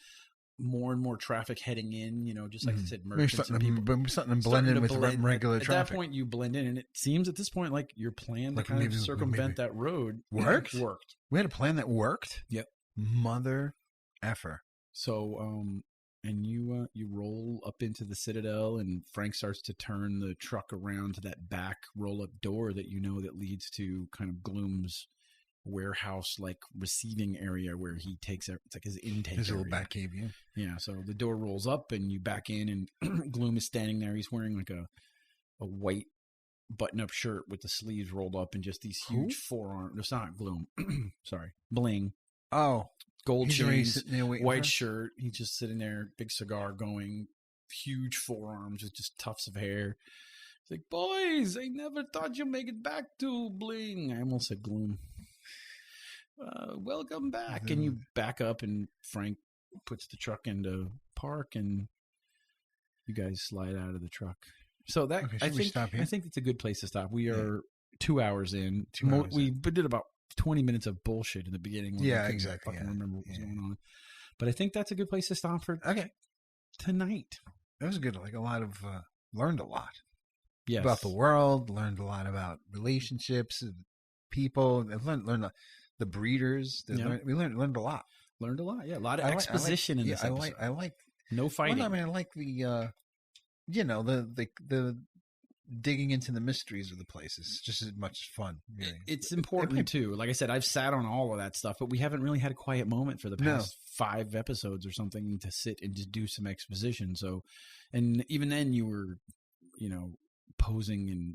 more and more traffic heading in. Just like I said, We're merchants and people. starting to blend in with regular At traffic. that point, you blend in, and it seems at this point like your plan to Like kind of maybe- circumvent that road Worked? Worked. We had a plan that worked. Yep. Mother effer. So, and you roll up into the Citadel, and Frank starts to turn the truck around to that back roll-up door that that leads to kind of Gloom's warehouse like receiving area where he takes it's like his intake His area. little back cave, yeah. Yeah, so the door rolls up and you back in, and Gloom is standing there. He's wearing like a white button-up shirt with the sleeves rolled up and just these huge forearms. It's not Gloom. Sorry. Bling. Oh, Gold he's already chains, sitting there waiting white for us? shirt. He's just sitting there, big cigar going, huge forearms with just tufts of hair. He's like, boys, I never thought you'd make it back to Bling. I almost said Gloom. Welcome back. And you back up, and Frank puts the truck into park, and you guys slide out of the truck. So that Okay, should we stop here? I think it's a good place to stop. We are 2 hours in. 2 hours we did about 20 minutes of bullshit in the beginning. When we Yeah, couldn't exactly, fucking yeah. remember what was Yeah. going on. But I think that's a good place to stop for Okay. tonight. That was good. Like a lot of, learned a lot Yes. about the world, learned a lot about relationships, people. I learned the breeders. Yeah. We learned a lot. Learned a lot. Yeah, a lot of I like- exposition in this episode. I like. No fighting. Well, I mean, I like the, the digging into the mysteries of the place. It's just as much fun. Really. It's important too. Like I said, I've sat on all of that stuff, but we haven't really had a quiet moment for the past 5 episodes or something to sit and just do some exposition. So, and even then you were, posing and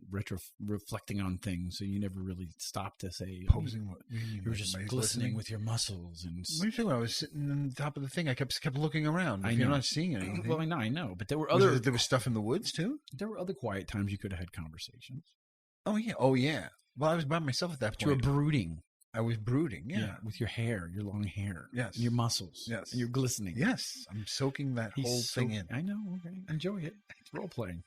reflecting on things. So you never really stopped to say Posing. What do You were just glistening with your muscles and. What are you talking about? I was sitting on top of the thing. I kept looking around. I You're know. not seeing anything. Well, I know, but there were Was other there was stuff in the woods too. there were other quiet times you could have had conversations. Oh yeah. Well, I was by myself at that But you were point. brooding. I was brooding. Yeah. With your hair, your long hair. Yes. And your muscles. Yes. And you're glistening. Yes. I'm soaking that He's whole thing so- in. I know. Okay. Enjoy it. It's role playing.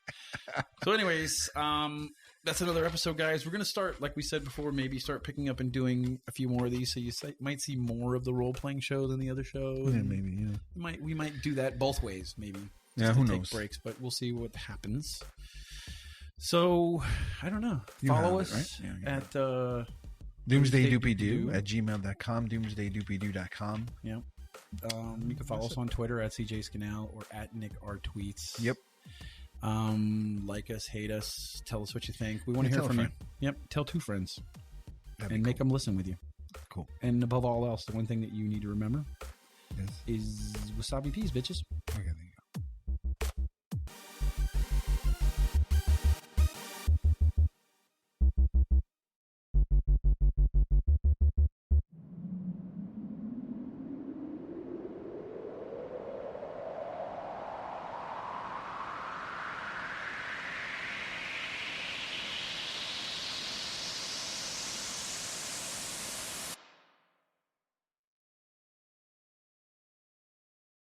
So, anyways, that's another episode, guys. We're gonna start, like we said before, maybe start picking up and doing a few more of these, so you might see more of the role playing show than the other show. Yeah, and maybe. Yeah. we might do that both ways, maybe. Yeah. just Who to take knows? breaks, but we'll see what happens. So, I don't know. You Follow have it, us right? Yeah, at Doomsdaydoopydoo at gmail.com. Doomsdaydoopydoo.com. Yep. You can follow us on Twitter at CJ Scannell or at Nick R Tweets. Yep. Like us, hate us, tell us what you think. We want to Yeah, hear tell a from you. friend. Yep. Tell 2 friends That'd be and make them listen with you. Cool. And above all else, the one thing that you need to remember Yes. is wasabi peas, bitches. Okay.